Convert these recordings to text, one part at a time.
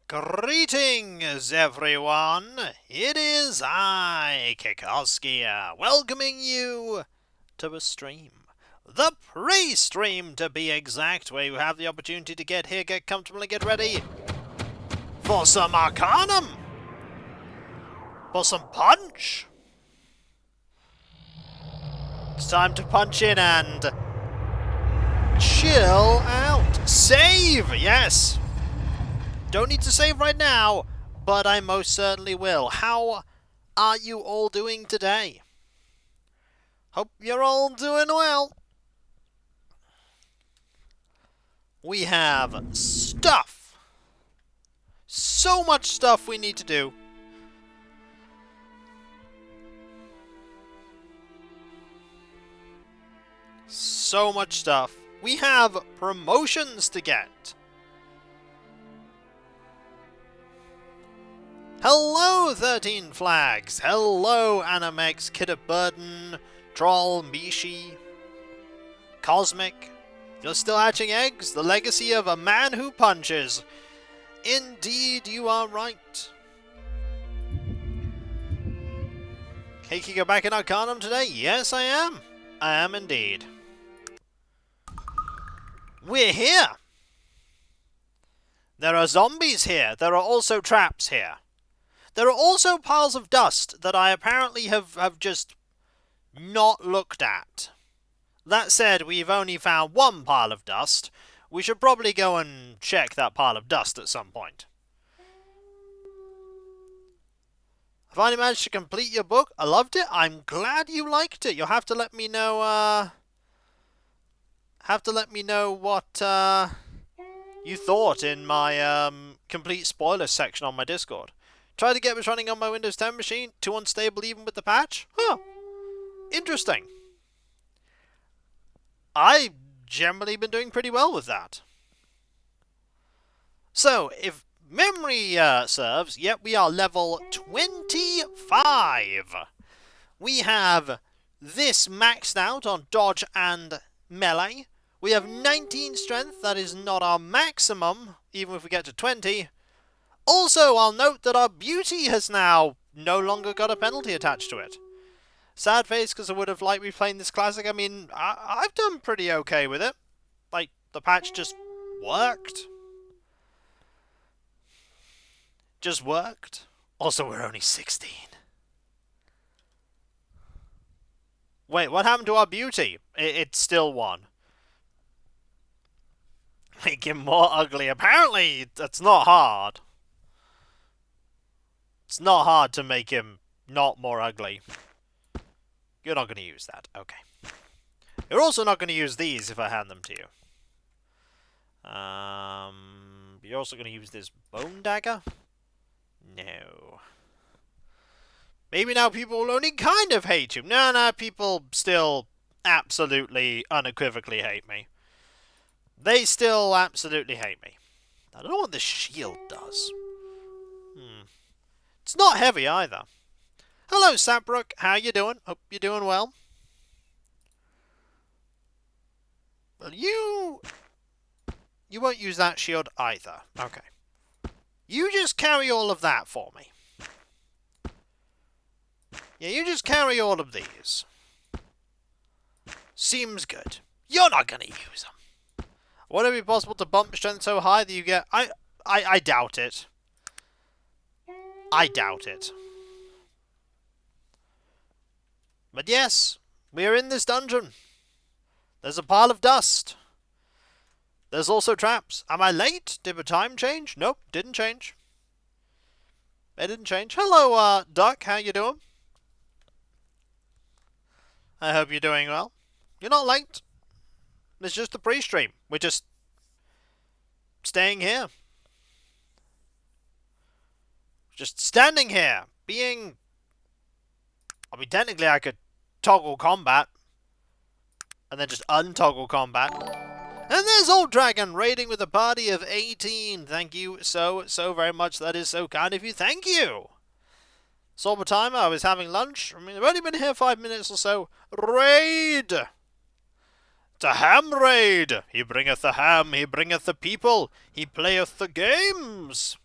Greetings, everyone! It is I, Kikoskia, welcoming you to a stream. The pre-stream, to be exact, where you have the opportunity to get here, get comfortable, and get ready for some Arcanum! For some punch! It's time to punch in and chill out. Save! Yes! Don't need to save right now, but I most certainly will. How are you all doing today? Hope you're all doing well. We have stuff. So much stuff we need to do. So much stuff. We have promotions to get. Hello, 13 Flags! Hello, Animex, Kidda Burden, Troll, Mishi, Cosmic. You're still hatching eggs? The legacy of a man who punches. Indeed, you are right. Hey, can you go back in Arcanum today? Yes, I am. I am indeed. We're here. There are zombies here. There are also traps here. There are also piles of dust that I apparently have just not looked at. That said, we've only found one pile of dust. We should probably go and check that pile of dust at some point. I finally managed to complete your book. I loved it. I'm glad you liked it. You'll have to let me know, what, you thought in my, complete spoilers section on my Discord. Tried to get this running on my Windows 10 machine. Too unstable even with the patch? Huh. Interesting. I've generally been doing pretty well with that. So, if memory serves, yep, we are level 25. We have this maxed out on dodge and melee. We have 19 strength. That is not our maximum, even if we get to 20. Also, I'll note that our beauty has now no longer got a penalty attached to it. Sad face, because I would have liked replaying this classic. I mean, I've done pretty okay with it. Like, the patch just worked. Just worked. Also, we're only 16. Wait, what happened to our beauty? It's still 1. Make him more ugly. Apparently, that's not hard. It's not hard to make him not more ugly. You're not going to use that. Okay. You're also not going to use these if I hand them to you. You're also going to use this bone dagger? No. Maybe now people will only kind of hate you. No, people still absolutely, unequivocally hate me. They still absolutely hate me. I don't know what this shield does. It's not heavy either. Hello, Sapbrook. How you doing? Hope you're doing well. Well, you won't use that shield either. Okay. You just carry all of that for me. Yeah, you just carry all of these. Seems good. You're not going to use them. Would it be possible to bump strength so high that you get... I doubt it. I doubt it. But yes, we are in this dungeon. There's a pile of dust. There's also traps. Am I late? Did the time change? Nope, didn't change. It didn't change. Hello, Duck. How you doing? I hope you're doing well. You're not late. It's just a pre-stream. We're just staying here. Just standing here, being... I mean, technically I could toggle combat, and then just untoggle combat. And there's Old Dragon raiding with a party of 18. Thank you so very much. That is so kind of you. Thank you! Saw the time, I was having lunch. I mean, I've only been here 5 minutes or so. Raid! It's a ham raid! He bringeth the ham, he bringeth the people, he playeth the games!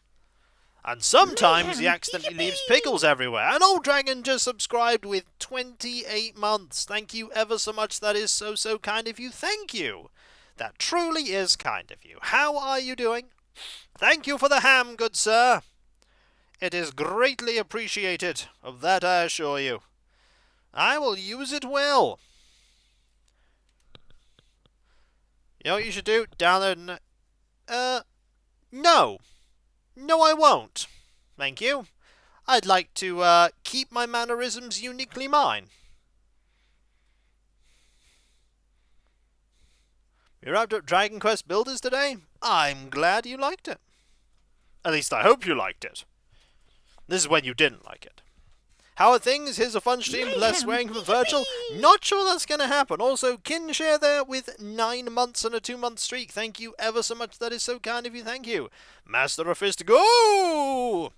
And sometimes he accidentally leaves pickles everywhere. An old dragon just subscribed with 28 months. Thank you ever so much. That is so, so kind of you. Thank you. That truly is kind of you. How are you doing? Thank you for the ham, good sir. It is greatly appreciated. Of that I assure you. I will use it well. You know what you should do? Download no. No, I won't. Thank you. I'd like to keep my mannerisms uniquely mine. We wrapped up Dragon Quest Builders today. I'm glad you liked it. At least I hope you liked it. This is when you didn't like it. How are things? Here's a fun stream, less swearing from Virgil. Not sure that's going to happen. Also, Kinshare there with 9 months and a 2-month streak. Thank you ever so much. That is so kind of you. Thank you. Master of Fist, go!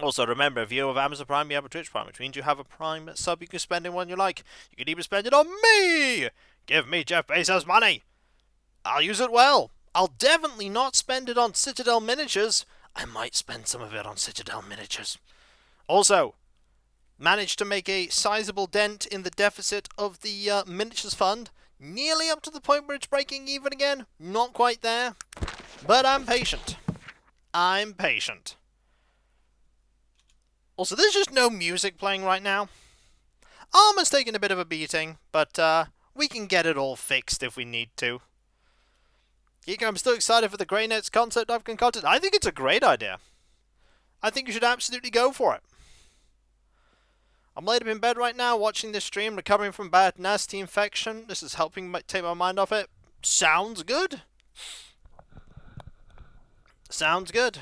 Also, remember, if you have Amazon Prime, you have a Twitch Prime, which means you have a Prime sub you can spend in one you like. You can even spend it on me! Give me Jeff Bezos' money! I'll use it well. I'll definitely not spend it on Citadel miniatures. I might spend some of it on Citadel miniatures. Also, managed to make a sizable dent in the deficit of the miniatures fund. Nearly up to the point where it's breaking even again. Not quite there. But I'm patient. I'm patient. Also, there's just no music playing right now. Armor's taking a bit of a beating, but we can get it all fixed if we need to. Geek, I'm still excited for the Grey Nets concept I've concocted. I think it's a great idea. I think you should absolutely go for it. I'm laid up in bed right now watching this stream, recovering from bad nasty infection. This is helping take my mind off it. Sounds good. Sounds good.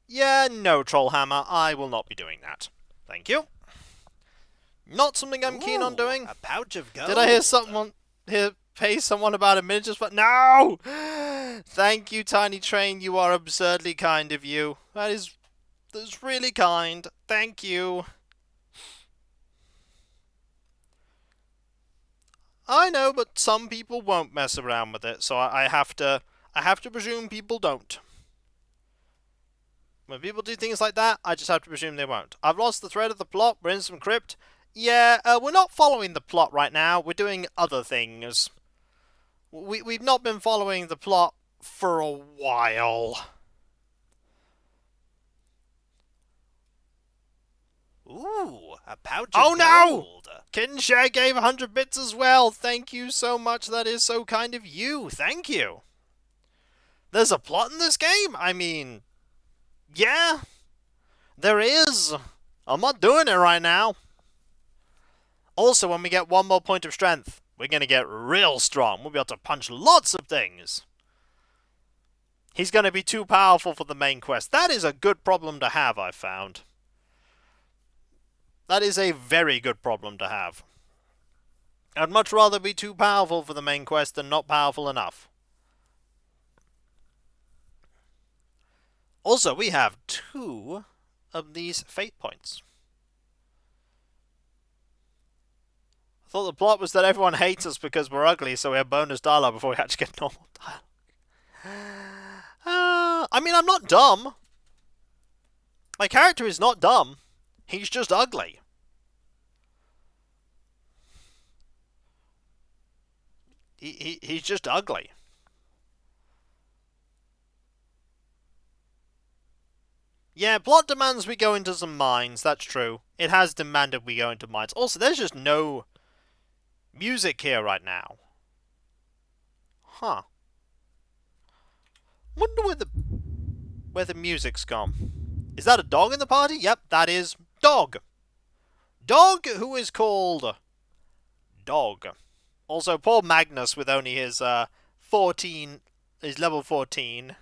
Yeah, no, Trollhammer, I will not be doing that. Thank you. Not something I'm keen on doing. A pouch of gold. Did I pay someone about a miniatures fund? No! Thank you, Tiny Train. You are absurdly kind of you. That's really kind. Thank you. I know, but some people won't mess around with it, so I have to presume people don't. When people do things like that, I just have to presume they won't. I've lost the thread of the plot. We're in some crypt. Yeah, we're not following the plot right now. We're doing other things. We've not been following the plot for a while. Ooh, a pouch Oh of no! gold. Kinshare gave 100 bits as well. Thank you so much. That is so kind of you. Thank you. There's a plot in this game? I mean, yeah, there is. I'm not doing it right now. Also, when we get 1 more point of strength, we're going to get real strong. We'll be able to punch lots of things. He's going to be too powerful for the main quest. That is a good problem to have, I've found. That is a very good problem to have. I'd much rather be too powerful for the main quest than not powerful enough. Also, we have 2 of these fate points. I thought the plot was that everyone hates us because we're ugly, so we have bonus dialogue before we actually get normal dialogue. I mean, I'm not dumb. My character is not dumb. He's just ugly. He's just ugly. Yeah, plot demands we go into some mines, that's true. It has demanded we go into mines. Also, there's just no music here right now. Huh. Wonder where the music's gone. Is that a dog in the party? Yep, that is Dog. Dog, who is called Dog. Also, poor Magnus with only his his level 14.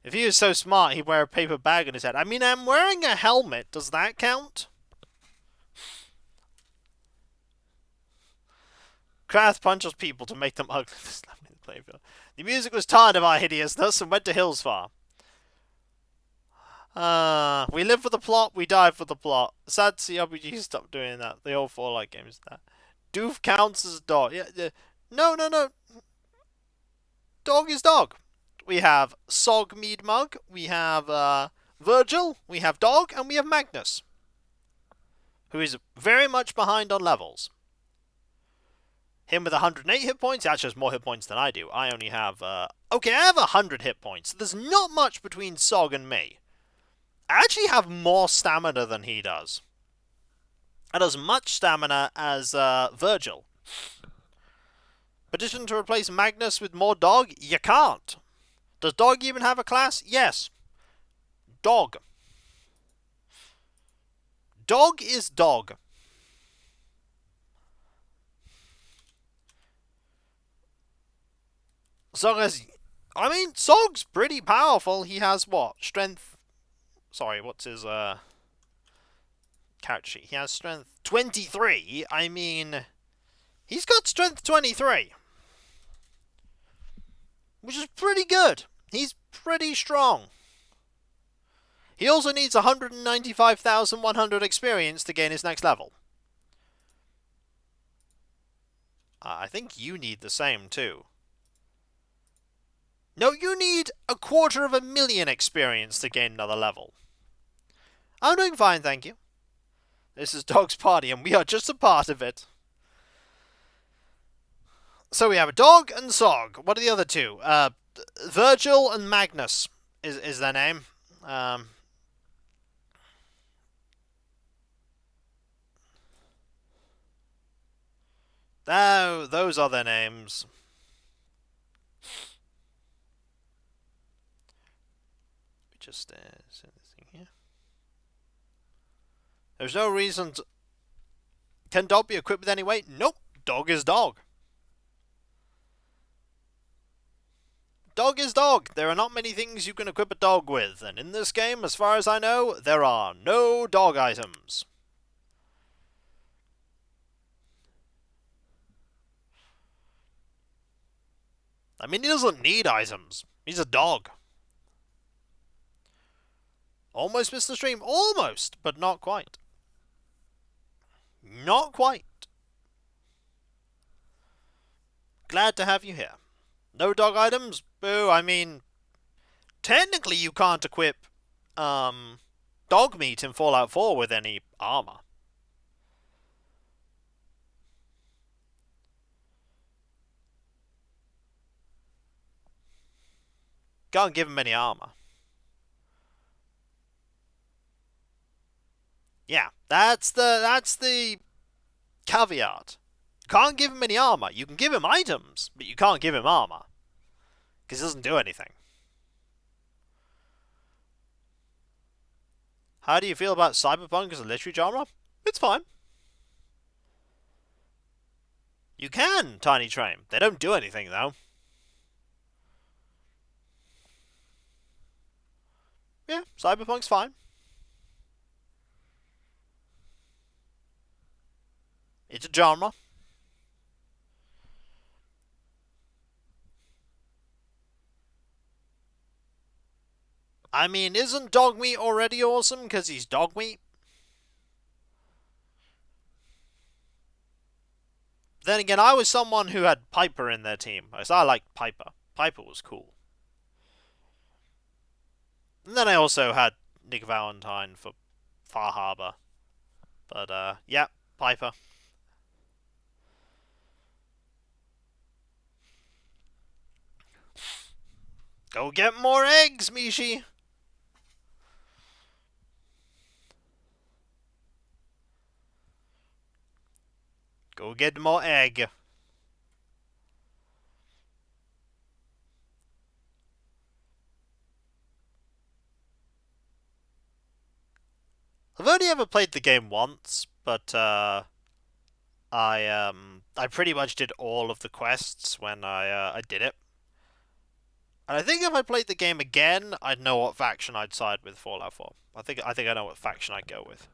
If he was so smart, he'd wear a paper bag on his head. I mean, I'm wearing a helmet. Does that count? Krath punches people to make them ugly. The music was tired of our hideousness and went to Hillsfar. We live for the plot, we die for the plot. Sad CRPG stopped doing that. The old Fallout games that. Doof counts as dog. Yeah. No. Dog is dog. we have Sog Mead Mug, we have Virgil, we have Dog, and we have Magnus, who is very much behind on levels. Him with 108 hit points, he actually has more hit points than I do. I only have, okay, I have 100 hit points. There's not much between Sog and me. I actually have more stamina than he does. And as much stamina as Virgil. Petition to replace Magnus with more Dog? You can't. Does Dog even have a class? Yes. Dog. Dog is Dog. Sog's pretty powerful. He has what? Strength. Sorry, what's his character sheet? He has strength 23. I mean, he's got strength 23, which is pretty good. He's pretty strong. He also needs 195,100 experience to gain his next level. I think you need the same too. No, you need 250,000 experience to gain another level. I'm doing fine, thank you. This is Dog's party, and we are just a part of it. So we have a Dog and Sog. What are the other two? Virgil and Magnus is their name. Oh, those are their names. Just send this thing here. There's no reason to... Can Dog be equipped with any weight? Nope. Dog is Dog. Dog is Dog. There are not many things you can equip a dog with, and in this game, as far as I know, there are no dog items. I mean, he doesn't need items. He's a dog. Almost missed the stream. Almost, but not quite. Not quite. Glad to have you here. No dog items? Boo, I mean... Technically you can't equip dog meat in Fallout 4 with any armor. Can't give him any armor. Yeah, that's the caveat. You can't give him any armor. You can give him items, but you can't give him armor. Because he doesn't do anything. How do you feel about Cyberpunk as a literary genre? It's fine. You can, Tiny Train. They don't do anything, though. Yeah, Cyberpunk's fine. It's a genre. I mean, isn't dog meat already awesome because he's dog meat? Then again, I was someone who had Piper in their team. I liked Piper. Piper was cool. And then I also had Nick Valentine for Far Harbor. But, yeah, Piper. Go get more eggs, Mishi! Go get more egg. I've only ever played the game once, but I pretty much did all of the quests when I did it. And I think if I played the game again, I'd know what faction I'd side with Fallout 4. I think I know what faction I'd go with.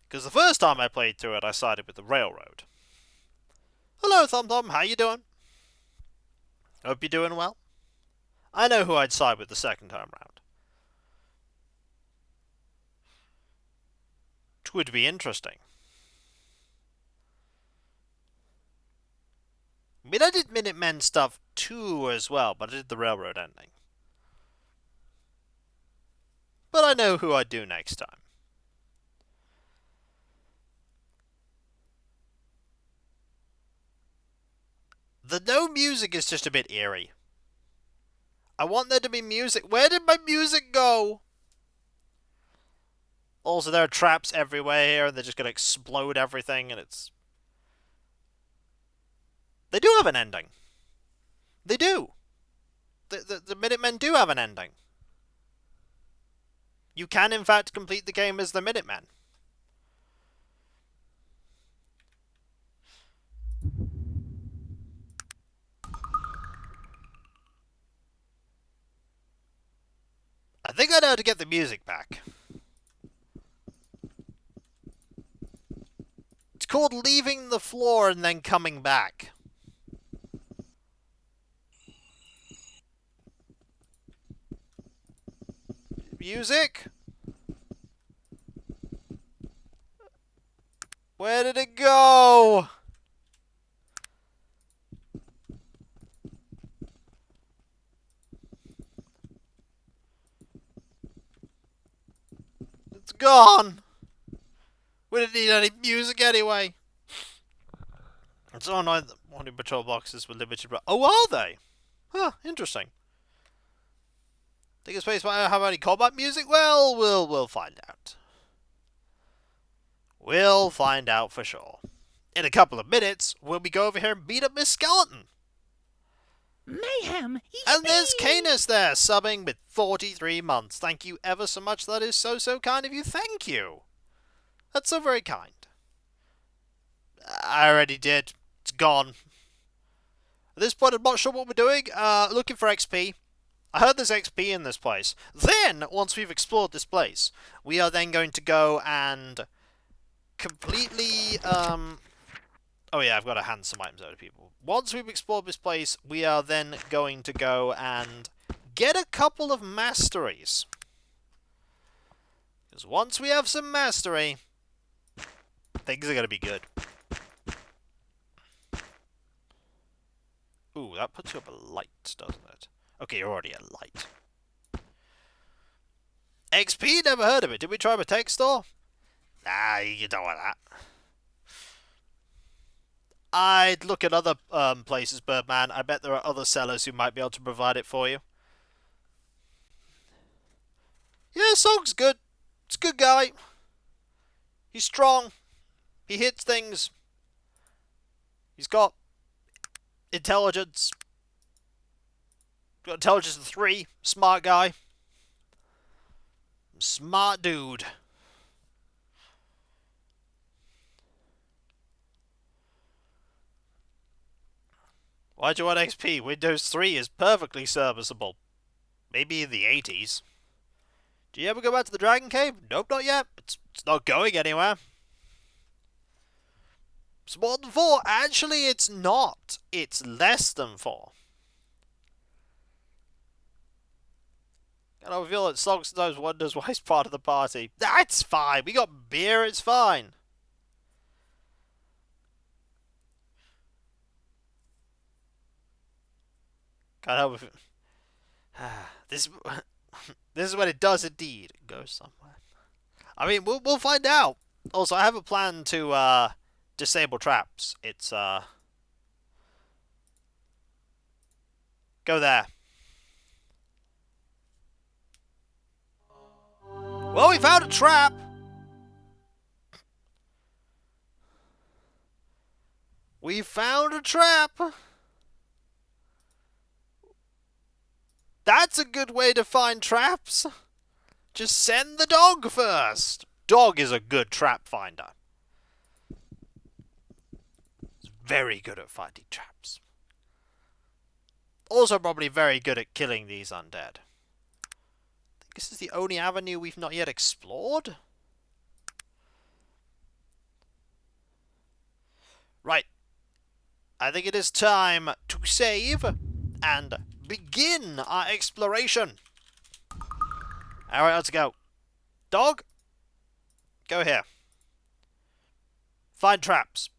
Because the first time I played through it, I sided with the Railroad. Hello, ThumThum, how you doing? Hope you're doing well. I know who I'd side with the second time round. It would be interesting. I mean, I did Minutemen stuff too as well, but I did the railroad ending. But I know who I'd do next time. The no music is just a bit eerie. I want there to be music. Where did my music go? Also, there are traps everywhere here, and they're just going to explode everything, and it's... They do have an ending. They do. The Minutemen do have an ending. You can, in fact, complete the game as the Minutemen. I think I know how to get the music back. It's called leaving the floor and then coming back. Music? Where did it go? It's gone. We didn't need any music anyway. It's so annoying that wanting patrol boxes were limited. Oh, are they? Huh, interesting. Think a space might have any combat music? Well, we'll find out. We'll find out for sure. In a couple of minutes, when we go over here and beat up Miss Skeleton. Mayhem! And there's Canis there, subbing with 43 months. Thank you ever so much. That is so kind of you. Thank you. That's so very kind. I already did. It's gone. At this point, I'm not sure what we're doing. Looking for XP. I heard there's XP in this place. Then, once we've explored this place, we are then going to go and completely... Oh yeah, I've got to hand some items over to people. Once we've explored this place, we are then going to go and get a couple of masteries. Because once we have some mastery, things are going to be good. Ooh, that puts you up a light, doesn't it? Okay, you're already a light. XP? Never heard of it. Did we try a tech store? Nah, you don't want that. I'd look at other places, Birdman. I bet there are other sellers who might be able to provide it for you. Yeah, Sog's good. He's a good guy. He's strong. He hits things. He's got intelligence. Got intelligence of 3. Smart guy. Smart dude. Why'd you want XP? Windows 3 is perfectly serviceable. Maybe in the 80s. Do you ever go back to the Dragon Cave? Nope, not yet. It's not going anywhere. It's more than 4. Actually, it's not. It's less than 4. And I feel that Slog sometimes wonders why he's part of the party. That's fine. We got beer. It's fine. Can't help it. This is when it does indeed go somewhere. I mean, we'll find out. Also, I have a plan to disable traps. It's go there. Well, we found a trap. We found a trap. That's a good way to find traps. Just send the dog first. Dog is a good trap finder. He's very good at finding traps. Also probably very good at killing these undead. I think this is the only avenue we've not yet explored. Right. I think it is time to save and begin our exploration. Alright, let's go. Dog, go here. Find traps.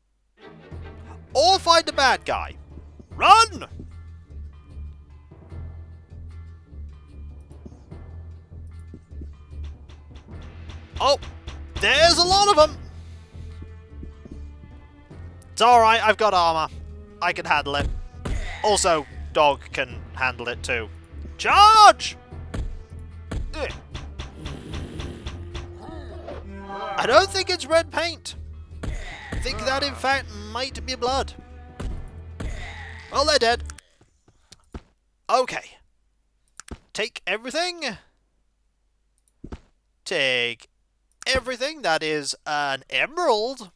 Or find a bad guy. Run! Oh, there's a lot of them. It's alright, I've got armor. I can handle it. Also, dog can handle it too. Charge! Ugh. I don't think it's red paint. I think that, in fact, might be blood. Well, they're dead. Okay. Take everything. Take everything. That is an emerald.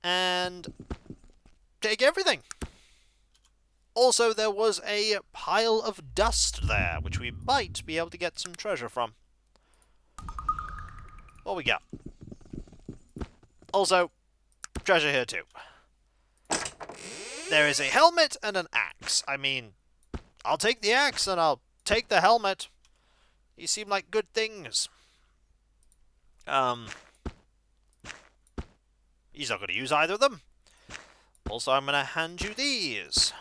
And take everything. Also, there was a pile of dust there, which we might be able to get some treasure from. What we got? Also, treasure here too. There is a helmet and an axe. I mean, I'll take the axe and I'll take the helmet. These seem like good things. He's not going to use either of them. Also, I'm going to hand you these.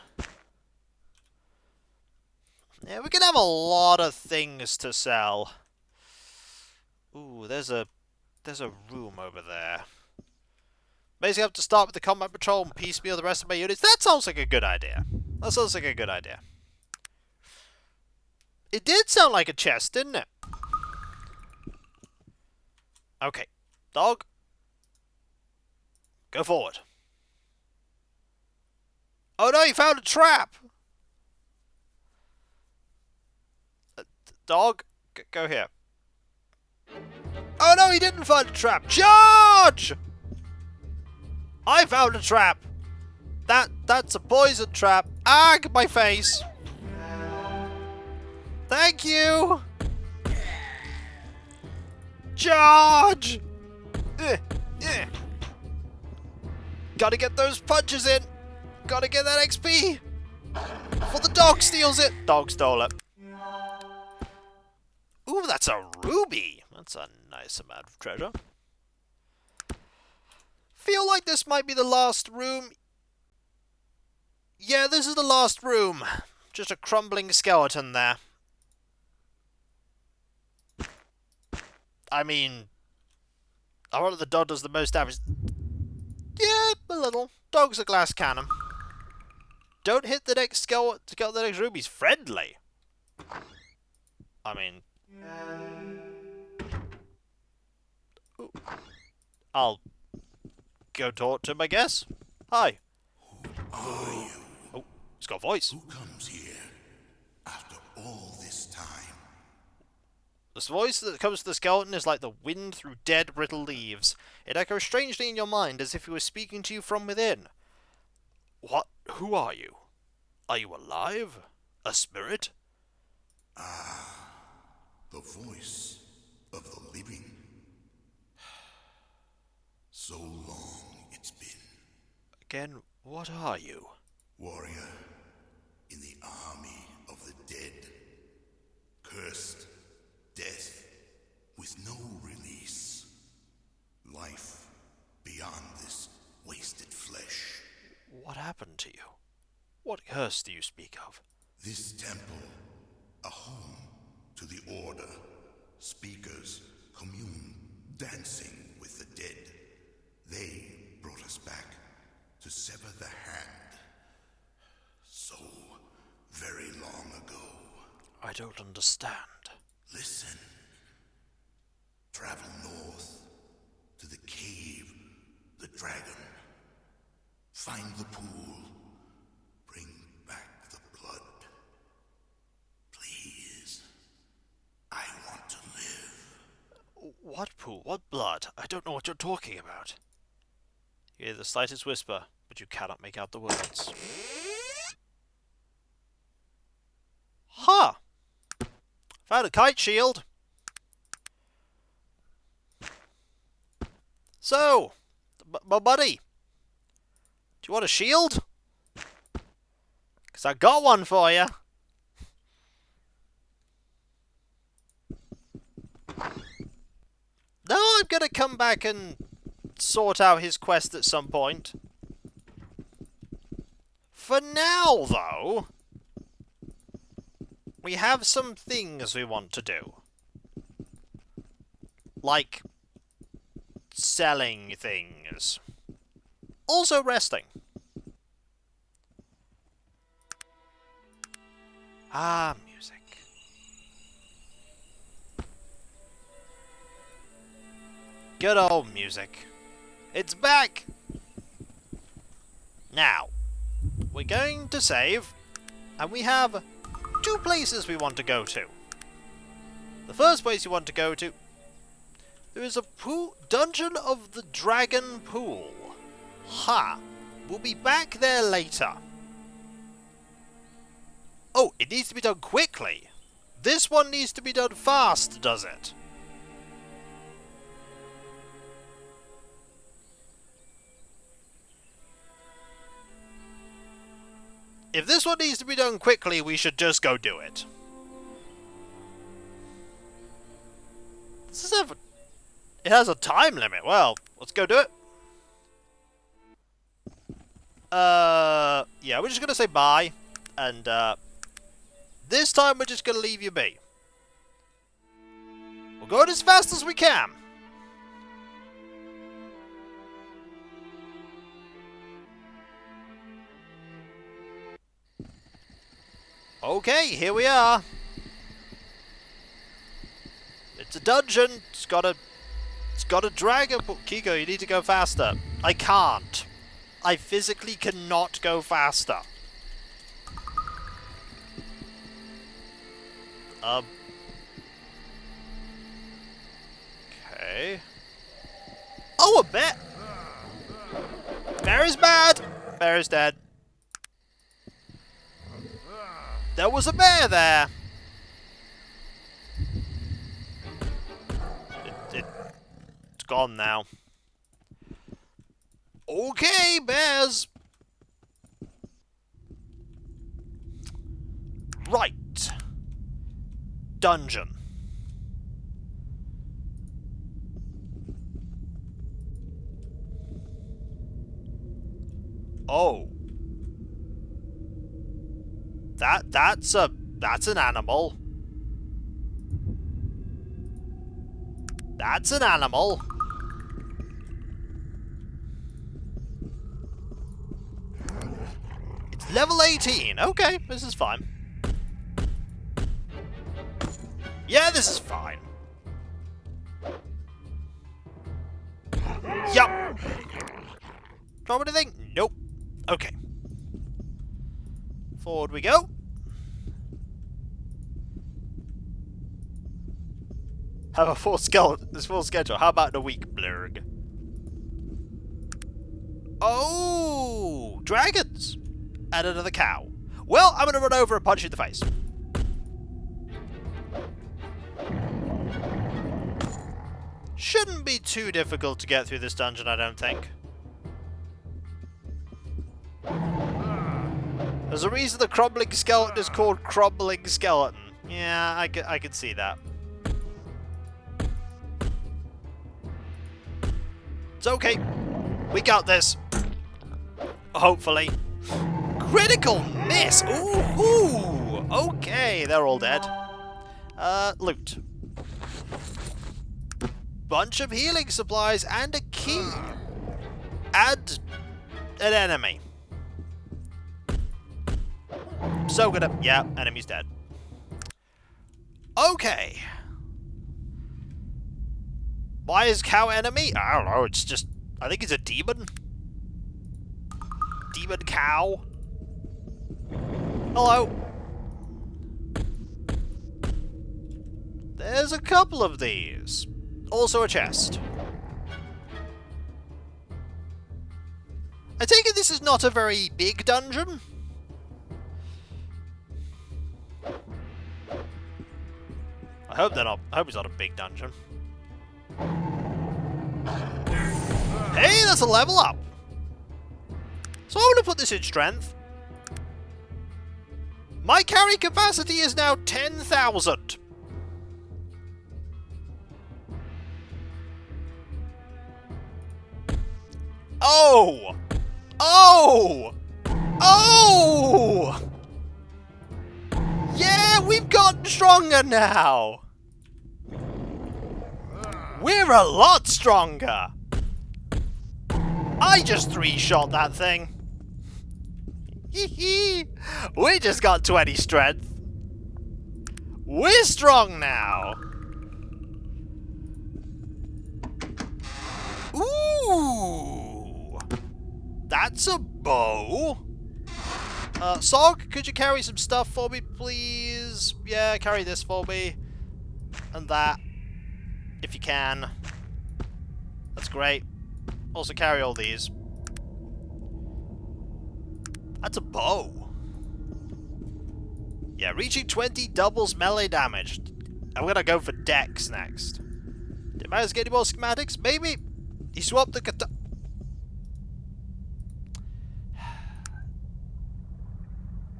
Yeah, we can have a lot of things to sell. Ooh, there's a room over there. Basically, I have to start with the combat patrol and piecemeal the rest of my units. That sounds like a good idea. That sounds like a good idea. It did sound like a chest, didn't it? Okay. Dog. Go forward. Oh no, he found a trap! Dog, go here. Oh no, he didn't find a trap! Charge! I found a trap! That's a poison trap. Ag, my face! Thank you! Charge! Gotta get those punches in! Gotta get that XP! Before the dog steals it! Dog stole it. Ooh, that's a ruby! That's a nice amount of treasure. Feel like this might be the last room. Yeah, this is the last room. Just a crumbling skeleton there. I mean, I wonder if the dog does the most damage. Yeah, a little. Dog's a glass cannon. Don't hit the next skeleton to get the next ruby's friendly. I mean, ooh. I'll go talk to him, I guess. Hi. Are you? Oh, he's got a voice. Who comes here after all this time? This voice that comes to the skeleton is like the wind through dead, brittle leaves. It echoes strangely in your mind as if he was speaking to you from within. What? Who are you? Are you alive? A spirit? Ah, the voice of the living. So long it's been. Again, what are you? Warrior in the army of the dead. Cursed death with no release. Life beyond this wasted flesh. What happened to you? What curse do you speak of? This temple, a home to the order. Speakers commune, dancing with the dead. They brought us back to sever the hand. So very long ago. I don't understand. Listen. Travel north to the cave, the dragon. Find the pool. Bring back the blood. Please. I want to live. What pool? What blood? I don't know what you're talking about. You hear the slightest whisper, but you cannot make out the words. Huh! Found a kite shield. So, my buddy, do you want a shield? 'Cause I got one for you. No, I'm gonna come back and sort out his quest at some point. For now, though, we have some things we want to do. Like selling things. Also resting. Ah, music. Good old music. It's back! Now, we're going to save, and we have 2 places we want to go to. The first place you want to go to, there is a Dungeon of the Dragon Pool. Ha! We'll be back there later. Oh, it needs to be done quickly. This one needs to be done fast, does it? If this one needs to be done quickly, we should just go do it. It has a time limit. Well, let's go do it. Yeah, we're just gonna say bye. And, this time we're just gonna leave you be. We'll go as fast as we can. Okay, here we are. It's a dungeon. It's got a dragon. Kiko, you need to go faster. I can't. I physically cannot go faster. Okay. Oh, a bear! Bear is bad! Bear is dead. There was a bear there! It's gone now. Okay, bears! Right. Dungeon. Oh. That's an animal. That's an animal. It's level 18. Okay, this is fine. Yeah, this is fine. Yup. Drop anything? Nope. Okay. Forward we go. Have a full schedule. How about a week, blurg? Oh, dragons! And another cow. Well, I'm gonna run over and punch you in the face. Shouldn't be too difficult to get through this dungeon, I don't think. There's a reason the crumbling skeleton is called Crumbling Skeleton. Yeah, I can see that. It's okay. We got this. Hopefully. Critical miss! Ooh! Okay, they're all dead. Loot. Bunch of healing supplies and a key. And an enemy. So gonna... Yeah, enemy's dead. Okay. Why is cow enemy? I don't know, it's just... I think it's a demon. Demon cow. Hello. There's a couple of these. Also a chest. I take it this is not a very big dungeon? I hope it's not a big dungeon. Hey, that's a level up! So I'm gonna put this in strength. My carry capacity is now 10,000. Oh! Oh! Oh! Yeah, we've gotten stronger now! We're a lot stronger! I just 3-shot that thing. We just got 20 strength. We're strong now. Ooh! That's a bow. Sog, could you carry some stuff for me, please? Yeah, carry this for me. And that. If you can. That's great. Also carry all these. That's a bow. Yeah, reaching 20 doubles melee damage. I'm gonna go for Dex next. Did I manage to get any more schematics? Maybe. He swapped the katana.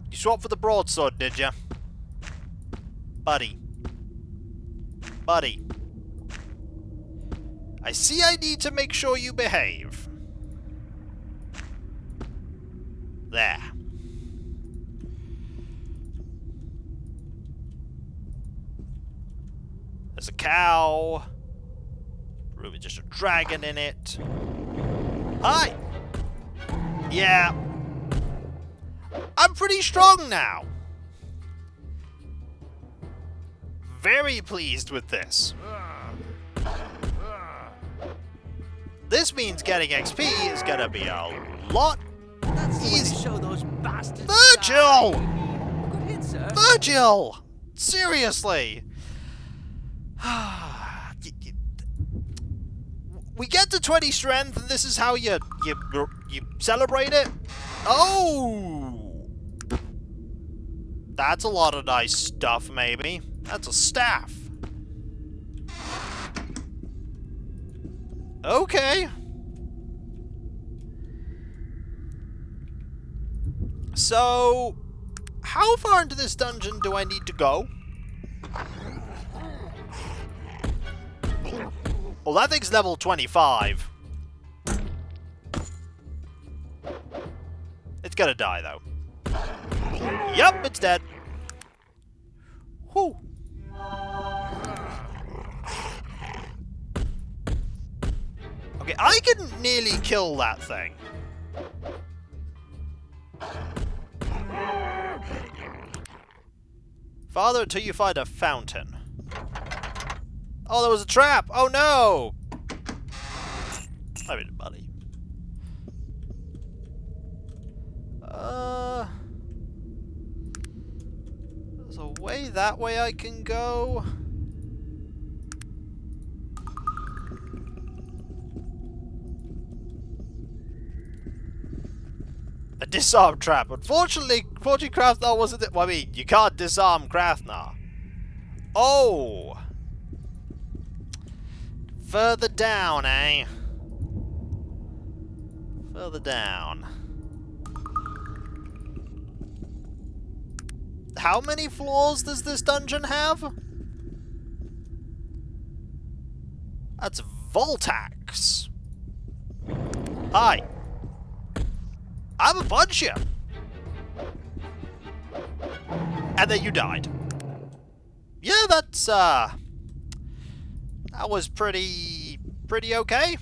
You swapped for the broadsword, did you? Buddy. Buddy. I see I need to make sure you behave. There. There's a cow. Room with just a dragon in it. Hi! Yeah. I'm pretty strong now. Very pleased with this. This means getting XP is gonna be a lot easier. Show those bastards. Virgil! Good hit, sir. Virgil! Seriously! We get to 20 strength, and this is how you celebrate it? Oh! That's a lot of nice stuff, maybe. That's a staff. Okay. So, how far into this dungeon do I need to go? Well, that thing's level 25. It's gonna die, though. Yep, it's dead. Whew. Okay, I can nearly kill that thing. Farther until you find a fountain. Oh, there was a trap! Oh no! I mean, buddy. There's a way that way I can go. A disarm trap. Unfortunately, Krath'nar wasn't it. Well, I mean, you can't disarm Krath'nar. Oh! Further down, eh? Further down. How many floors does this dungeon have? That's Voltax. Hi. I'm a puncher. And then you died. Yeah, that's, that was pretty okay.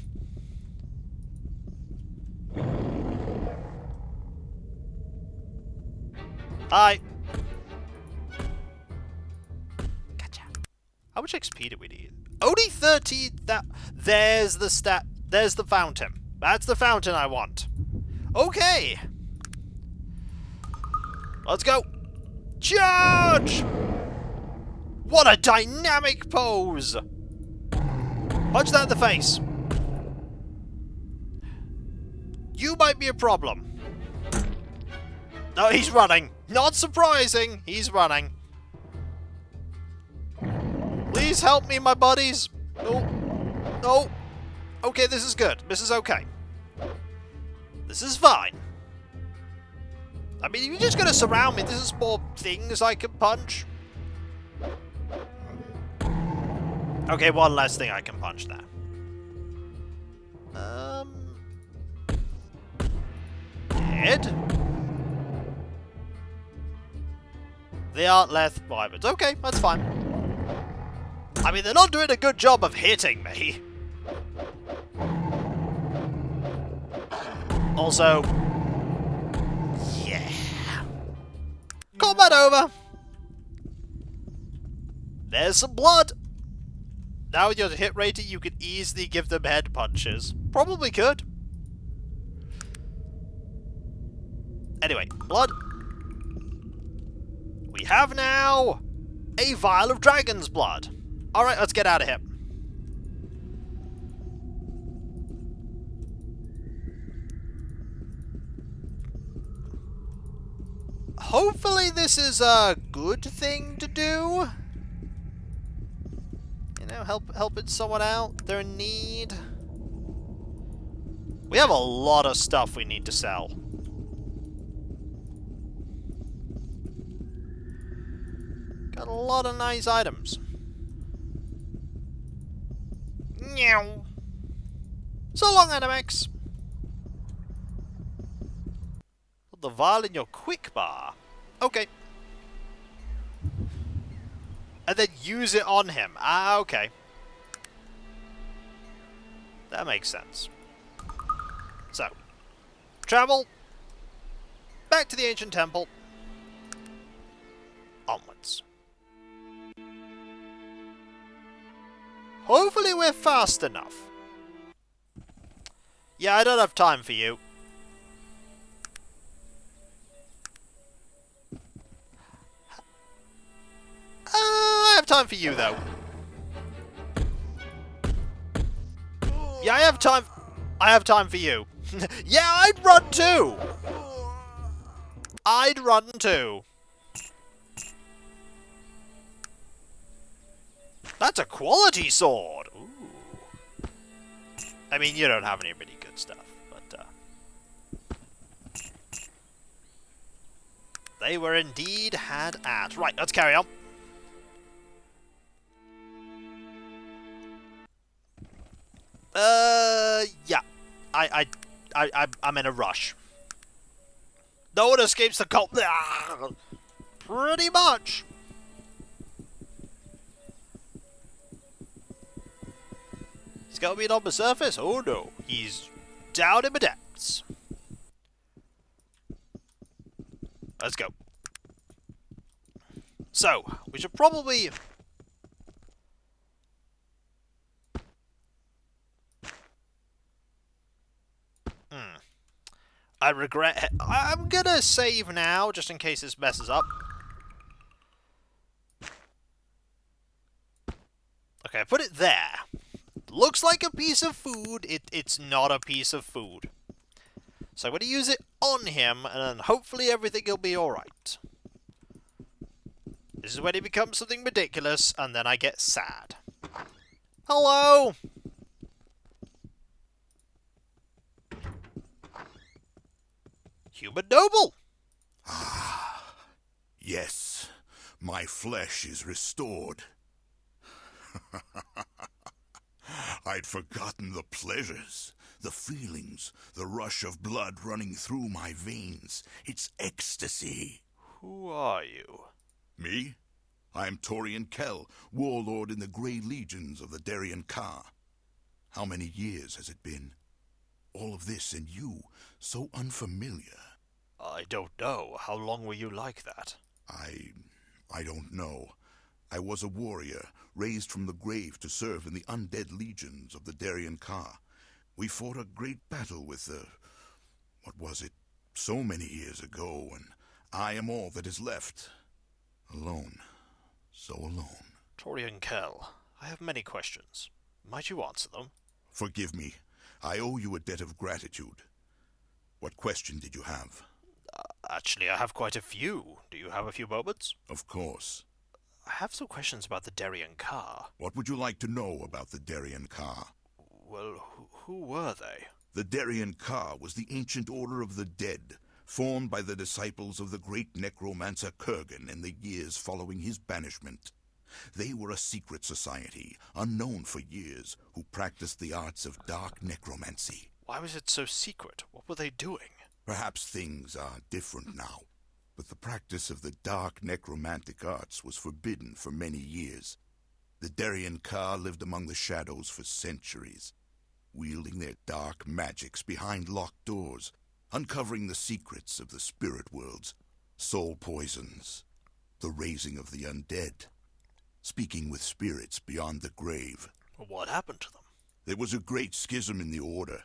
Hi. Gotcha. How much XP do we need? Only 30, there's the fountain. That's the fountain I want. Okay. Let's go. Charge! What a dynamic pose! Punch that in the face. You might be a problem. No, he's running. Not surprising. He's running. Please help me, my buddies. No. No. Okay, this is good. This is okay. This is fine. I mean, you're just gonna surround me. This is more things I can punch. Okay, one less thing I can punch there. Dead. They aren't less weapons. Okay, that's fine. I mean, they're not doing a good job of hitting me. Also, yeah. Combat over. There's some blood. Now with your hit rating, you could easily give them head punches. Probably could. Anyway, blood. We have now a vial of dragon's blood. Alright, let's get out of here. Hopefully this is a good thing to do. You know, helping someone out. They're in need. We have a lot of stuff we need to sell. Got a lot of nice items. Meow. So long, Animex. Put the vial in your quick bar. Okay. And then use it on him. Ah, okay. That makes sense. So, travel. Back to the ancient temple. Onwards. Hopefully we're fast enough. Yeah, I don't have time for you. I have time for you, though. Yeah, I have time. I have time for you. Yeah, I'd run too. I'd run too. That's a quality sword. Ooh. I mean, you don't have any really good stuff, but they were indeed had at. Right, let's carry on. Yeah. I'm in a rush. No one escapes the cult. Pretty much. He's got to be on the surface? Oh no. He's down in the depths. Let's go. So, we should probably... I regret... I'm gonna save now, just in case this messes up. Okay, I put it there. Looks like a piece of food. It's not a piece of food. So I'm gonna use it on him, and then hopefully everything will be alright. This is when it becomes something ridiculous, and then I get sad. Hello! Human noble! Ah, yes, my flesh is restored. I'd forgotten the pleasures, the feelings, the rush of blood running through my veins. It's ecstasy. Who are you? Me? I'm Torian Kell, warlord in the Grey Legions of the Darien Ka. How many years has it been? All of this and you, so unfamiliar. I don't know. How long were you like that? I don't know. I was a warrior, raised from the grave to serve in the undead legions of the Darien Ka. We fought a great battle with the... what was it? So many years ago, and I am all that is left. Alone. So alone. Torian Kell, I have many questions. Might you answer them? Forgive me. I owe you a debt of gratitude. What question did you have? Actually, I have quite a few. Do you have a few moments? Of course. I have some questions about the Darien Ka. What would you like to know about the Darien Ka? Well, who were they? The Darien Ka was the ancient order of the dead, formed by the disciples of the great necromancer Kurgan in the years following his banishment. They were a secret society, unknown for years, who practiced the arts of dark necromancy. Why was it so secret? What were they doing? Perhaps things are different now. but the practice of the dark necromantic arts was forbidden for many years. The Darien Ka lived among the shadows for centuries, wielding their dark magics behind locked doors, uncovering the secrets of the spirit worlds, soul poisons, the raising of the undead, speaking with spirits beyond the grave. What happened to them? There was a great schism in the Order.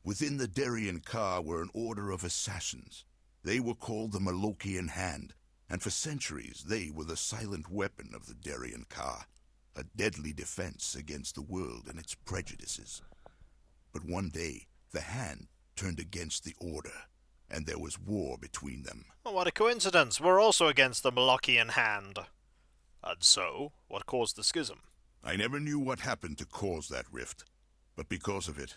Within the Darien Ka were an order of assassins. They were called the Malokian Hand, and for centuries they were the silent weapon of the Darien Ka, a deadly defense against the world and its prejudices. But one day, the Hand turned against the Order, and there was war between them. Oh, what a coincidence! We're also against the Malokian Hand. And so, what caused the schism? I never knew what happened to cause that rift, but because of it,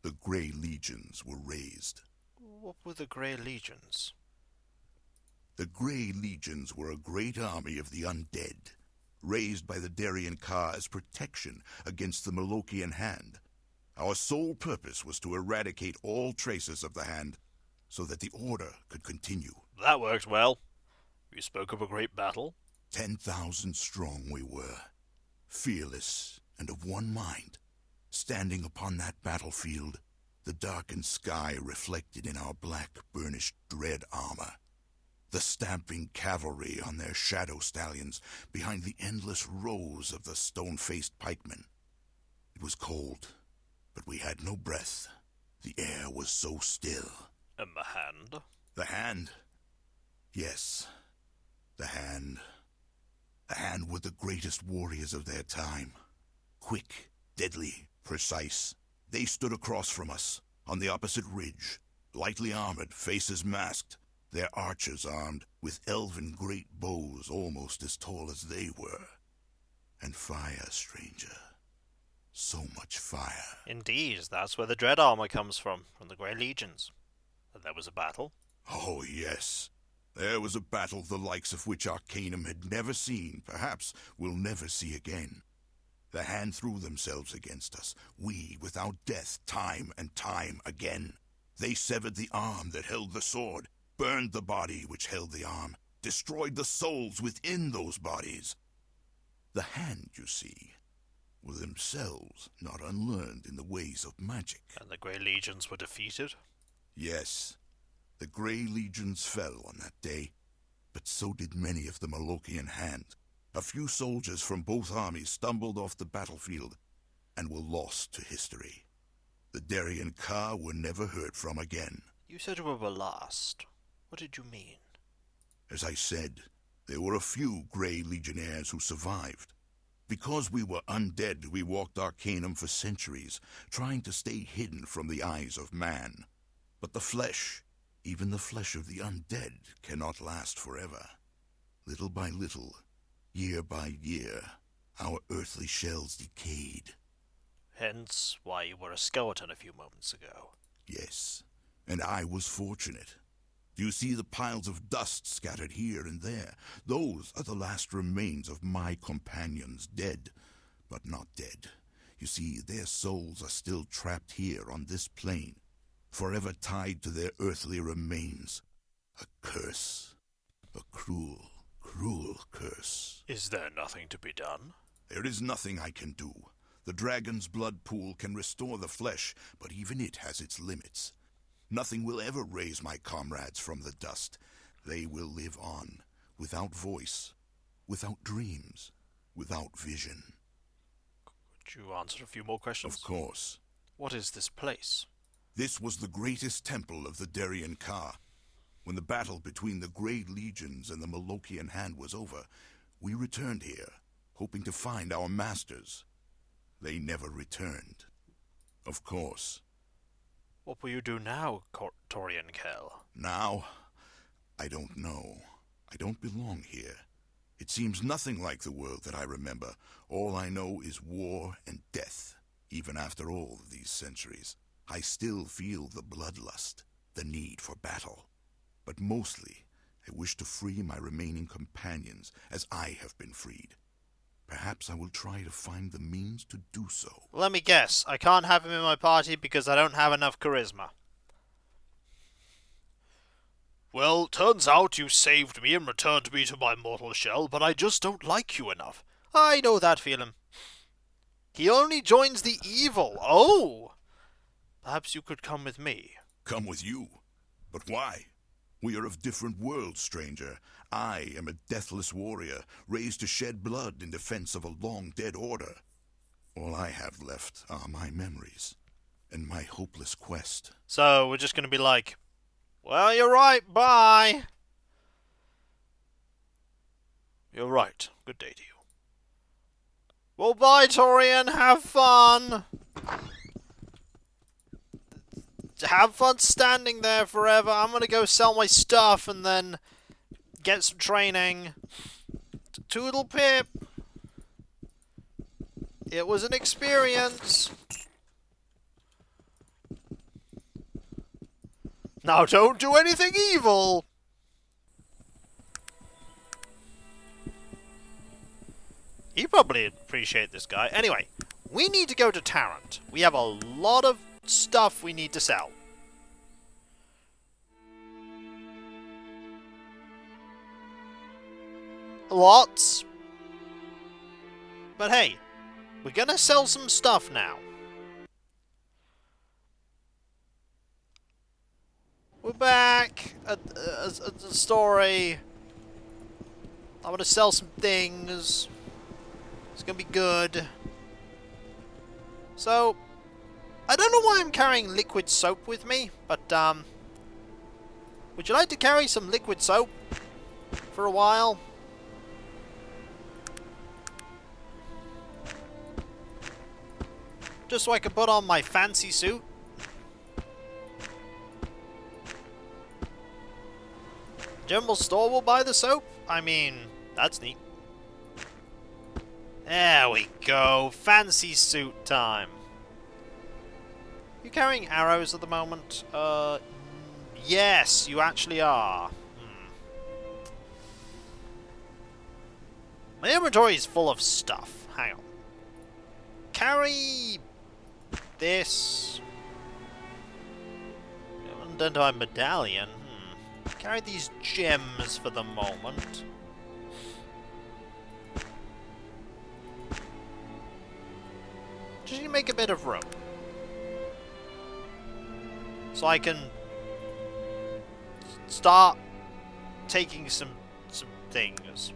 the Grey Legions were raised. What were the Grey Legions? The Grey Legions were a great army of the undead, raised by the Darien Ka as protection against the Malokian Hand. Our sole purpose was to eradicate all traces of the Hand, so that the Order could continue. That worked well. You spoke of a great battle. 10,000 strong we were, fearless and of one mind, standing upon that battlefield, the darkened sky reflected in our black, burnished dread armor, the stamping cavalry on their shadow stallions behind the endless rows of the stone-faced pikemen. It was cold, but we had no breath. The air was so still. And the Hand? The Hand? Yes, the Hand. The Hand were the greatest warriors of their time. Quick, deadly, precise. They stood across from us, on the opposite ridge, lightly armored, faces masked, their archers armed with elven great bows almost as tall as they were. And fire, stranger. So much fire. Indeed, that's where the dread armor comes from the Grey Legions. And there was a battle? Oh, yes. There was a battle the likes of which Arcanum had never seen, perhaps will never see again. The Hand threw themselves against us, we without death, time and time again. They severed the arm that held the sword, burned the body which held the arm, destroyed the souls within those bodies. The Hand, you see, were themselves not unlearned in the ways of magic. And the Grey Legions were defeated? Yes, the Grey Legions fell on that day, but so did many of the Malokian Hand. A few soldiers from both armies stumbled off the battlefield and were lost to history. The Darien Ka were never heard from again. You said we were lost. What did you mean? As I said, there were a few Grey Legionnaires who survived. Because we were undead, we walked Arcanum for centuries, trying to stay hidden from the eyes of man. But the flesh, even the flesh of the undead, cannot last forever. Little by little, year by year, our earthly shells decayed. Hence why you were a skeleton a few moments ago. Yes, and I was fortunate. Do you see the piles of dust scattered here and there? Those are the last remains of my companions, dead, but not dead. You see, their souls are still trapped here on this plane, forever tied to their earthly remains. A curse. A cruel, cruel curse. Is there nothing to be done? There is nothing I can do. The dragon's blood pool can restore the flesh, but even it has its limits. Nothing will ever raise my comrades from the dust. They will live on, without voice, without dreams, without vision. Could you answer a few more questions? Of course. What is this place? This was the greatest temple of the Darien Ka. When the battle between the Grey Legions and the Malokian Hand was over, we returned here, hoping to find our masters. They never returned. Of course. What will you do now, Torian Kell? Now? I don't know. I don't belong here. It seems nothing like the world that I remember. All I know is war and death. Even after all these centuries, I still feel the bloodlust, the need for battle. But mostly, I wish to free my remaining companions as I have been freed. Perhaps I will try to find the means to do so. Let me guess. I can't have him in my party because I don't have enough charisma. Well, turns out you saved me and returned me to my mortal shell, but I just don't like you enough. I know that feeling. He only joins the evil. Oh! Perhaps you could come with me. Come with you? But why? We are of different worlds, stranger. I am a deathless warrior, raised to shed blood in defense of a long-dead order. All I have left are my memories, and my hopeless quest. So, we're just going to be like, well, you're right, bye. You're right. Good day to you. Well, bye, Torian. Have fun. Have fun standing there forever. I'm going to go sell my stuff and then get some training. Toodle pip. It was an experience. Now don't do anything evil. You probably appreciate this guy. Anyway, we need to go to Tarant. We have a lot of stuff we need to sell. Lots. But hey, we're gonna sell some stuff now. We're back at the story. I'm gonna sell some things. It's gonna be good. So, I don't know why I'm carrying liquid soap with me, but, would you like to carry some liquid soap for a while? Just so I can put on my fancy suit. General store will buy the soap? I mean, that's neat. There we go. Fancy suit time. You carrying arrows at the moment? Yes, you actually are. My inventory is full of stuff. Hang on. Carry this. I haven't done to my medallion. Carry these gems for the moment. Just need to make a bit of room. So I can start taking some things.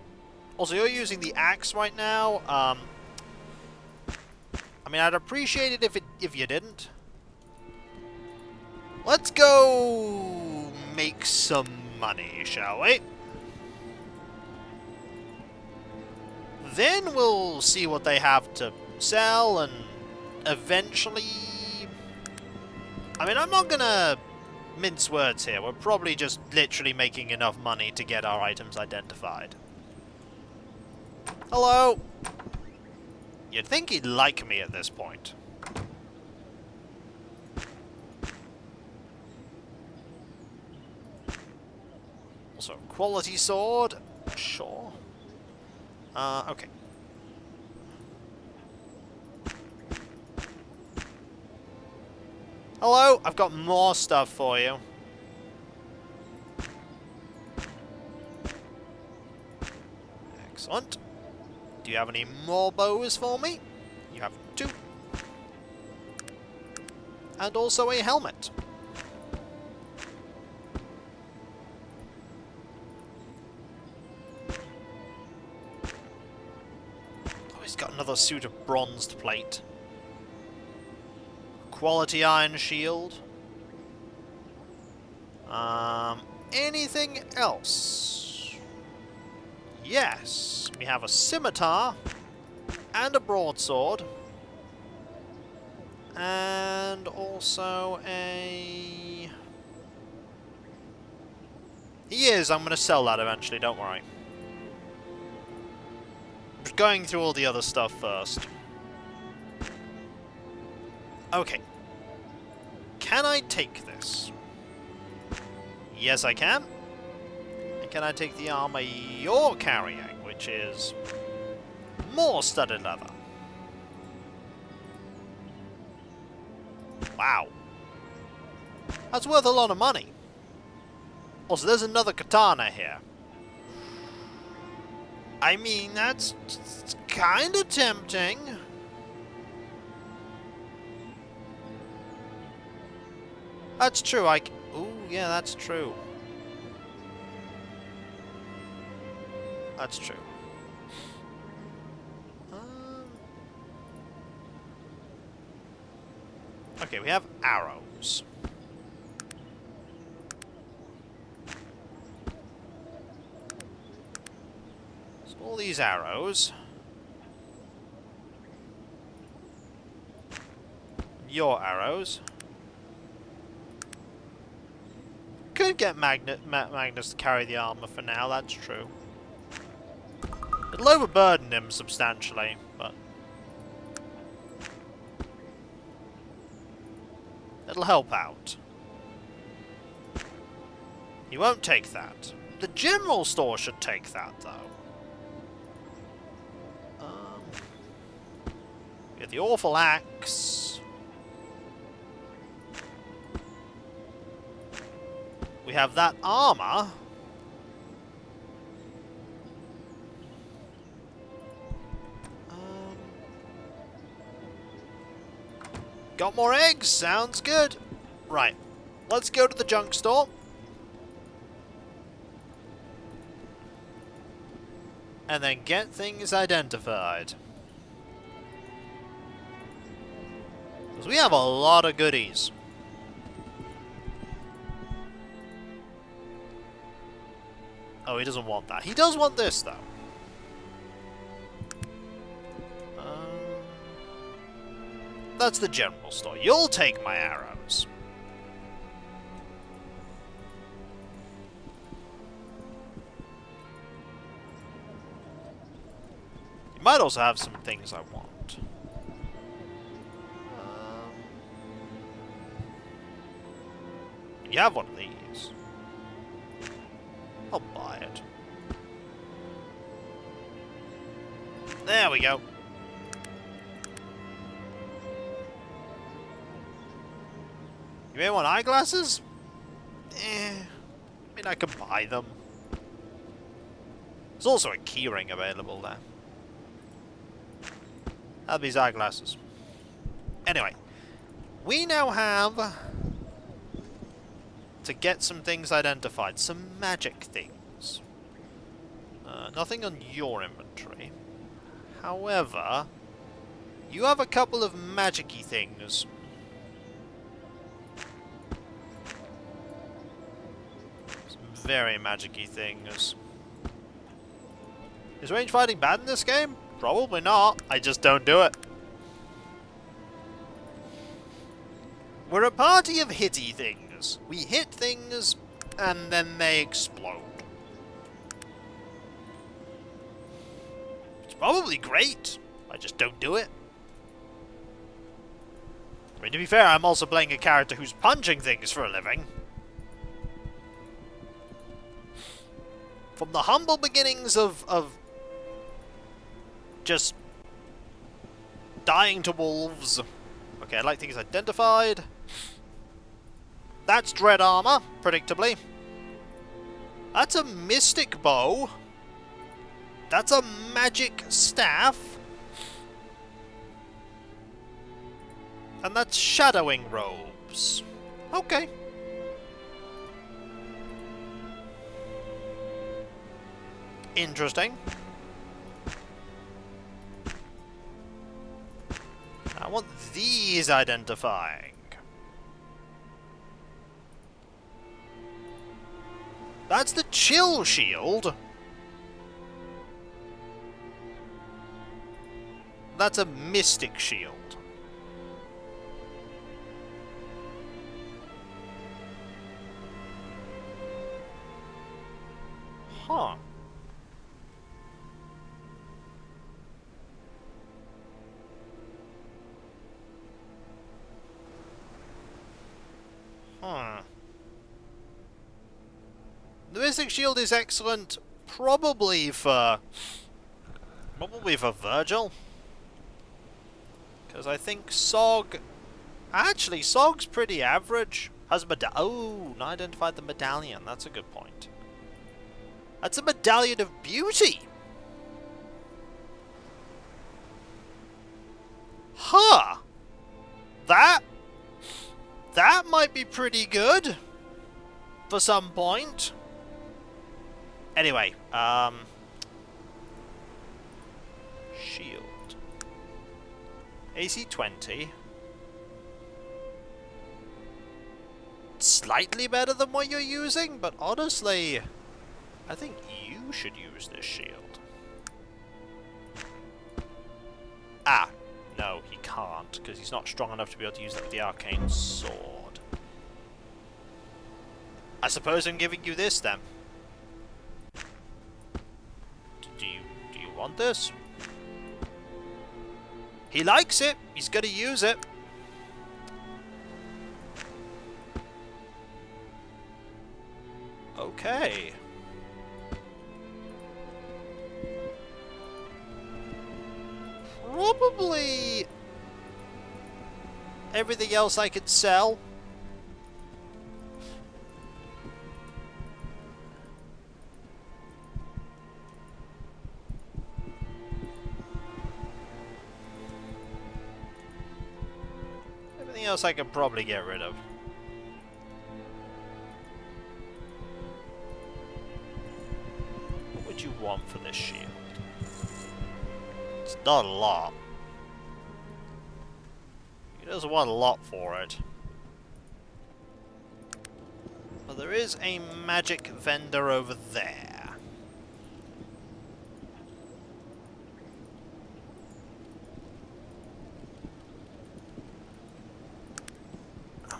Also, you're using the axe right now. I mean, I'd appreciate it if you didn't. Let's go make some money, shall we? Then we'll see what they have to sell, and eventually... I mean, I'm not gonna mince words here. We're probably just literally making enough money to get our items identified. Hello! You'd think he'd like me at this point. Also, quality sword. Sure. Okay. Hello, I've got more stuff for you. Excellent. Do you have any more bows for me? You have 2. And also a helmet. Oh, he's got another suit of bronzed plate. Quality iron shield. Anything else? Yes, we have a scimitar and a broadsword, and also a... He is. I'm going to sell that eventually. Don't worry. I'm just going through all the other stuff first. Okay. Can I take this? Yes, I can. And can I take the armor you're carrying, which is more studded leather? Wow. That's worth a lot of money. Also, there's another katana here. I mean, that's kind of tempting. That's true, ooh, yeah, that's true. That's true. Okay, we have arrows. So all these arrows. Your arrows. Could get Magnus to carry the armor for now, that's true. It'll overburden him substantially, but it'll help out. He won't take that. The general store should take that, though. We have the awful axe. We have that armor. Got more eggs? Sounds good. Right. Let's go to the junk store. And then get things identified. Because we have a lot of goodies. Oh, he doesn't want that. He does want this, though. That's the general store. You'll take my arrows. You might also have some things I want. You have one of these. I'll buy it. There we go. You may want eyeglasses? I mean, I could buy them. There's also a keyring available there. Have these eyeglasses. Anyway, we now have to get some things identified. Some magic things. Nothing on your inventory. However, you have a couple of magic-y things. Some very magic-y things. Is range fighting bad in this game? Probably not. I just don't do it. We're a party of hitty things. We hit things, and then they explode. It's probably great. I just don't do it. I mean, to be fair, I'm also playing a character who's punching things for a living. From the humble beginnings of just dying to wolves. Okay, I'd like things identified. That's dread armor, predictably. That's a mystic bow. That's a magic staff. And that's shadowing robes. Okay. Interesting. I want these identifying. That's the chill shield. That's a mystic shield. Huh. Huh. The Mystic Shield is excellent, probably for Virgil. Because I think Sog... Actually, Sog's pretty average. How's a medallion? Oh, not identified the medallion. That's a good point. That's a medallion of beauty. Huh. That might be pretty good. For some point. Anyway, shield. AC 20. Slightly better than what you're using, but honestly, I think you should use this shield. Ah, no, he can't, because he's not strong enough to be able to use that with the arcane sword. I suppose I'm giving you this then. Do you want this? He likes it. He's gonna use it. Okay. Probably everything else I could sell. Everything else I could probably get rid of. What would you want for this shield? It's not a lot. He doesn't want a lot for it. But there is a magic vendor over there.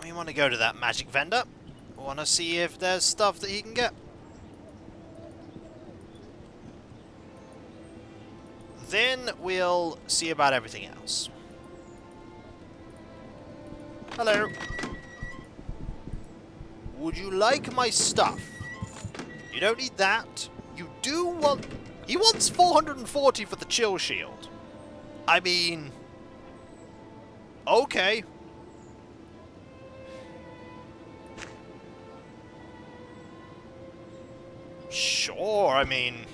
We want to go to that magic vendor. We want to see if there's stuff that he can get. Then we'll see about everything else. Hello. Would you like my stuff? You don't need that. You do want... He wants 440 for the chill shield. I mean... Okay. Sure, I mean...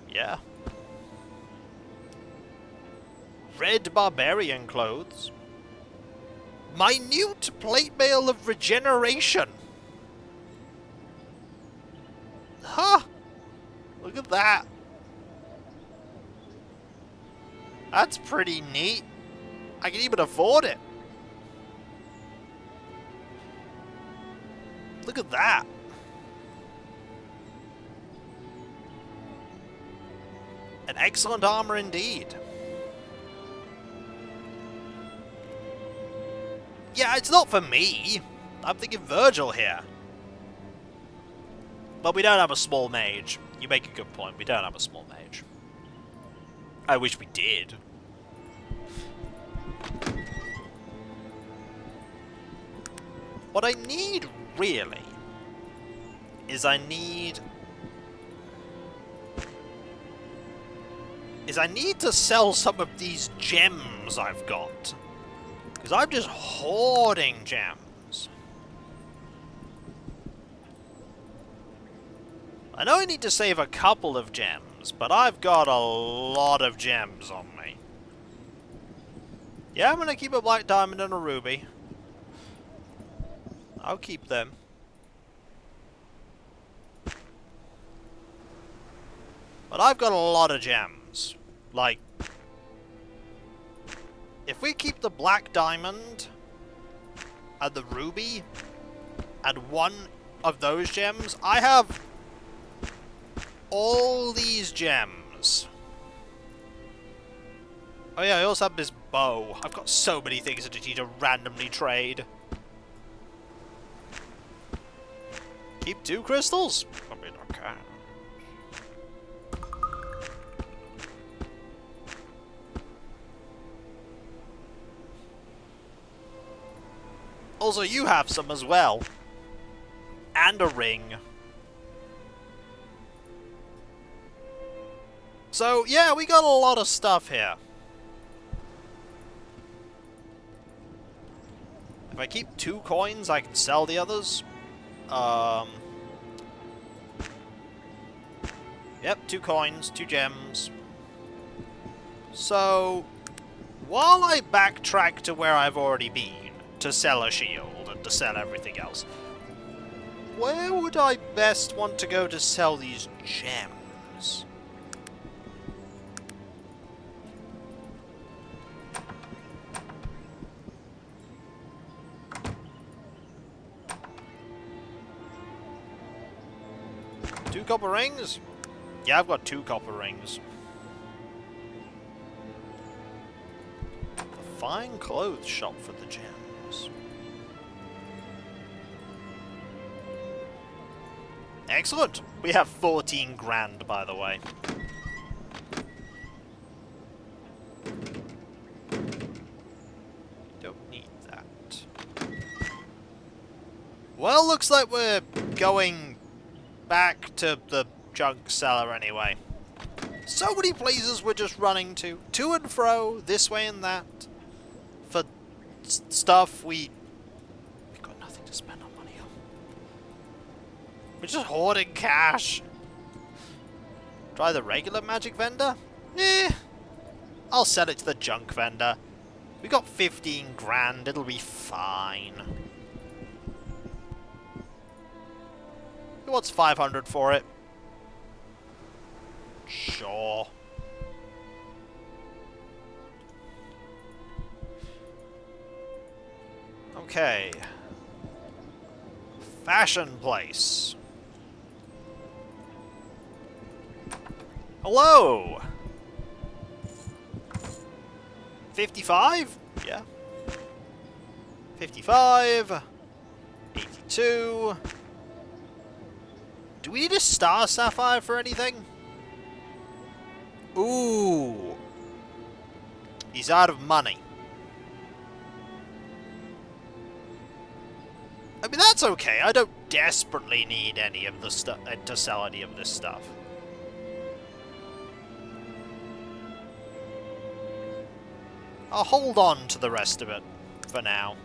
Yeah. Red barbarian clothes. Minute plate mail of regeneration. Huh. Look at that. That's pretty neat. I can even afford it. Look at that. An excellent armor indeed. Yeah, it's not for me. I'm thinking Virgil here. But we don't have a small mage. You make a good point. We don't have a small mage. I wish we did. What I need, really, is I need to sell some of these gems I've got. Because I'm just hoarding gems. I know I need to save a couple of gems, but I've got a lot of gems on me. Yeah, I'm going to keep a black diamond and a ruby. I'll keep them. But I've got a lot of gems. Like, if we keep the black diamond and the ruby and one of those gems, I have all these gems. Oh yeah, I also have this bow. I've got so many things that I need to randomly trade. Keep 2 crystals? I mean, I can. Also, you have some as well. And a ring. So, yeah, we got a lot of stuff here. If I keep 2 coins, I can sell the others. Yep, 2 coins, 2 gems. So, while I backtrack to where I've already been, to sell a shield and to sell everything else, where would I best want to go to sell these gems? Two copper rings? Yeah, I've got 2 copper rings. A fine clothes shop for the gems. Excellent! We have 14 grand, by the way. Don't need that. Well, looks like we're going back to the junk cellar anyway. So many places we're just running to and fro, this way and that, for stuff we've got nothing to spend our money on. We're just hoarding cash. Try the regular magic vendor? Eh, I'll sell it to the junk vendor. We got 15 grand, it'll be fine. What's 500 for it? Sure. Okay. Fashion place. Hello! 55? Yeah. 55. 82. Do we need a star sapphire for anything? Ooh. He's out of money. I mean, that's okay. I don't desperately need any of the stuff to sell any of this stuff. I'll hold on to the rest of it for now.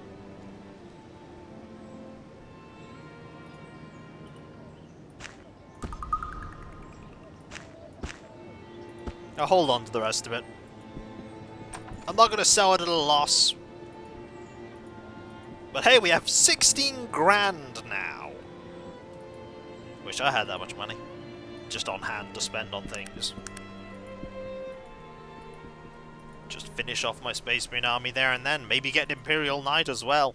I'll hold on to the rest of it. I'm not going to sell it at a loss. But hey, we have 16 grand now. Wish I had that much money. Just on hand to spend on things. Just finish off my Space Marine army there and then. Maybe get an Imperial Knight as well.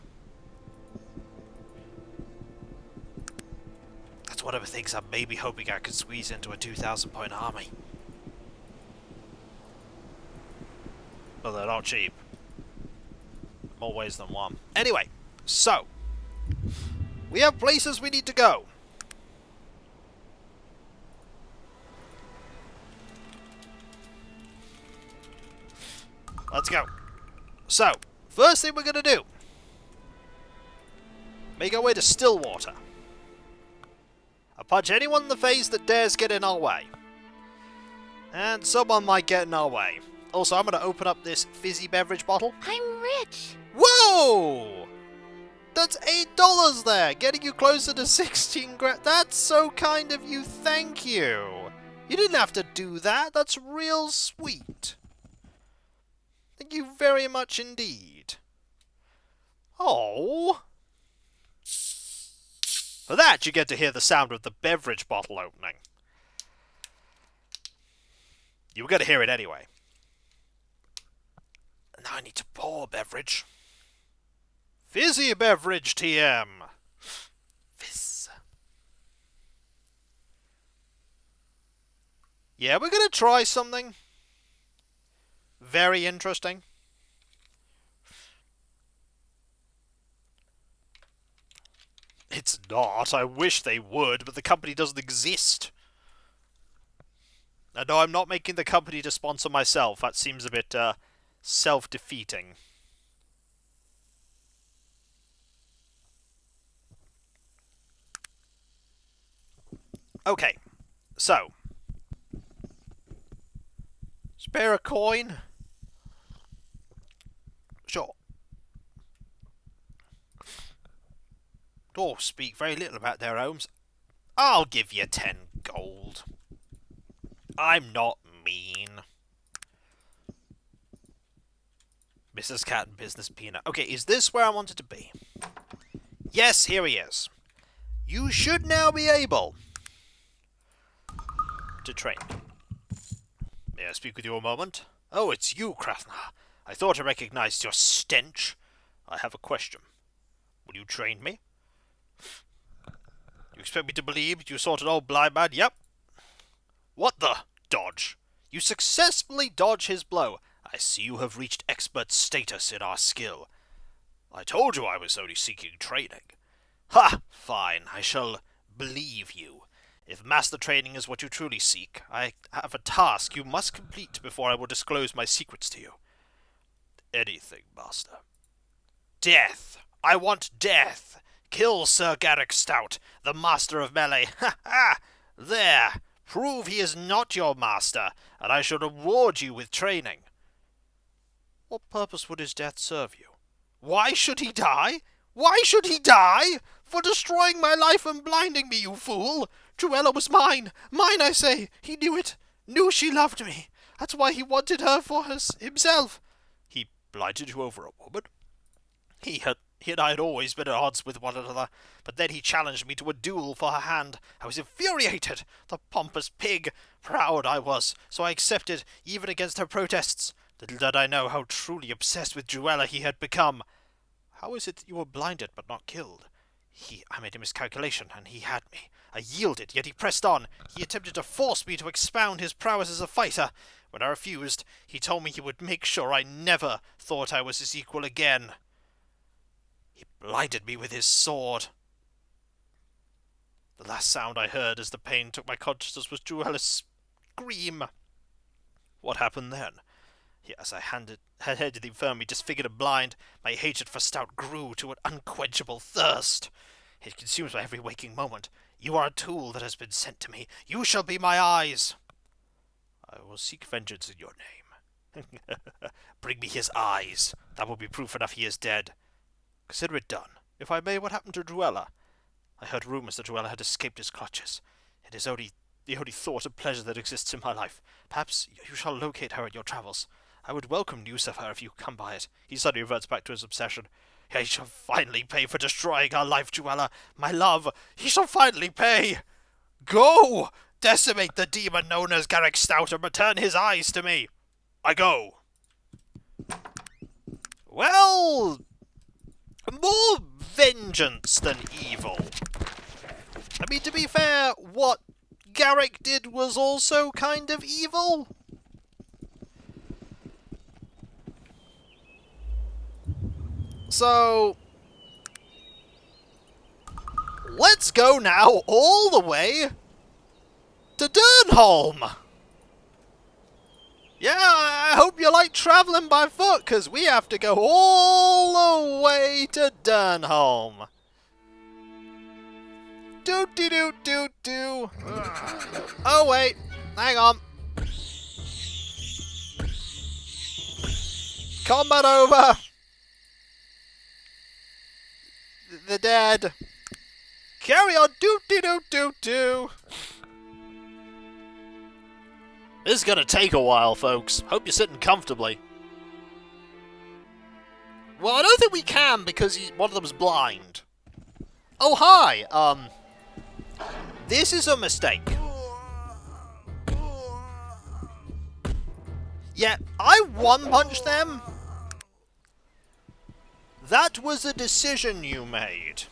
That's one of the things I'm maybe hoping I could squeeze into a 2,000 point army. But they're not cheap. More ways than one. Anyway, so we have places we need to go. Let's go. So, first thing we're going to do. Make our way to Stillwater. I'll punch anyone in the face that dares get in our way. And someone might get in our way. Also, I'm going to open up this fizzy beverage bottle. I'm rich. Whoa! That's $8 there, getting you closer to 16 grand. That's so kind of you, thank you. You didn't have to do that, that's real sweet. Thank you very much indeed. Oh. For that, you get to hear the sound of the beverage bottle opening. You were going to hear it anyway. Now I need to pour beverage. Fizzy beverage, TM. Fizz. Yeah, we're going to try something very interesting. It's not. I wish they would, but the company doesn't exist. I know I'm not making the company to sponsor myself. That seems a bit, self-defeating. Okay, so. Spare a coin? Sure. Dwarves speak very little about their homes. I'll give you 10 gold. I'm not mean. Mrs. Cat and Business Peanut. Okay, is this where I wanted to be? Yes, here he is. You should now be able to train. May I speak with you a moment? Oh, it's you, Krath'nar. I thought I recognized your stench. I have a question. Will you train me? You expect me to believe you sorted old Blindman? Yep. What the? Dodge. You successfully dodge his blow. I see you have reached expert status in our skill. I told you I was only seeking training. Ha! Fine, I shall believe you. If master training is what you truly seek, I have a task you must complete before I will disclose my secrets to you. Anything, master. Death! I want death! Kill Sir Garrick Stout, the master of melee. Ha ha! There! Prove he is not your master, and I shall reward you with training. What purpose would his death serve you? Why should he die? Why should he die? For destroying my life and blinding me, you fool! Juella was mine! Mine, I say! He knew it! Knew she loved me! That's why he wanted her for himself! He blinded you over a woman? He and I had always been at odds with one another, but then he challenged me to a duel for her hand. I was infuriated! The pompous pig! Proud I was, so I accepted, even against her protests. Little did I know how truly obsessed with Juella he had become. How is it that you were blinded but not killed? I made a miscalculation, and he had me. I yielded, yet he pressed on. He attempted to force me to expound his prowess as a fighter. When I refused, he told me he would make sure I never thought I was his equal again. He blinded me with his sword. The last sound I heard as the pain took my consciousness was Juella's scream. What happened then? As I headed the infirmary disfigured and blind, my hatred for Stout grew to an unquenchable thirst. It consumes my every waking moment. You are a tool that has been sent to me. You shall be my eyes. I will seek vengeance in your name. Bring me his eyes. That will be proof enough he is dead. Consider it done. If I may, what happened to Juella? I heard rumors that Juella had escaped his clutches. It is the only thought of pleasure that exists in my life. Perhaps you shall locate her in your travels. I would welcome news of her if you come by it. He suddenly reverts back to his obsession. He shall finally pay for destroying her life, Juella. My love, he shall finally pay. Go! Decimate the demon known as Garrick Stout and return his eyes to me. I go. Well, more vengeance than evil. I mean, to be fair, what Garrick did was also kind of evil. So, let's go now all the way to Durnholm. Yeah, I hope you like travelling by foot, because we have to go all the way to Durnholm. Do. Oh, wait. Hang on. Combat over. The dead. Carry on. Do. This is gonna take a while, folks. Hope you're sitting comfortably. Well, I don't think we can because one of them's blind. Oh, hi. This is a mistake. Yeah, I one-punched them. That was a decision you made.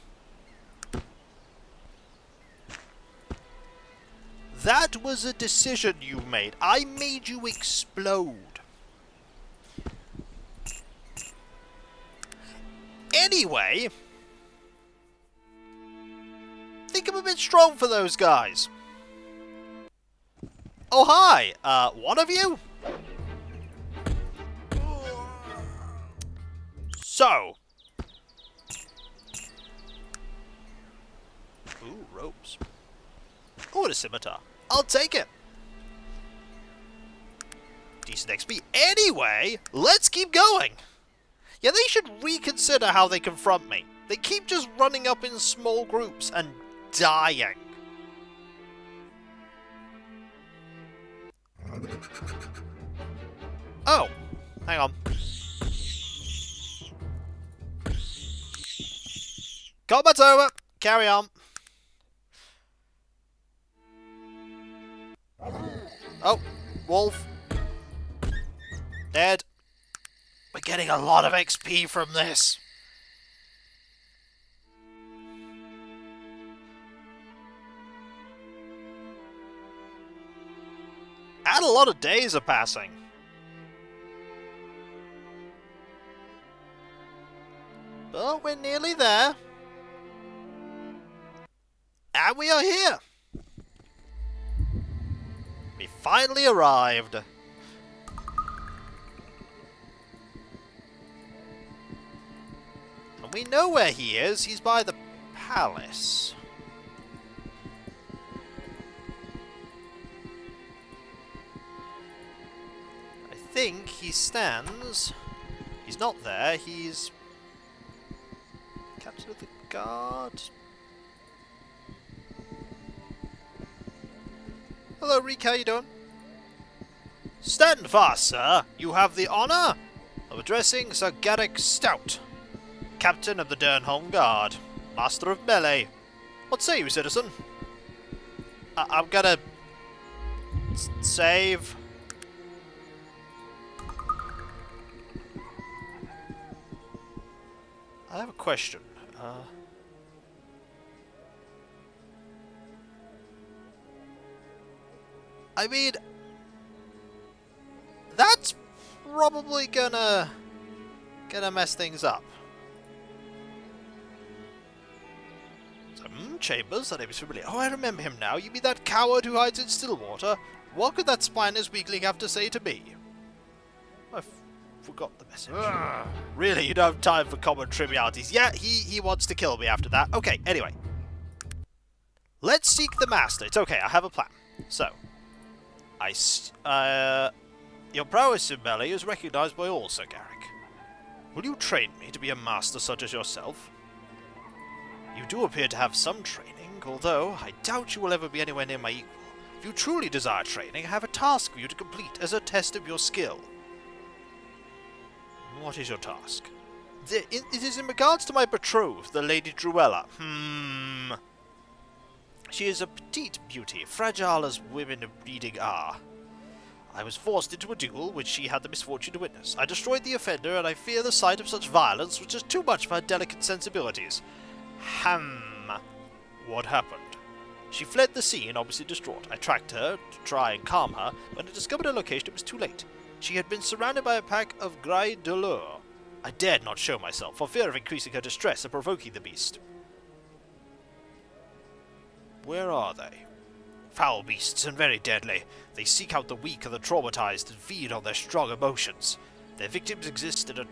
That was a decision you made. I made you explode. Anyway, I think I'm a bit strong for those guys. Oh, hi. One of you? So. Ooh, ropes. Oh, and a scimitar. I'll take it. Decent XP. Anyway, let's keep going. Yeah, they should reconsider how they confront me. They keep just running up in small groups and dying. Oh, hang on. Combat's over. Carry on. Oh, wolf. Dead. We're getting a lot of XP from this. And a lot of days are passing. But we're nearly there. And we are here. We finally arrived. And we know where he is. He's by the palace. I think he stands... He's not there. He's... Captain of the Guard. Hello, Reek, how you doing? Stand fast, sir. You have the honour of addressing Sir Garrick Stout, Captain of the Durnholm Guard, Master of Melee. What say you, citizen? I'm gonna... save... I have a question. I mean, that's probably gonna mess things up. So, Chambers, that name is familiar. Oh, I remember him now. You mean that coward who hides in Stillwater? What could that spineless weakling have to say to me? I forgot the message. Really, you don't have time for common trivialities. Yeah, he wants to kill me after that. Okay, anyway. Let's seek the master. It's okay, I have a plan. So, your prowess in melee is recognized by all, Sir Garrick. Will you train me to be a master such as yourself? You do appear to have some training, although I doubt you will ever be anywhere near my equal. If you truly desire training, I have a task for you to complete as a test of your skill. What is your task? It is in regards to my betrothed, the Lady Druella. She is a petite beauty, fragile as women of breeding are. I was forced into a duel, which she had the misfortune to witness. I destroyed the offender, and I fear the sight of such violence, which is too much for her delicate sensibilities. What happened? She fled the scene, obviously distraught. I tracked her to try and calm her, but when I discovered her location, it was too late. She had been surrounded by a pack of Grey de Lure. I dared not show myself, for fear of increasing her distress and provoking the beast. Where are they? Foul beasts and very deadly. They seek out the weak and the traumatized and feed on their strong emotions. Their victims exist in a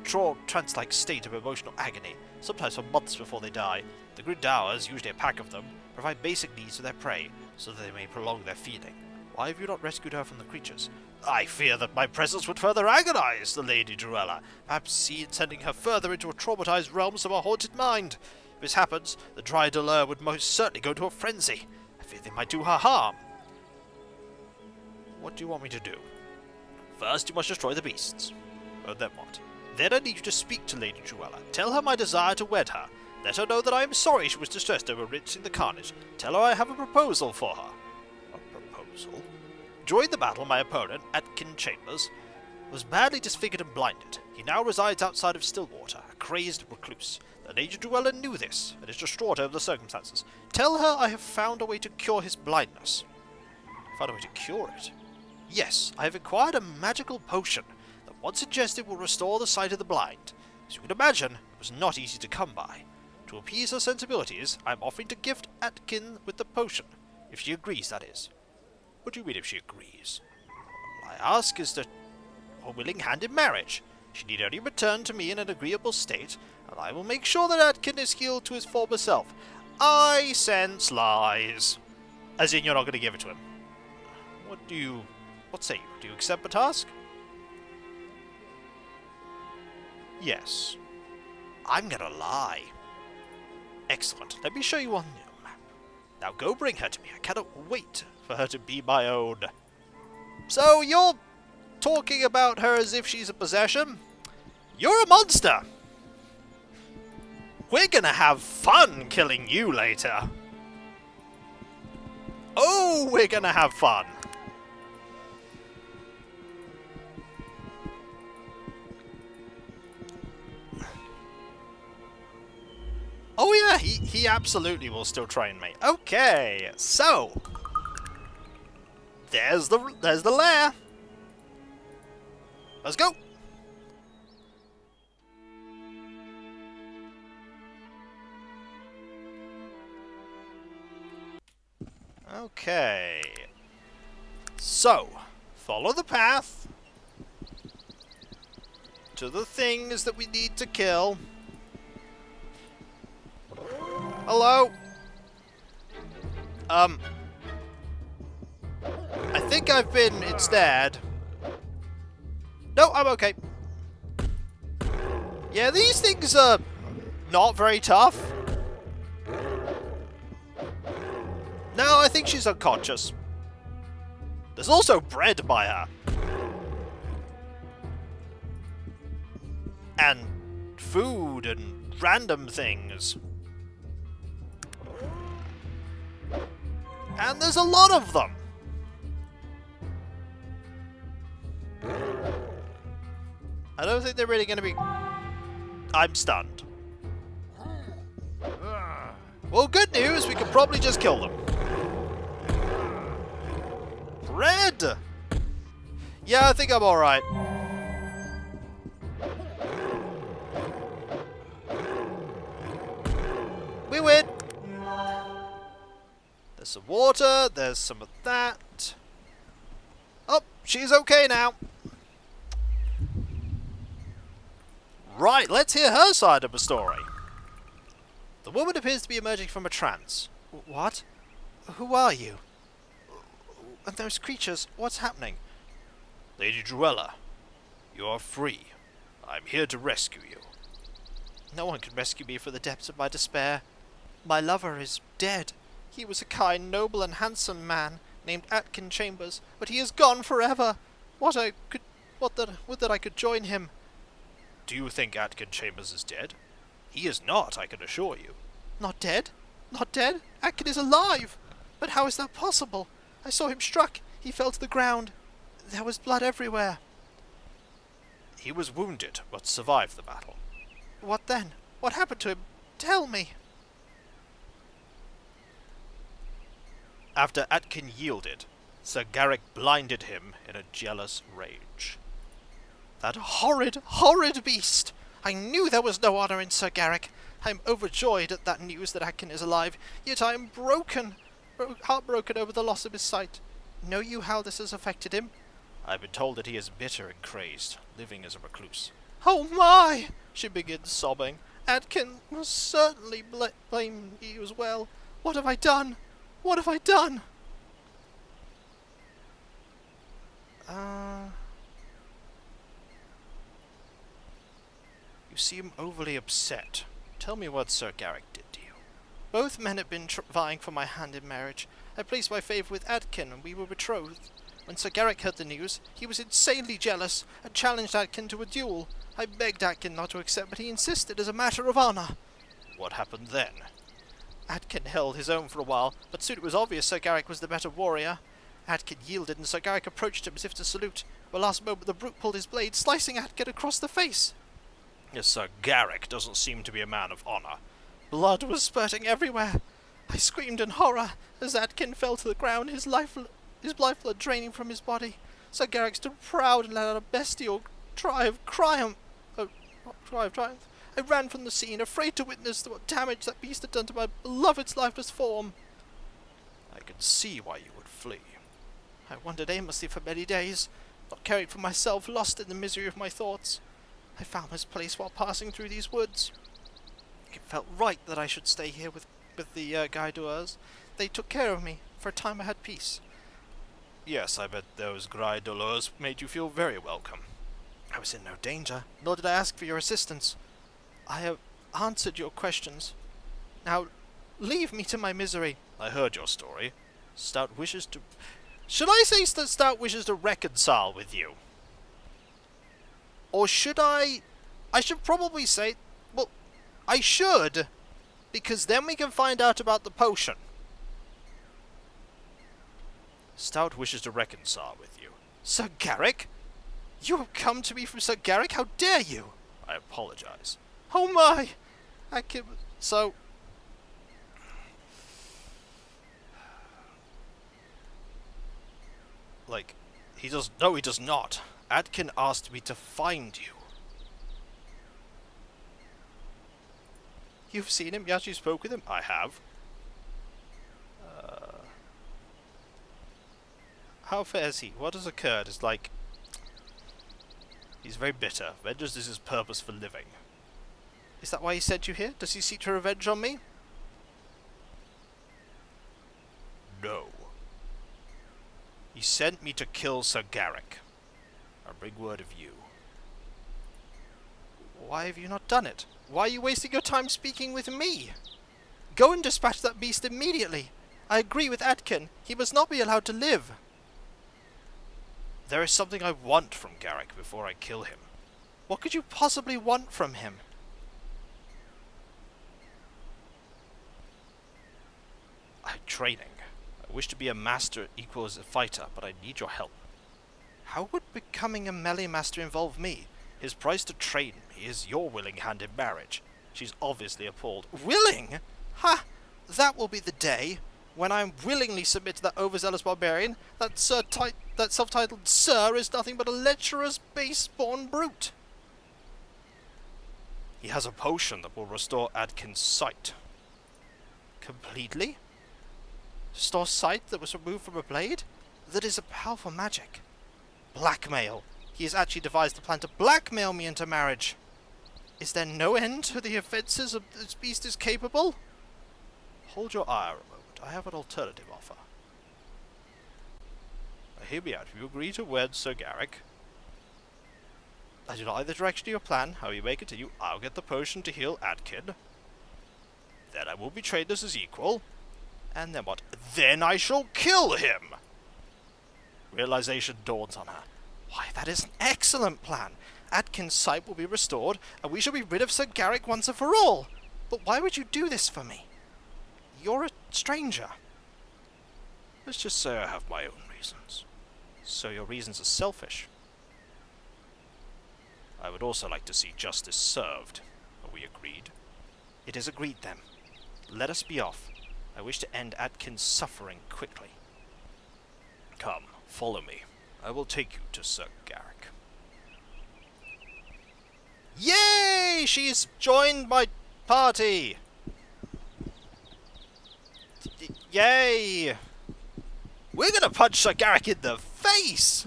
trance-like state of emotional agony, sometimes for months before they die. The Grid Dowers, usually a pack of them, provide basic needs to their prey, so that they may prolong their feeding. Why have you not rescued her from the creatures? I fear that my presence would further agonize the Lady Druella, perhaps sending her further into a traumatized realms of a haunted mind. If this happens, the Dry de Lure would most certainly go into a frenzy. I fear they might do her harm. What do you want me to do? First, you must destroy the beasts. Then what? Then I need you to speak to Lady Druella. Tell her my desire to wed her. Let her know that I am sorry she was distressed over witnessing the carnage. Tell her I have a proposal for her. A proposal? During the battle, my opponent, Atkin Chambers, was badly disfigured and blinded. He now resides outside of Stillwater, a crazed recluse. The Lady Druella knew this, and is distraught over the circumstances. Tell her I have found a way to cure his blindness. Found a way to cure it? Yes, I have acquired a magical potion that, once ingested, will restore the sight of the blind. As you can imagine, it was not easy to come by. To appease her sensibilities, I am offering to gift Atkin with the potion, if she agrees, that is. What do you mean, if she agrees? All I ask is that a willing hand in marriage. She need only return to me in an agreeable state, and I will make sure that Atkin is healed to his former self. I sense lies. As in, you're not going to give it to him. What say you? Do you accept the task? Yes. I'm gonna lie. Excellent. Let me show you on the map. Now go bring her to me. I cannot wait for her to be my own. So you're talking about her as if she's a possession? You're a monster! We're gonna have fun killing you later. Oh, we're gonna have fun. Oh yeah, he absolutely will still train me. Okay, so there's the lair. Let's go. Okay. So, follow the path to the things that we need to kill. Hello? I think I've been instead. No, I'm okay. Yeah, these things are not very tough. No, I think she's unconscious. There's also bread by her. And food and random things. And there's a lot of them. I don't think they're really going to be... I'm stunned. Well, good news, we could probably just kill them. Bread! Yeah, I think I'm alright. We win! There's some water, there's some of that. Oh, she's okay now. Right, let's hear her side of the story. The woman appears to be emerging from a trance. What? Who are you? And those creatures, what's happening? Lady Druella, you are free. I'm here to rescue you. No one can rescue me from the depths of my despair. My lover is dead. He was a kind, noble, and handsome man named Atkin Chambers, but he is gone forever. Would that I could join him. Do you think Atkin Chambers is dead? He is not, I can assure you. Not dead? Not dead? Atkin is alive! But how is that possible? I saw him struck. He fell to the ground. There was blood everywhere. He was wounded, but survived the battle. What then? What happened to him? Tell me. After Atkin yielded, Sir Garrick blinded him in a jealous rage. That horrid, horrid beast! I knew there was no honour in Sir Garrick. I am overjoyed at that news that Atkin is alive, yet I am heartbroken over the loss of his sight. Know you how this has affected him? I've been told that he is bitter and crazed, living as a recluse. Oh my! She begins sobbing. Atkin must certainly blame you as well. What have I done? What have I done? You seem overly upset. Tell me what Sir Garrick did to you. Both men had been vying for my hand in marriage. I placed my favour with Atkin, and we were betrothed. When Sir Garrick heard the news, he was insanely jealous, and challenged Atkin to a duel. I begged Atkin not to accept, but he insisted as a matter of honour. What happened then? Atkin held his own for a while, but soon it was obvious Sir Garrick was the better warrior. Atkin yielded, and Sir Garrick approached him as if to salute. At the last moment the brute pulled his blade, slicing Atkin across the face. Yes, Sir Garrick doesn't seem to be a man of honour. Blood was spurting everywhere. I screamed in horror as Atkin fell to the ground, his lifeblood draining from his body. Sir Garrick stood proud and let out a bestial cry of triumph. I ran from the scene, afraid to witness what damage that beast had done to my beloved's lifeless form. I can see why you would flee. I wandered aimlessly for many days, not caring for myself, lost in the misery of my thoughts. I found this place while passing through these woods. It felt right that I should stay here with the Gaidors. They took care of me. For a time I had peace. Yes, I bet those Gaidors made you feel very welcome. I was in no danger, nor did I ask for your assistance. I have answered your questions. now. Leave me to my misery. I heard your story. Stout wishes to... Should I say that Stout wishes to reconcile with you? Or should I... I should probably say... Well, I should, because then we can find out about the potion. Stout wishes to reconcile with you. Sir Garrick? You have come to me from Sir Garrick? How dare you? I apologize. Oh my! So... Like, he does... No, he does not. Adkin asked me to find you. You've seen him? Yes, you spoke with him? I have. How fares he? What has occurred? It's like... He's very bitter. Vengeance is his purpose for living. Is that why he sent you here? Does he seek to revenge on me? No. He sent me to kill Sir Garrick. I bring word of you. Why have you not done it? Why are you wasting your time speaking with me? Go and dispatch that beast immediately. I agree with Adkin. He must not be allowed to live. There is something I want from Garrick before I kill him. What could you possibly want from him? I'm training. I wish to be a master equal as a fighter, but I need your help. How would becoming a melee master involve me? His price to train me is your willing hand in marriage. She's obviously appalled. Willing? Ha! That will be the day when I willingly submit to that overzealous barbarian. That self-titled Sir is nothing but a lecherous, base-born brute. He has a potion that will restore Adkin's sight. Completely? Restore sight that was removed from a blade? That is a powerful magic. Blackmail. He has actually devised a plan to blackmail me into marriage. Is there no end to the offences of this beast is capable? Hold your ire a moment. I have an alternative offer. Now, hear me out. If you agree to wed Sir Garrick, I do not like the direction of your plan. How you may continue, I'll get the potion to heal Adkin. Then I will be trained as his equal. And then what? Then I shall kill him! Realization dawns on her. Why, that is an excellent plan. Adkin's sight will be restored, and we shall be rid of Sir Garrick once and for all. But why would you do this for me? You're a stranger. Let's just say I have my own reasons. So your reasons are selfish. I would also like to see justice served. Are we agreed? It is agreed, then. Let us be off. I wish to end Adkin's suffering quickly. Come, follow me. I will take you to Sir Garrick. Yay! She's joined my party! Yay! We're gonna punch Sir Garrick in the face!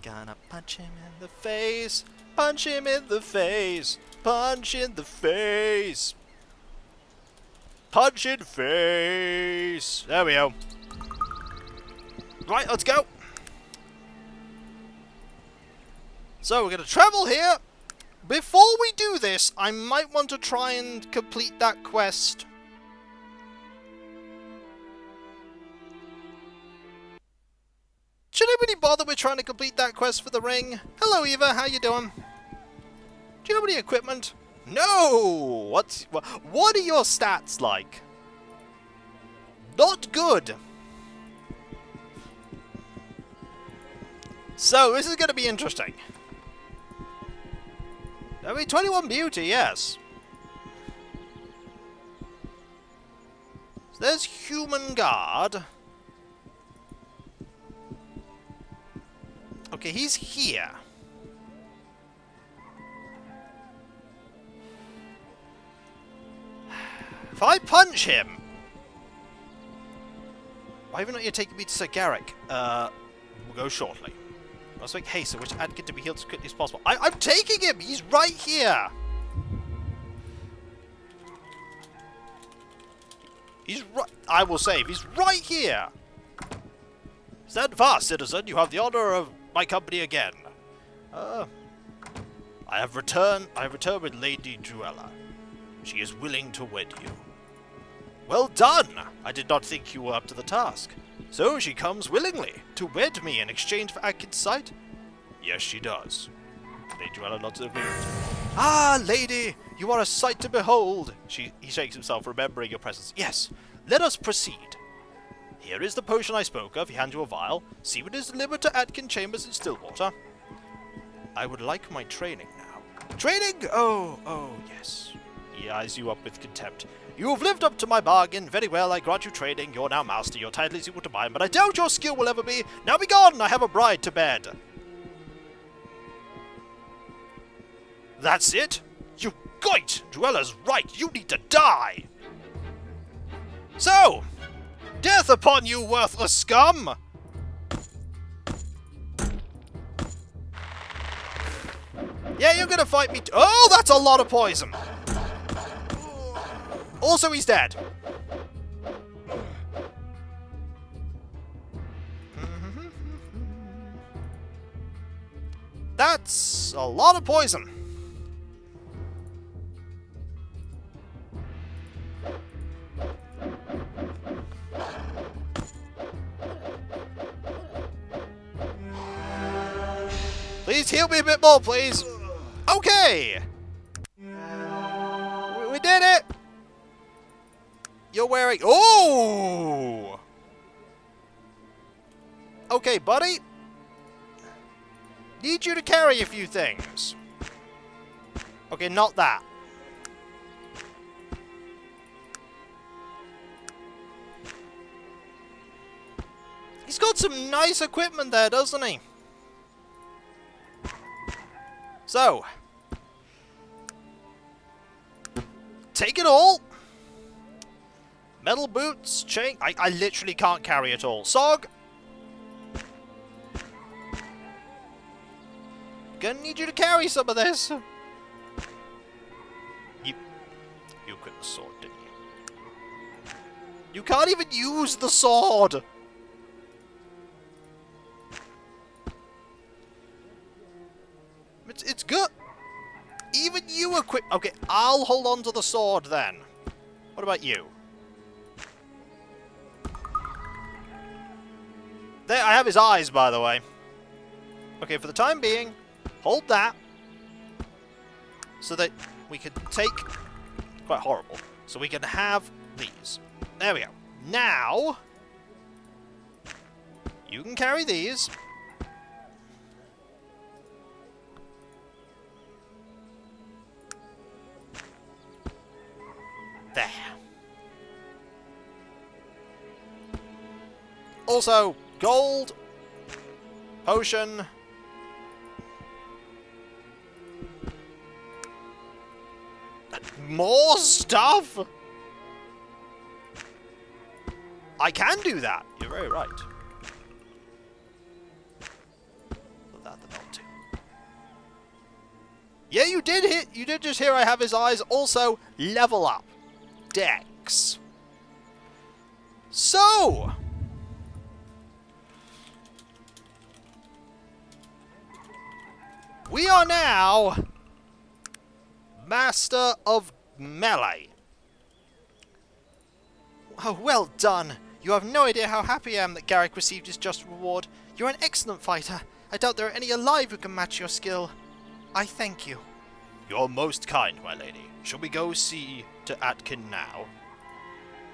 Gonna punch him in the face! Punch him in the face! Punch in the face! Punch in face! There we go. Right, let's go! So, we're going to travel here. Before we do this, I might want to try and complete that quest. Should anybody bother with trying to complete that quest for the ring? Hello, Eva, how you doing? Do you have any equipment? No! What are your stats like? Not good! So, this is going to be interesting. I mean, 21 beauty, yes. So there's Human Guard. Okay, he's here. If I punch him... Why haven't you taken me to Sir Garrick? We'll go shortly. I was like, hey, so which Adkin to be healed as quickly as possible? I'm taking him! He's right here! He's right... I will save. He's right here! Stand fast, citizen. You have the honor of my company again. I I have returned with Lady Druella. She is willing to wed you. Well done! I did not think you were up to the task. So she comes willingly to wed me in exchange for Atkin's sight? Yes, she does. Lady Druella nods agreement. Ah, lady, you are a sight to behold. He shakes himself, remembering your presence. Yes, let us proceed. Here is the potion I spoke of. He hands you a vial. See what is delivered to Atkin Chambers in Stillwater. I would like my training now. Training? Oh, yes. He eyes you up with contempt. You have lived up to my bargain. Very well, I grant you training. You're now master. Your title is equal to mine, but I doubt your skill will ever be. Now be gone! I have a bride to bed. That's it? You goit! Druella's right. You need to die. So, death upon you, worthless scum! Yeah, you're gonna fight me oh, that's a lot of poison! Also, he's dead. That's a lot of poison. Please heal me a bit more, please. Okay. We did it. You're wearing... Oh! Okay, buddy. Need you to carry a few things. Okay, not that. He's got some nice equipment there, doesn't he? So. Take it all. Metal boots, chain... I literally can't carry it all. Sog! Gonna need you to carry some of this. You quit the sword, didn't you? You can't even use the sword! It's good. Even you equip... Okay, I'll hold on to the sword then. What about you? There, I have his eyes, by the way. Okay, for the time being, hold that. So that we can take... Quite horrible. So we can have these. There we go. Now... You can carry these. There. Also, gold, potion, more stuff? I can do that. You're very right. Put that the note too. Yeah, you did just hear I have his eyes. Also, level up. Dex. So, we are now Master of Melee. Oh, well done. You have no idea how happy I am that Garrick received his just reward. You're an excellent fighter. I doubt there are any alive who can match your skill. I thank you. You're most kind, my lady. Shall we go see to Atkin now?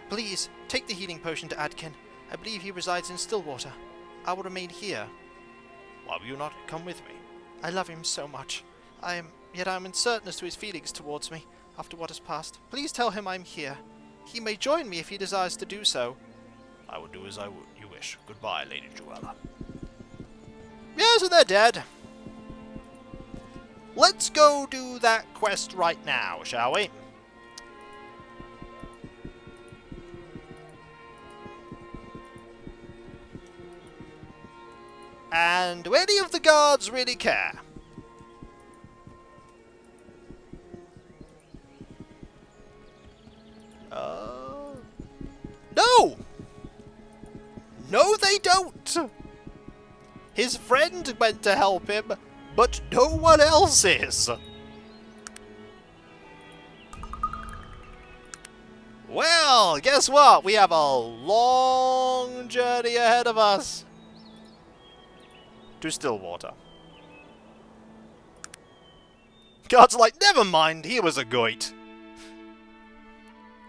Please, take the healing potion to Atkin. I believe he resides in Stillwater. I will remain here. Why will you not come with me? I love him so much. Yet I am uncertain as to his feelings towards me, after what has passed. Please tell him I'm here. He may join me if he desires to do so. I will do as you wish. Goodbye, Lady Druella. Yeah, so they're dead. Let's go do that quest right now, shall we? And do any of the guards really care? No! No, they don't! His friend went to help him, but no one else is. Well, guess what? We have a long journey ahead of us. To Stillwater. Guards are like, never mind, he was a goit.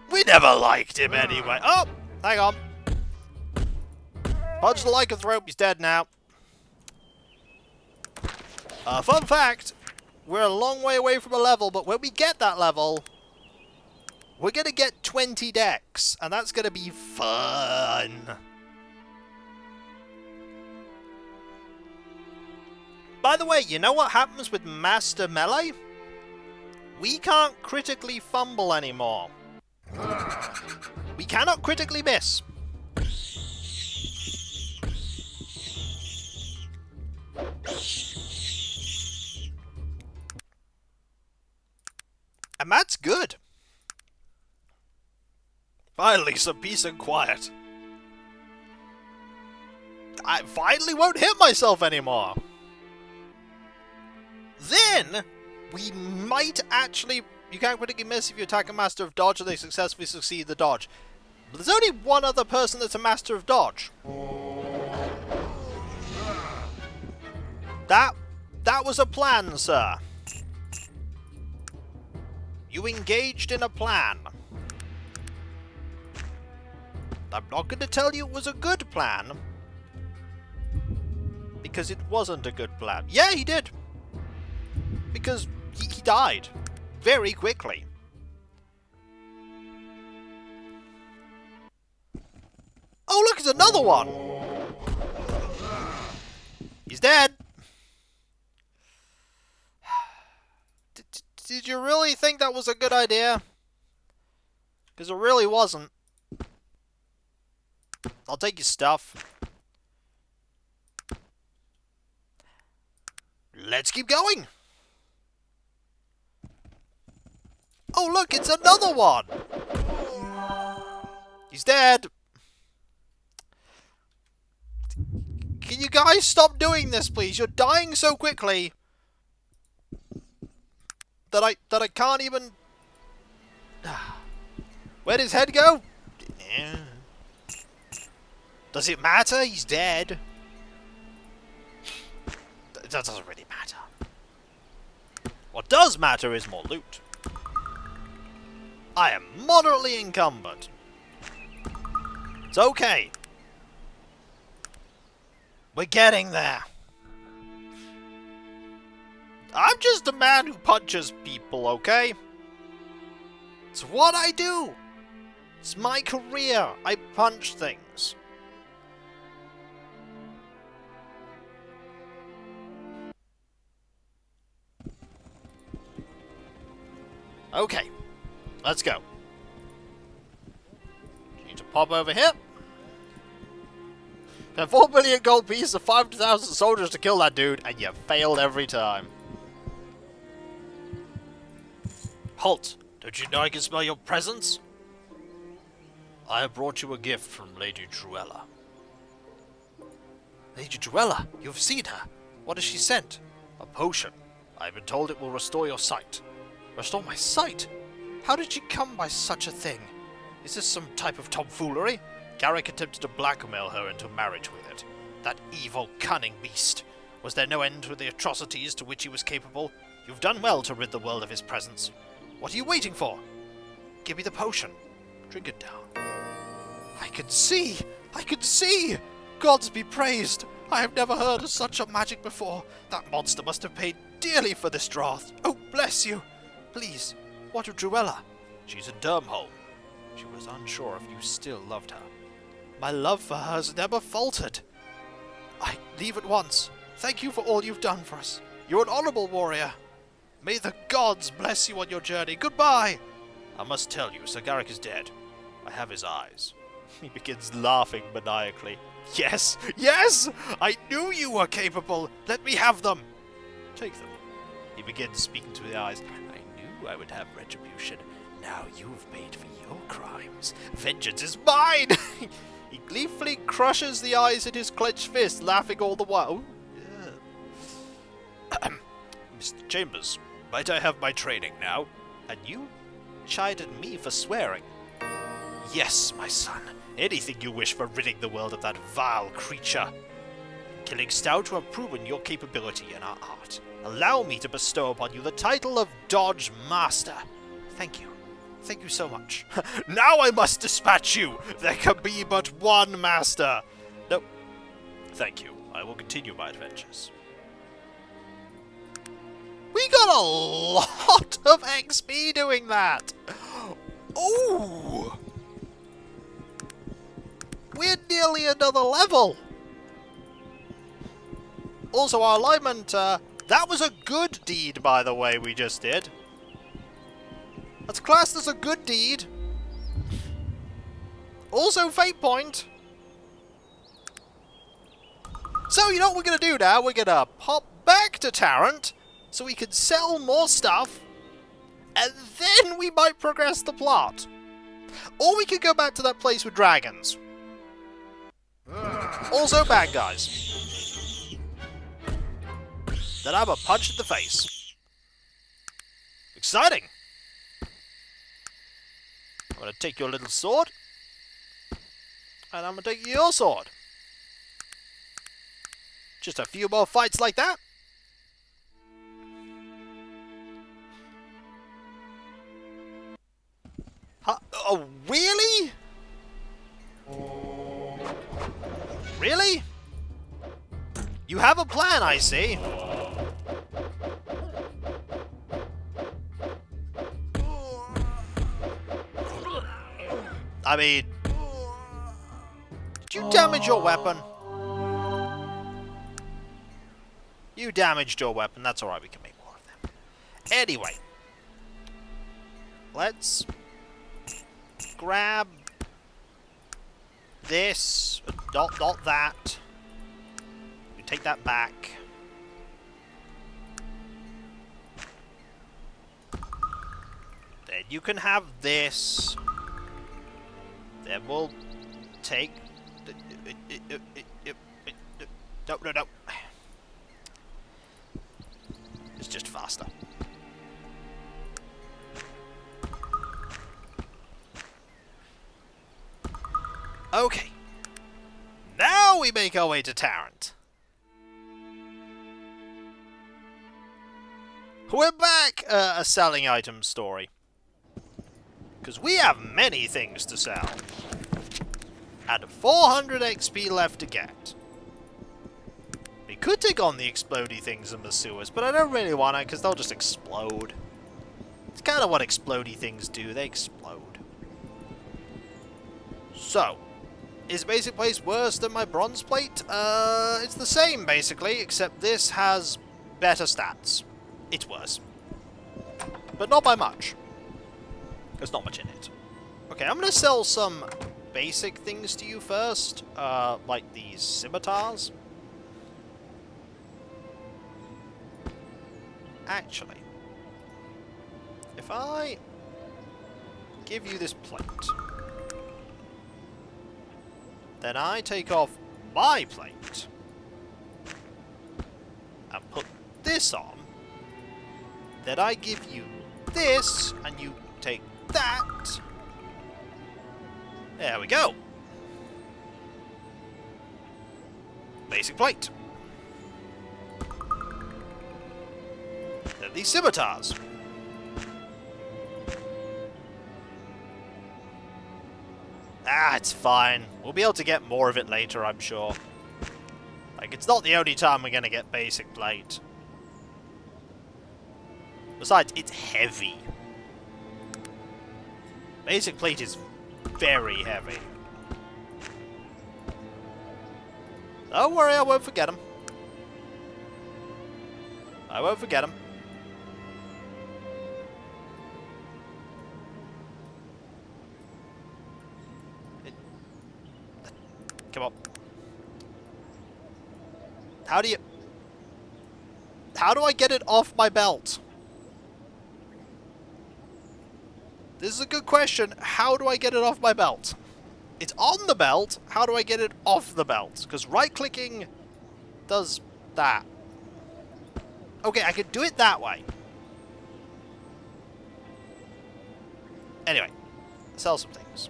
We never liked him anyway. Oh, hang on. Punch the lycanthrope, he's dead now. Fun fact, we're a long way away from a level, but when we get that level, we're going to get 20 decks, and that's going to be fun. By the way, you know what happens with Master Melee? We can't critically fumble anymore. We cannot critically miss. And that's good. Finally, some peace and quiet. I finally won't hit myself anymore. Then, we might actually... You can't critically miss if you attack a Master of Dodge and they successfully succeed the dodge. But there's only one other person that's a Master of Dodge. That was a plan, sir. You engaged in a plan. I'm not going to tell you it was a good plan. Because it wasn't a good plan. Yeah, he did. Because he died. Very quickly. Oh, look, it's another one! He's dead! Did you really think that was a good idea? Because it really wasn't. I'll take your stuff. Let's keep going! Oh, look, it's another one! He's dead! Can you guys stop doing this, please? You're dying so quickly that I can't even... Where'd his head go? Does it matter? He's dead. That doesn't really matter. What does matter is more loot. I am moderately encumbered. It's okay. We're getting there. I'm just a man who punches people, okay? It's what I do. It's my career. I punch things. Okay. Let's go. Need to pop over here. Spent 4 million gold pieces of 5,000 soldiers to kill that dude, and you failed every time. Halt! Don't you know I can smell your presence? I have brought you a gift from Lady Druella. Lady Druella? You've seen her. What has she sent? A potion. I have been told it will restore your sight. Restore my sight? How did she come by such a thing? Is this some type of tomfoolery? Garrick attempted to blackmail her into marriage with it. That evil, cunning beast. Was there no end to the atrocities to which he was capable? You've done well to rid the world of his presence. What are you waiting for? Give me the potion. Drink it down. I can see! I can see! Gods be praised! I have never heard of such a magic before. That monster must have paid dearly for this draught. Oh, bless you! Please, what of Druella? She's in Durmholm. She was unsure if you still loved her. My love for her has never faltered. I leave at once. Thank you for all you've done for us. You're an honorable warrior. May the gods bless you on your journey. Goodbye! I must tell you, Sir Garrick is dead. I have his eyes. He begins laughing maniacally. Yes! Yes! I knew you were capable! Let me have them! Take them. He begins speaking to the eyes. I knew I would have retribution. Now you've paid for your crimes. Vengeance is mine! He gleefully crushes the eyes in his clenched fist, laughing all the while. Yeah. Mr. Chambers, might I have my training now? And you chided me for swearing. Yes, my son. Anything you wish for ridding the world of that vile creature. Killing Stout, you have proven your capability in our art. Allow me to bestow upon you the title of Dodge Master. Thank you. Thank you so much. Now I must dispatch you! There can be but one master! No. Thank you. I will continue my adventures. We got a lot of XP doing that! Ooh! We're nearly another level! Also, our alignment, that was a good deed, by the way, we just did. That's classed as a good deed. Also, fate point. So, you know what we're going to do now? We're going to pop back to Tarant so we can sell more stuff. And then we might progress the plot. Or we could go back to that place with dragons. Also, bad guys. Then I'm a punch in the face. Exciting! I'm gonna take your little sword. And I'm gonna take your sword. Just a few more fights like that. Huh? Oh, really? Really? You have a plan, I see. I mean, did you damage your weapon? You damaged your weapon. That's alright, we can make more of them. Anyway, let's grab this. Not that. We take that back. Then you can have this. Then we'll take... No. It's just faster. Okay. Now we make our way to Tarant. We're back a selling items story. Because we have many things to sell. And 400 XP left to get. We could take on the explodey things in the sewers, but I don't really want to because they'll just explode. It's kind of what explodey things do, they explode. So, is basic place worse than my bronze plate? It's the same basically, except this has better stats. It's worse. But not by much. There's not much in it. Okay, I'm gonna sell some basic things to you first. Like these scimitars. Actually, if I give you this plate, then I take off my plate and put this on, then I give you this, and you take that. There we go. Basic plate. Then these scimitars. Ah, it's fine. We'll be able to get more of it later, I'm sure. Like, it's not the only time we're gonna get basic plate. Besides, it's heavy. Basic plate is very heavy. Don't worry, I won't forget them. I won't forget them. Come on. How do I get it off my belt? This is a good question. How do I get it off my belt? It's on the belt. How do I get it off the belt? Because right-clicking does that. Okay, I could do it that way. Anyway, sell some things.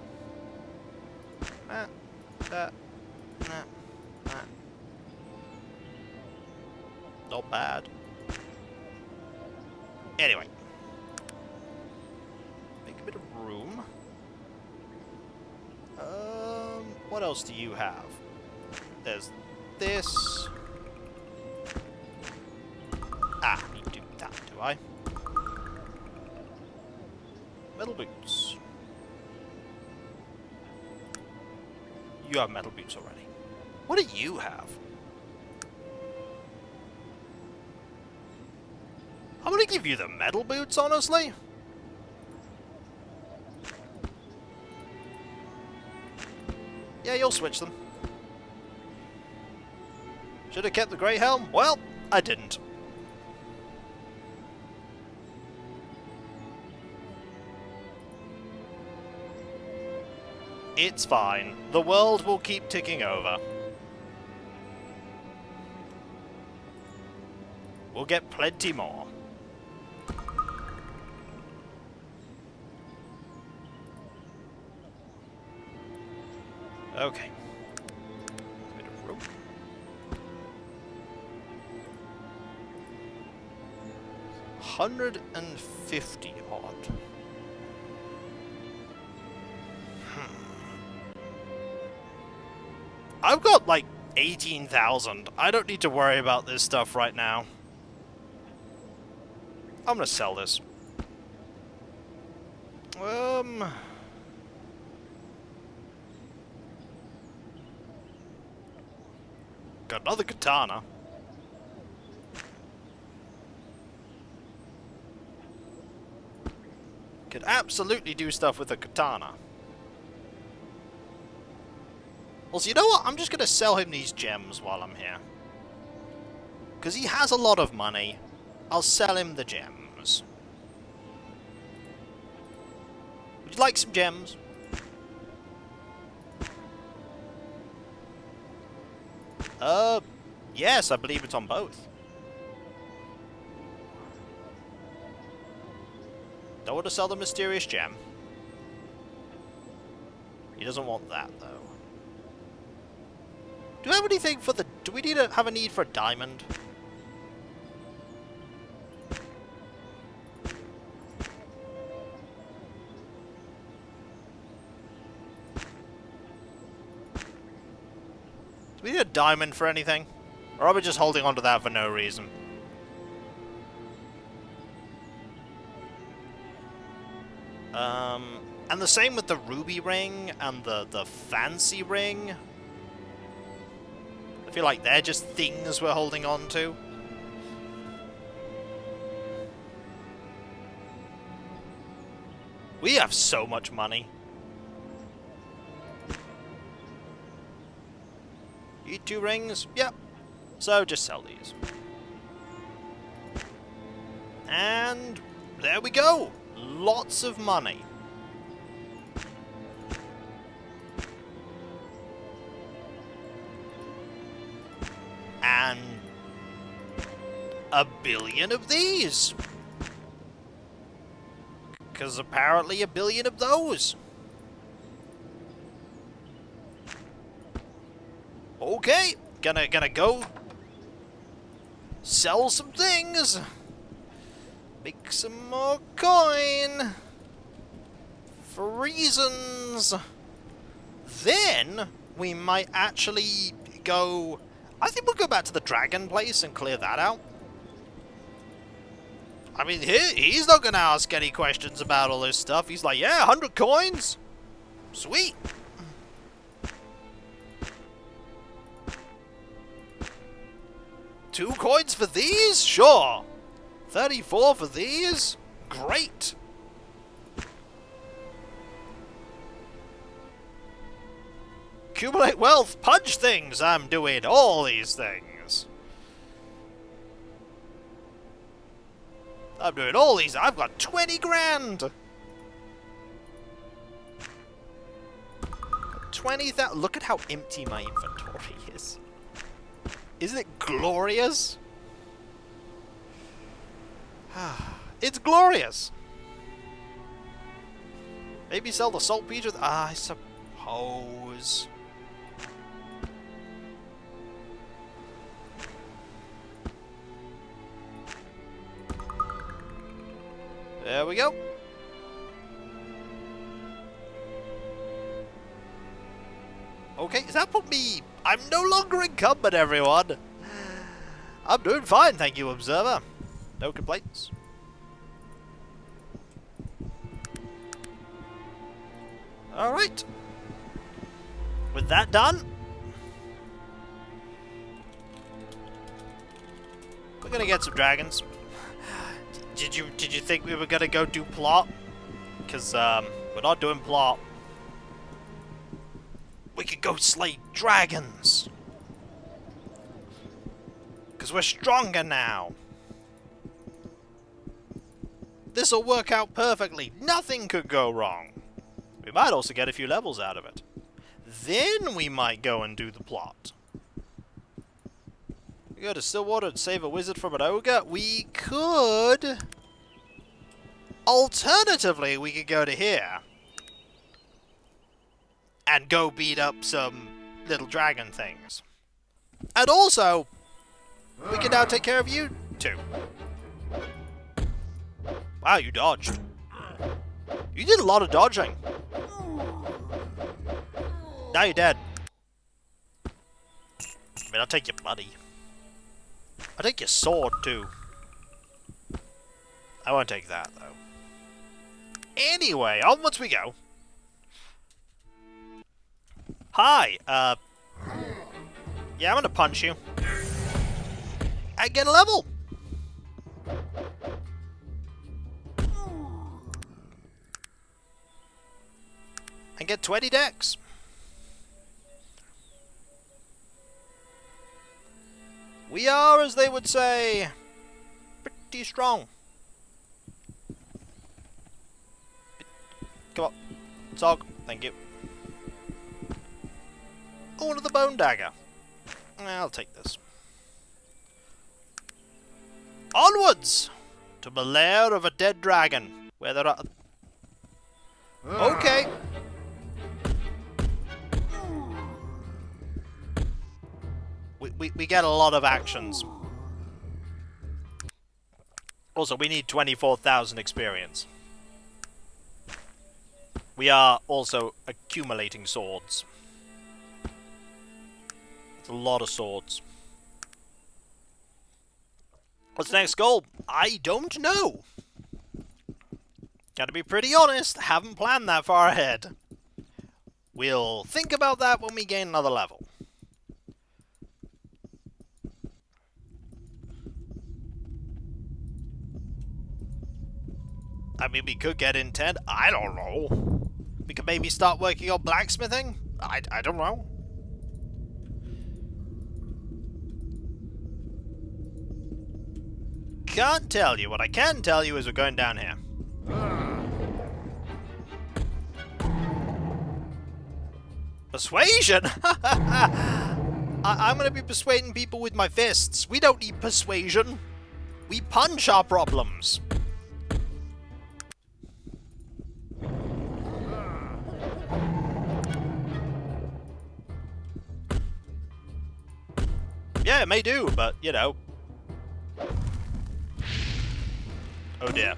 Not bad. Anyway. Make a bit of room. What else do you have? There's this. Ah, I need to do that, do I? Metal boots. You have metal boots already. What do you have? I'm gonna give you the metal boots, honestly. Yeah, you'll switch them. Should have kept the grey helm? Well, I didn't. It's fine. The world will keep ticking over. We'll get plenty more. Okay. A bit of room. $150 odd. I've got like 18,000. I don't need to worry about this stuff right now. I'm gonna sell this. Got another katana. Could absolutely do stuff with a katana. Also, you know what? I'm just going to sell him these gems while I'm here. Because he has a lot of money. I'll sell him the gems. Would you like some gems? Yes, I believe it's on both. Don't want to sell the mysterious gem. He doesn't want that, though. Do we have anything for the... Do we need to have a need for a diamond? Do we need a diamond for anything? Or are we just holding on to that for no reason? And the same with the ruby ring and the fancy ring. I feel like they're just things we're holding on to. We have so much money. Need 2 rings? Yep. So just sell these. And there we go. Lots of money. And 1 billion of these. Because apparently 1 billion of those. Okay, gonna go sell some things. Make some more coin. For reasons. Then we might actually go... I think we'll go back to the dragon place and clear that out. I mean, he's not going to ask any questions about all this stuff. He's like, yeah, 100 coins. Sweet. $2 coins for these? Sure. 34 for these? Great. Accumulate wealth, punch things. I'm doing all these things. I'm doing all these. I've got 20 grand. 20,000. Look at how empty my inventory is. Isn't it glorious? It's glorious. Maybe sell the saltpeter. I suppose. Hose. There we go. Okay, does that put me... I'm no longer incumbent, everyone. I'm doing fine, thank you, Observer. No complaints. Alright. With that done, we're gonna get some dragons. Did you think we were gonna go do plot? Because we're not doing plot. We could go slay dragons. Because we're stronger now. This'll work out perfectly. Nothing could go wrong. We might also get a few levels out of it. Then we might go and do the plot. We go to Stillwater and save a wizard from an ogre. We could... Alternatively, we could go to here. And go beat up some little dragon things. And also, we can now take care of you two. Wow, you dodged. You did a lot of dodging. Now you're dead. I mean, I'll take your buddy. I'll take your sword, too. I won't take that, though. Anyway, onwards we go. Hi, yeah, I'm gonna punch you. And get a level! And get 20 decks. We are, as they would say, pretty strong. Come on, Zog, thank you. Oh, another bone dagger. I'll take this. Onwards! To the lair of a dead dragon, where there are... Okay. We get a lot of actions. Also, we need 24,000 experience. We are also accumulating swords. It's a lot of swords. What's the next goal? I don't know. Gotta be pretty honest, haven't planned that far ahead. We'll think about that when we gain another level. I mean, we could get intent. I don't know. We could maybe start working on blacksmithing. I don't know. Can't tell you. What I can tell you is we're going down here. Persuasion? I'm going to be persuading people with my fists. We don't need persuasion. We punch our problems. Yeah, it may do, but, you know. Oh dear.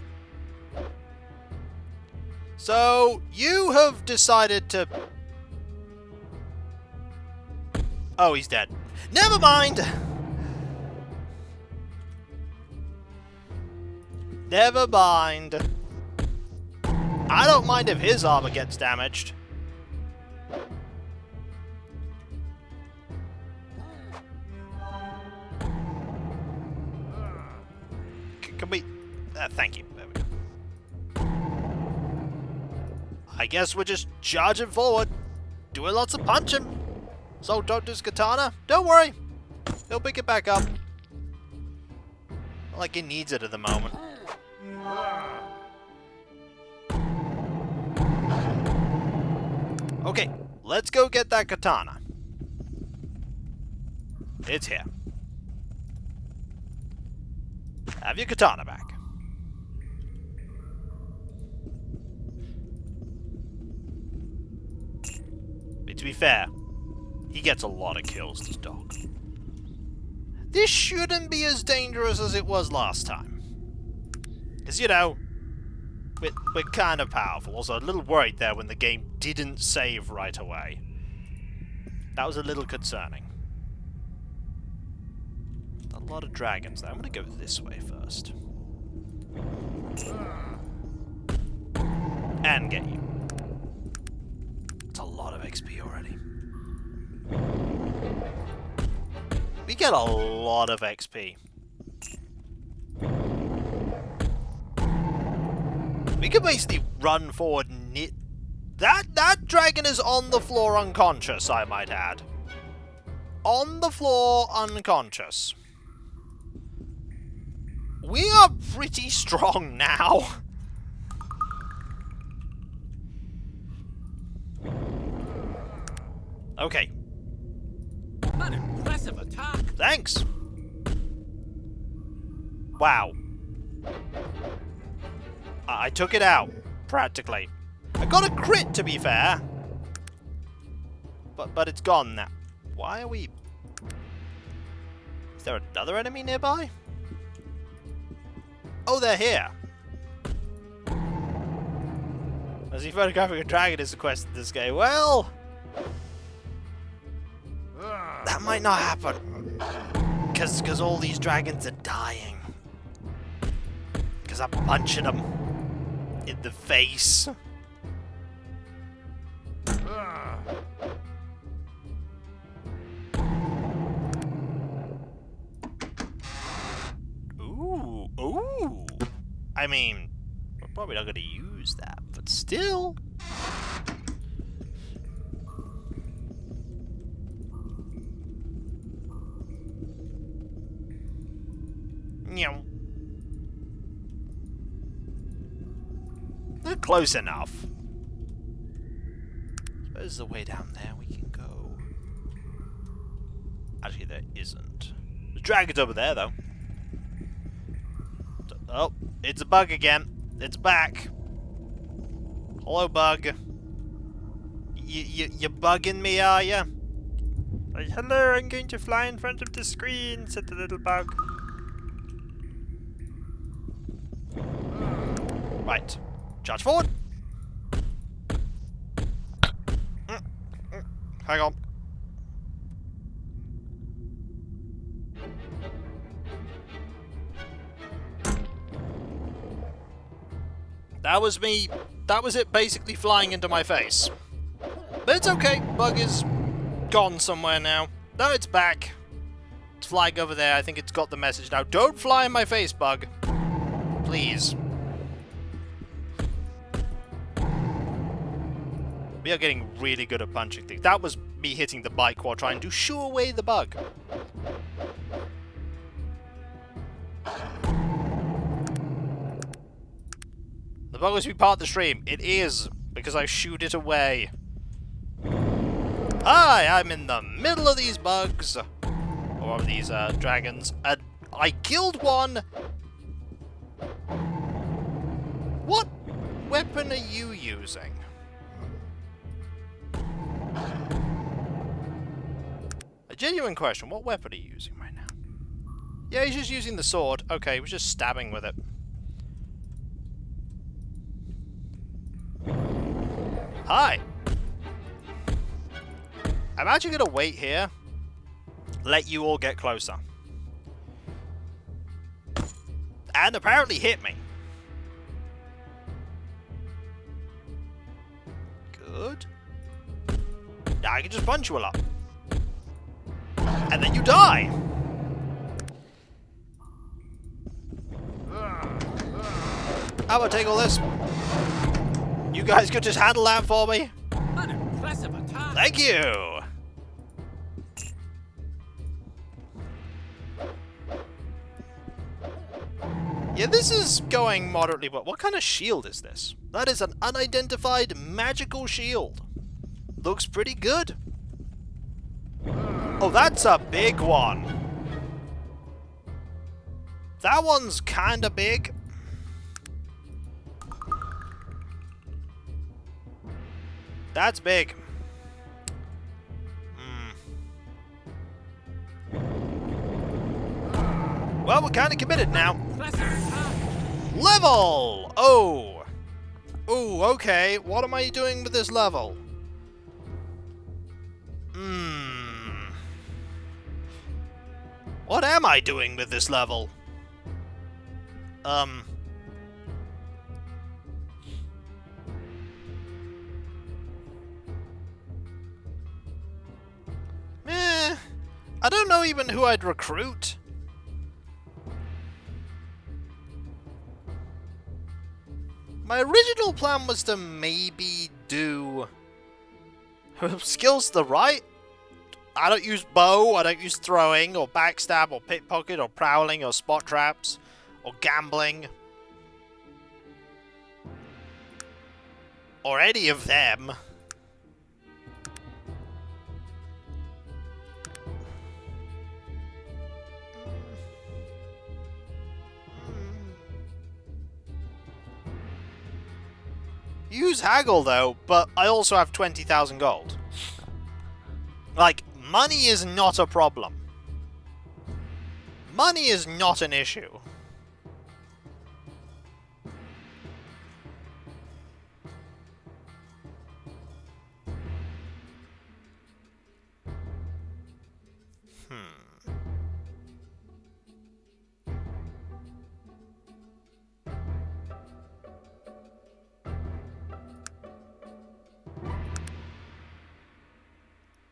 So, you have decided to... Oh, he's dead. Never mind! Never mind. I don't mind if his armor gets damaged. Can we... thank you. There we go. I guess we're just charging forward. Doing lots of punching. So don't do his katana. Don't worry. He'll pick it back up. Not like he needs it at the moment. Okay, let's go get that katana. It's here. Have your katana back. To be fair, he gets a lot of kills, this dog. This shouldn't be as dangerous as it was last time. Because, you know, we're kind of powerful. Also, a little worried there when the game didn't save right away. That was a little concerning. A lot of dragons there. I'm going to go this way first. And get you. It's a lot of XP already. We get a lot of XP. We can basically run forward and that dragon is on the floor unconscious, I might add. On the floor unconscious. We are pretty strong now. Okay. An impressive attack. Thanks. Wow. I took it out, practically. I got a crit, to be fair. But it's gone now. Why are we... Is there another enemy nearby? Oh, they're here. Is he photographing a dragon is the quest in this game? Well... That might not happen. Because all these dragons are dying. Because I'm punching them in the face. Ooh, ooh. I mean, we're probably not going to use that, but still. Meow. They're close enough. Suppose there's a way down there we can go. Actually, there isn't. The dragon's over there, though. Oh, it's a bug again. It's back. Hello, bug. You bugging me, are you? Like, hello, I'm going to fly in front of the screen, said the little bug. Right. Charge forward. Hang on. That was me. That was it basically flying into my face. But it's okay. Bug is gone somewhere now. No, it's back. It's flying over there. I think it's got the message now. Don't fly in my face, bug. Please. We are getting really good at punching things. That was me hitting the bike while trying to shoo away the bug. The bug was to be part of the stream. It is, because I shooed it away. Hi, I'm in the middle of these bugs. Or of these dragons. And I killed one. What weapon are you using? A genuine question, what weapon are you using right now? Yeah, he's just using the sword. Okay, he was just stabbing with it. Hi! I'm actually gonna wait here. Let you all get closer. And apparently hit me. Good. Now I can just punch you a lot. And then you die! How about I take all this? You guys could just handle that for me? An impressive attack. Thank you! Yeah, this is going moderately well. What kind of shield is this? That is an unidentified magical shield. Looks pretty good. Oh, that's a big one. That one's kinda big. That's big. Well, we're kind of committed now. Impressive attack. Level! Oh! Oh, okay. What am I doing with this level? What am I doing with this level? I don't know even who I'd recruit. My original plan was to maybe do skills to the right. I don't use bow, I don't use throwing, or backstab, or pickpocket, or prowling, or spot traps, or gambling. Or any of them. Use haggle though, but I also have 20,000 gold. Like, money is not a problem. Money is not an issue.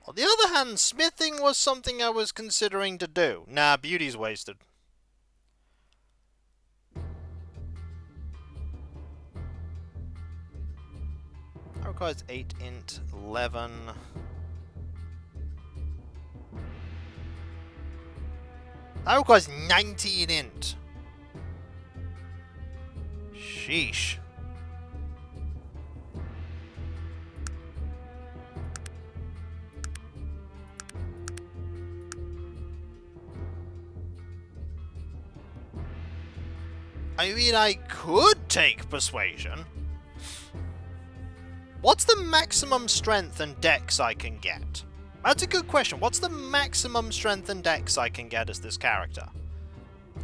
On the other hand, smithing was something I was considering to do. Nah, beauty's wasted. That requires 8 int, 11. That requires 19 int. Sheesh. I mean, I could take persuasion. What's the maximum strength and dex I can get? That's a good question. What's the maximum strength and dex I can get as this character?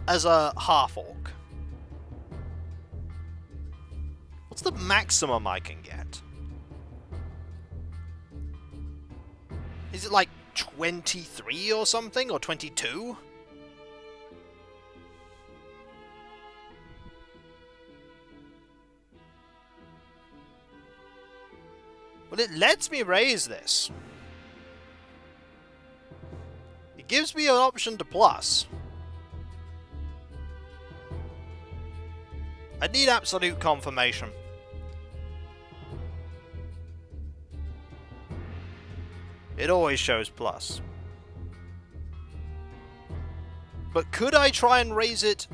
As a half-orc? What's the maximum I can get? Is it like 23 or something? Or 22? Well, it lets me raise this. It gives me an option to plus. I need absolute confirmation. It always shows plus. But could I try and raise it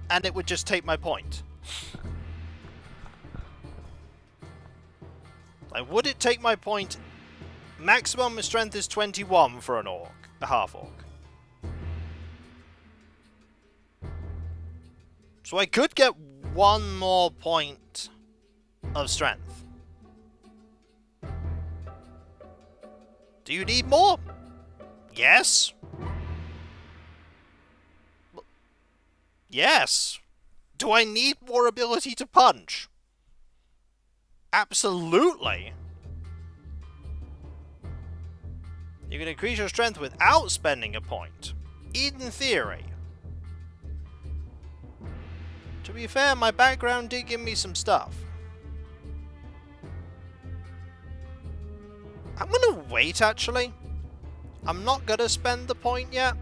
and it would just take my point? Like, would it take my point? Maximum strength is 21 for an orc, a half-orc. So I could get one more point of strength. Do you need more? Yes. Yes. Do I need more ability to punch? Absolutely. You can increase your strength without spending a point. In theory. To be fair, my background did give me some stuff. I'm gonna wait, actually. I'm not gonna spend the point yet.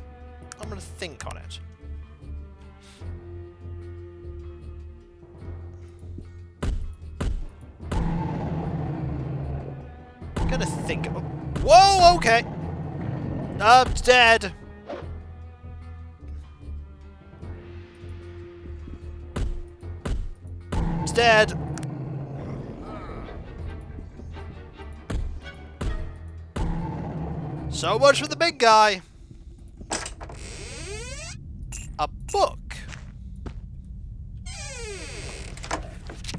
I'm gonna think on it. Gonna think of... Whoa, okay. It's dead. It's dead. So much for the big guy. A book.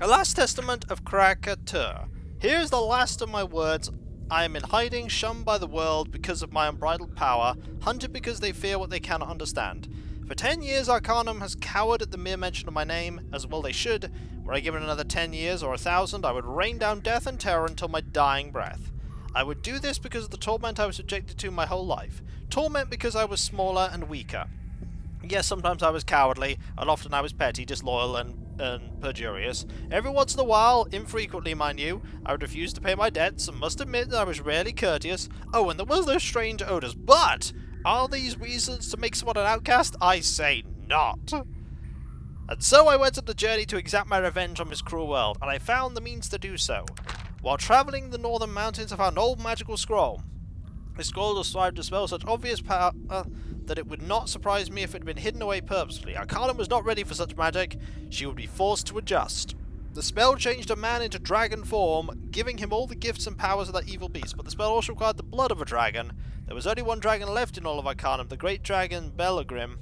A Last Testament of Krath'nar. Here's the last of my words. I am in hiding, shunned by the world because of my unbridled power, hunted because they fear what they cannot understand. For 10 years, Arcanum has cowered at the mere mention of my name, as well they should. Were I given another 10 years or 1,000, I would rain down death and terror until my dying breath. I would do this because of the torment I was subjected to my whole life. Torment because I was smaller and weaker. Yes, sometimes I was cowardly, and often I was petty, disloyal, and perjurious. Every once in a while, infrequently mind you, I would refuse to pay my debts, and must admit that I was rarely courteous. Oh, and there was those strange odours, but are these reasons to make someone an outcast? I say not. And so I went on the journey to exact my revenge on this cruel world, and I found the means to do so. While travelling the northern mountains, I found an old magical scroll. The scroll described to spell such obvious power that it would not surprise me if it had been hidden away purposefully. Arcanum was not ready for such magic. She would be forced to adjust. The spell changed a man into dragon form, giving him all the gifts and powers of that evil beast, but the spell also required the blood of a dragon. There was only one dragon left in all of Arcanum, the great dragon Bellegrim,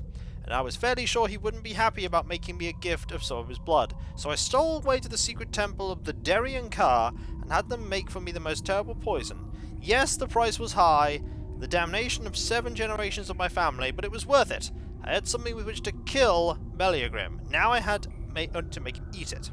and I was fairly sure he wouldn't be happy about making me a gift of some of his blood. So I stole away to the secret temple of the Darien Car and had them make for me the most terrible poison. Yes, the price was high, the damnation of 7 generations of my family, but it was worth it. I had something with which to kill Bellegrim. Now I had to make him eat it.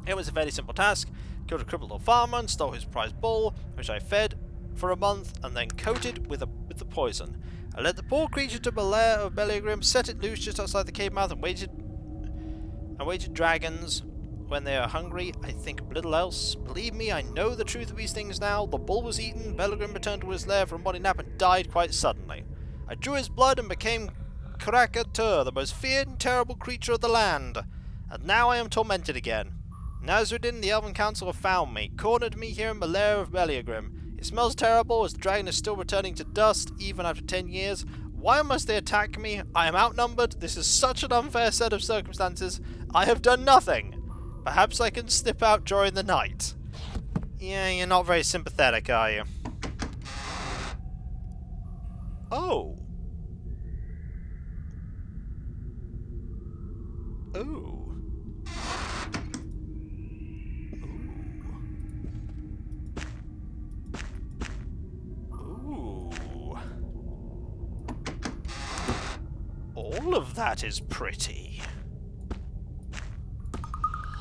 It was a fairly simple task. Killed a crippled old farmer and stole his prized bull, which I fed for a month and then coated with the poison. I led the poor creature to the lair of Bellegrim, set it loose just outside the cave mouth, and waited dragons when they are hungry. I think of little else. Believe me, I know the truth of these things now. The bull was eaten, Bellegrim returned to his lair for a morning nap and died quite suddenly. I drew his blood and became Krath'nar, the most feared and terrible creature of the land. And now I am tormented again. Nazruddin, the Elven Council, have found me, cornered me here in the lair of Bellegrim. It smells terrible, as the dragon is still returning to dust, even after 10 years. Why must they attack me? I am outnumbered. This is such an unfair set of circumstances. I have done nothing. Perhaps I can slip out during the night. Yeah, you're not very sympathetic, are you? Oh. Ooh. All of that is pretty.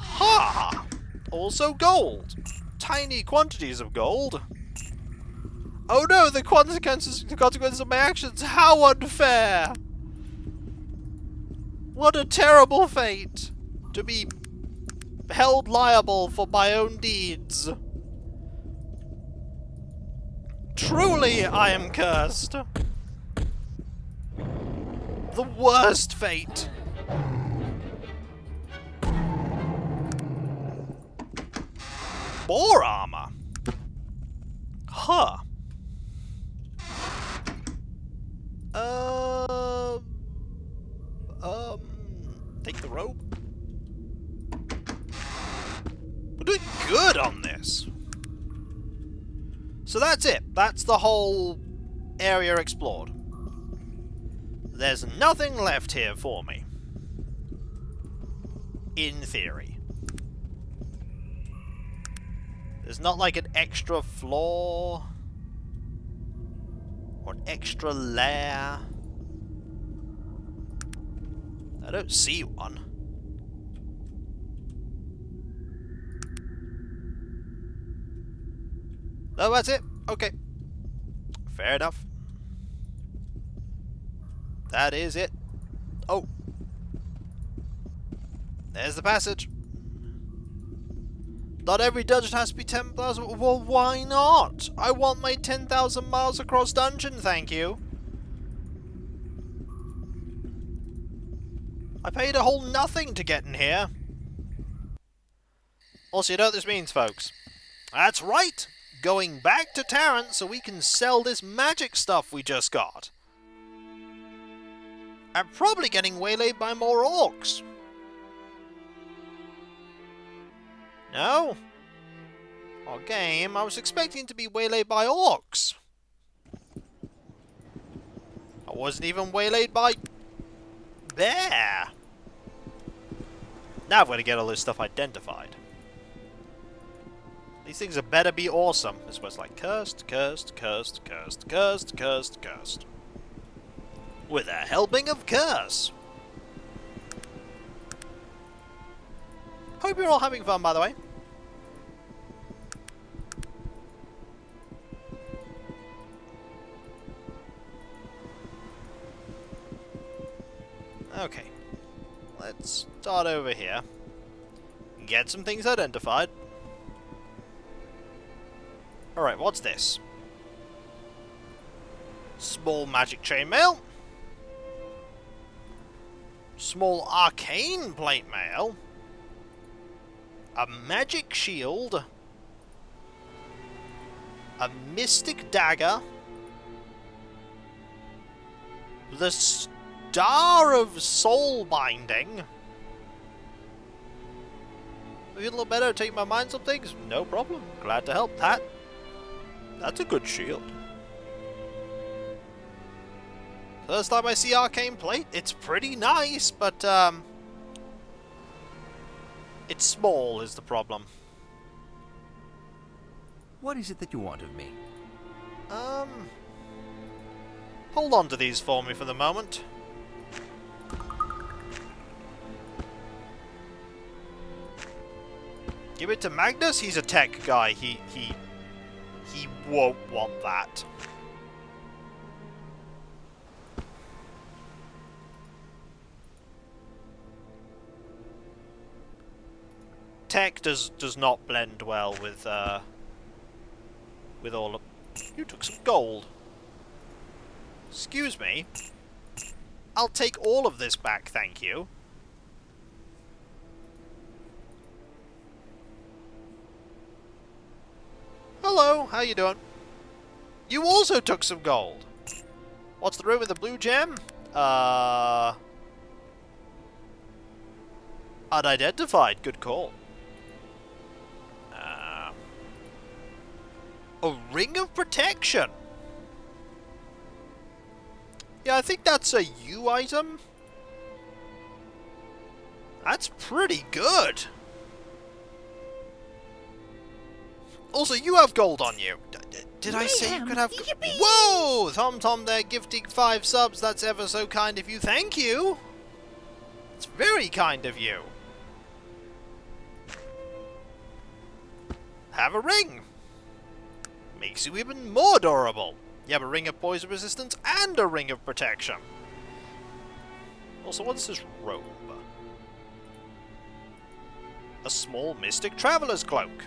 Ha! Also gold. Tiny quantities of gold. Oh no, the consequences of my actions. How unfair! What a terrible fate. To be held liable for my own deeds. Truly, I am cursed. The worst fate. More armor. Huh. Take the rope. We're doing good on this. So that's it. That's the whole area explored. There's nothing left here for me. In theory. There's not like an extra floor. Or an extra lair. I don't see one. No, that's it. Okay. Fair enough. That is it. Oh. There's the passage. Not every dungeon has to be 10,000. Well, why not? I want my 10,000 miles across dungeon, thank you. I paid a whole nothing to get in here. Also, you know what this means, folks? That's right! Going back to Tarant so we can sell this magic stuff we just got. I'm probably getting waylaid by more orcs. No? Oh, game, I was expecting to be waylaid by orcs. I wasn't even waylaid by... bear. Now I've got to get all this stuff identified. These things had better be awesome. This was like cursed, cursed, cursed, cursed, cursed, cursed, cursed. with a helping of curse. Hope you're all having fun, by the way. Okay, let's start over here. Get some things identified. Alright, what's this? Small magic chainmail. Small arcane plate mail. A magic shield. A mystic dagger. The Star of Soul Binding. Feel a little better, take my mind some things? No problem. Glad to help. That's a good shield. First time I see arcane plate, it's pretty nice, but it's small is the problem. What is it that you want of me? Hold on to these for me for the moment. Give it to Magnus. He's a tech guy. He won't want that. Tech does not blend well with all of... You took some gold. Excuse me. I'll take all of this back, thank you. Hello, how you doing? You also took some gold. What's the room with the blue gem? Unidentified, good call. A ring of protection. Yeah, I think that's a U item. That's pretty good. Also, you have gold on you. Did I say you could have... Whoa! Tom there gifting 5 subs. That's ever so kind of you. Thank you. It's very kind of you. Have a ring. Makes you even more durable. You have a ring of poison resistance and a ring of protection. Also, what's this robe? A small mystic traveler's cloak.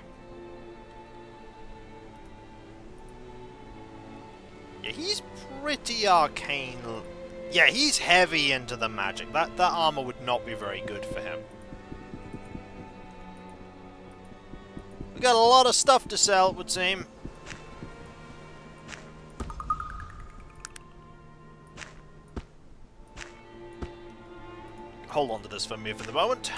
Yeah, he's pretty arcane. Yeah, he's heavy into the magic. That armor would not be very good for him. We got a lot of stuff to sell, it would seem. Hold on to this for me for the moment.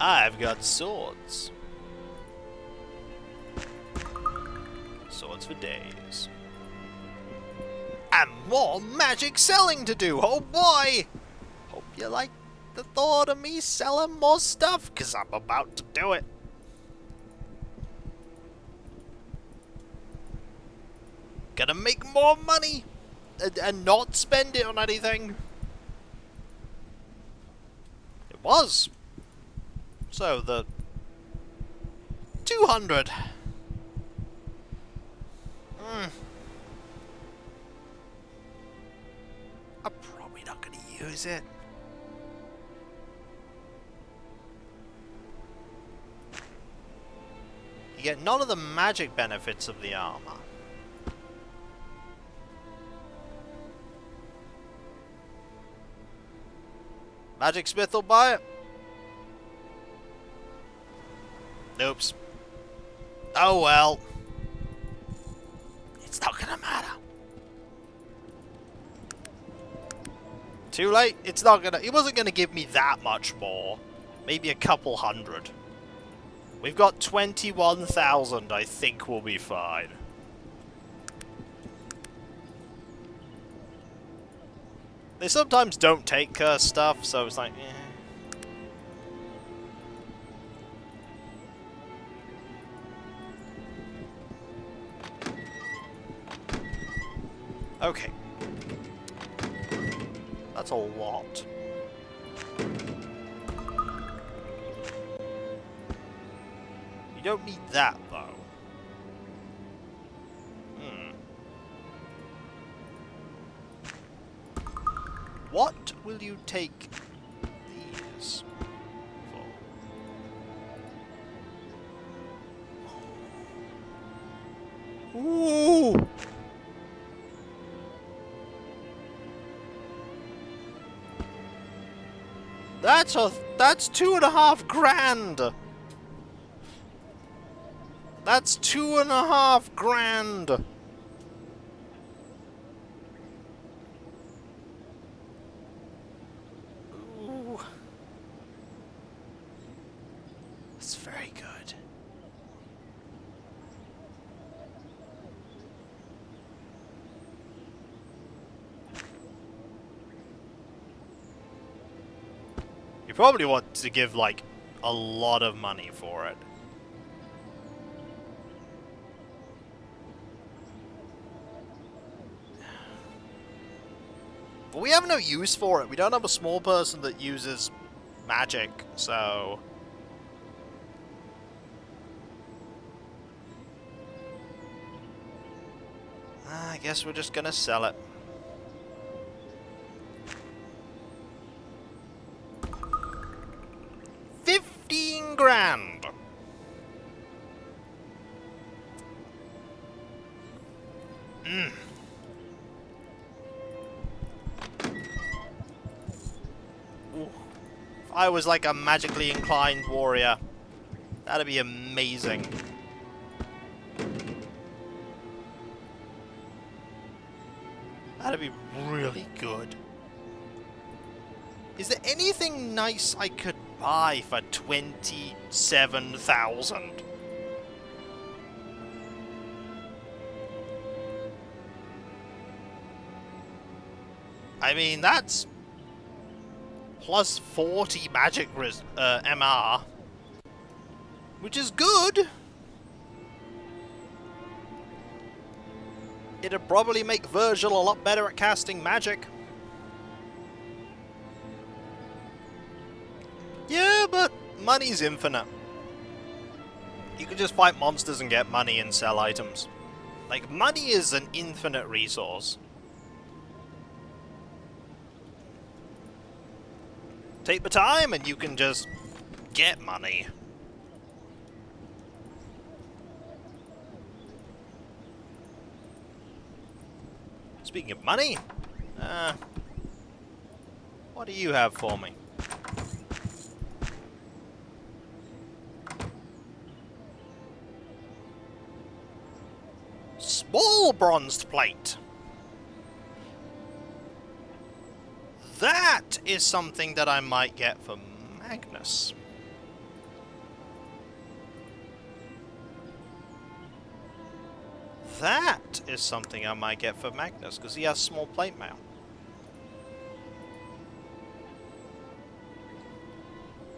I've got swords. Swords for days. And more magic selling to do, oh boy! Hope you like the thought of me selling more stuff, because I'm about to do it. Gonna make more money! And not spend it on anything. It was. So, the 200. I'm probably not going to use it. You get none of the magic benefits of the armor. Magic Smith will buy it. Oops. Oh well. It's not gonna matter. Too late. It's not gonna... It wasn't gonna give me that much more. Maybe a couple hundred. We've got 21,000. I think we'll be fine. They sometimes don't take cursed stuff, so it's like, eh. Okay. That's a lot. You don't need that, though. What will you take these for? Ooh! That's 2.5 grand! That's 2.5 grand! Ooh. That's very good. You probably want to give, like, a lot of money for it. But we have no use for it. We don't have a small person that uses magic, so... I guess we're just gonna sell it. $15,000! Ooh. If I was like a magically inclined warrior, that'd be amazing. That'd be really good. Is there anything nice I could buy for 27,000? I mean, that's plus 40 magic MR, which is good. It'd probably make Virgil a lot better at casting magic. Yeah, but money's infinite. You can just fight monsters and get money and sell items. Like, money is an infinite resource. Take the time and you can just get money. Speaking of money, what do you have for me? Small bronzed plate. That is something that I might get for Magnus. That is something I might get for Magnus, because he has small plate mail.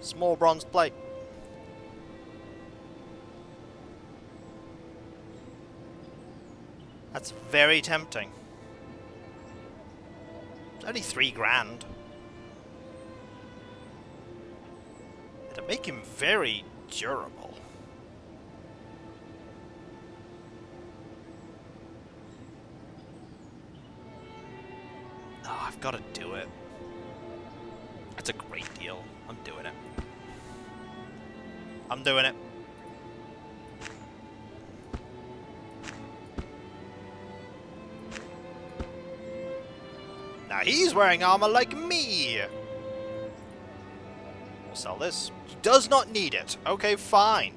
Small bronze plate. That's very tempting. It's only $3,000. It'll make him very durable. Oh, I've got to do it. That's a great deal. I'm doing it. I'm doing it. Now he's wearing armor like me! We'll sell this. He does not need it. Okay, fine.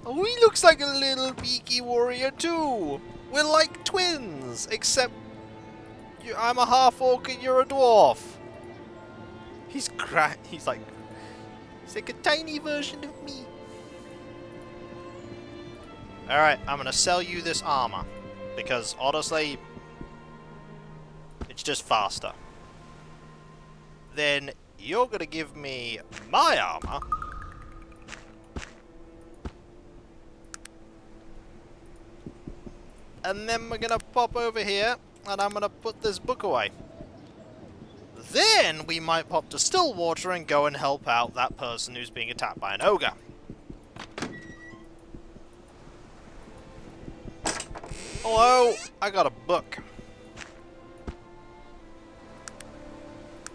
Oh, he looks like a little beaky warrior too! We're like twins! Except I'm a half-orc and you're a dwarf! He's like a tiny version of me. Alright, I'm gonna sell you this armor. Because, honestly, it's just faster. Then, you're gonna give me my armor. And then we're gonna pop over here, and I'm gonna put this book away. Then we might pop to Stillwater and go and help out that person who's being attacked by an ogre. Hello, I got a book.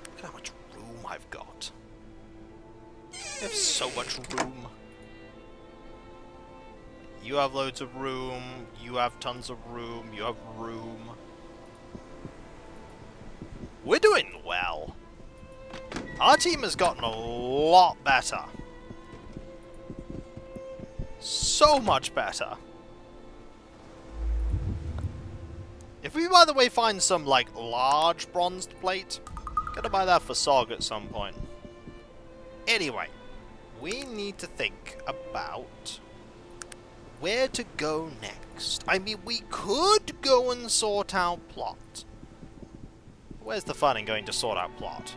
Look at how much room I've got. I have so much room. You have loads of room, you have tons of room, you have room. We're doing well. Our team has gotten a lot better. So much better. If we, by the way, find some, like, large bronzed plate, gotta buy that for Sog at some point. Anyway, we need to think about where to go next. I mean, we could go and sort out plot. Where's the fun in going to sort out plot?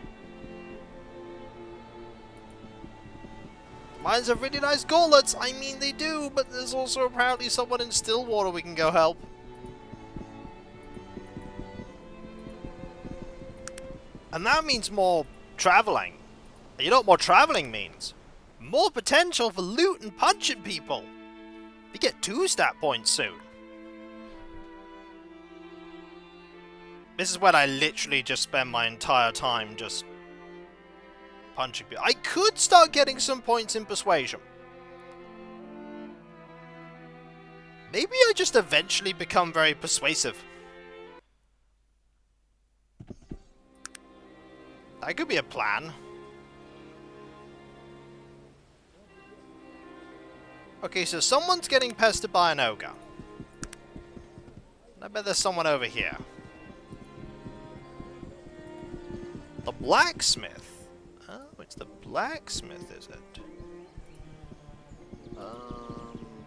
Mines have really nice gauntlets! I mean, they do, but there's also apparently someone in Stillwater we can go help. And that means more travelling. You know what more travelling means? More potential for loot and punching people! We get 2 stat points soon. This is when I literally just spend my entire time just punching people. I could start getting some points in persuasion. Maybe I just eventually become very persuasive. That could be a plan. Okay, so someone's getting pestered by an ogre. I bet there's someone over here. The blacksmith. Oh, it's the blacksmith, is it?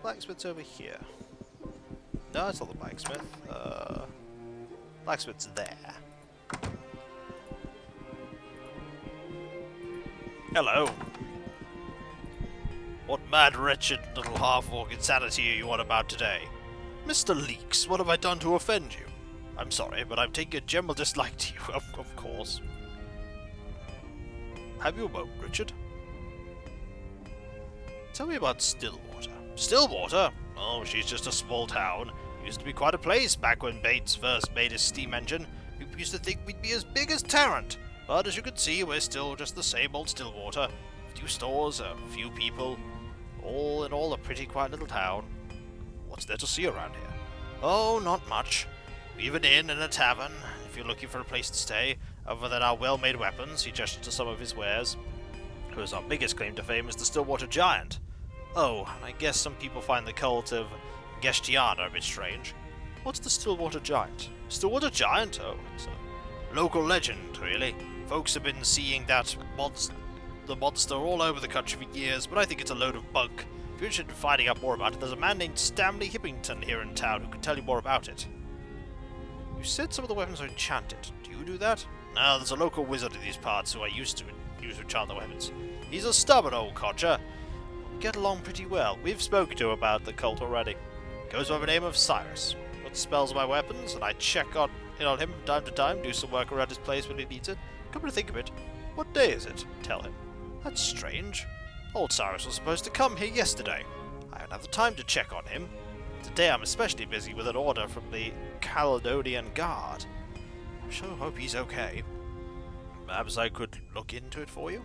Blacksmith's over here. No, it's not the blacksmith. Blacksmith's there. Hello. What mad, wretched little half-orc insanity are you on about today? Mr. Leeks, what have I done to offend you? I'm sorry, but I'm taking a general dislike to you, of course. Have you a moment, Richard? Tell me about Stillwater. Stillwater? Oh, she's just a small town. Used to be quite a place back when Bates first made his steam engine. People used to think we'd be as big as Tarant. But as you can see, we're still just the same old Stillwater. A few stores, a few people. All in all, a pretty quiet little town. What's there to see around here? Oh, not much. We have an inn and a tavern, if you're looking for a place to stay. Other than our well-made weapons, he gestured to some of his wares. Who's our biggest claim to fame is the Stillwater Giant. Oh, and I guess some people find the cult of Gestiana a bit strange. What's the Stillwater Giant? Stillwater Giant? Oh, it's a local legend, really. Folks have been seeing that the monster all over the country for years, but I think it's a load of bunk. If you're interested in finding out more about it, there's a man named Stanley Hippington here in town who can tell you more about it. You said some of the weapons are enchanted. Do you do that? No, there's a local wizard in these parts who I used to enchant the weapons. He's a stubborn old codger. We get along pretty well. We've spoken to him about the cult already. Goes by the name of Cyrus. Puts spells on my weapons, and I check in on him from time to time, do some work around his place when he needs it. Come to think of it, what day is it? Tell him. That's strange. Old Cyrus was supposed to come here yesterday. I haven't had the time to check on him. Today I'm especially busy with an order from the Caledonian Guard. I sure hope he's okay. Perhaps I could look into it for you?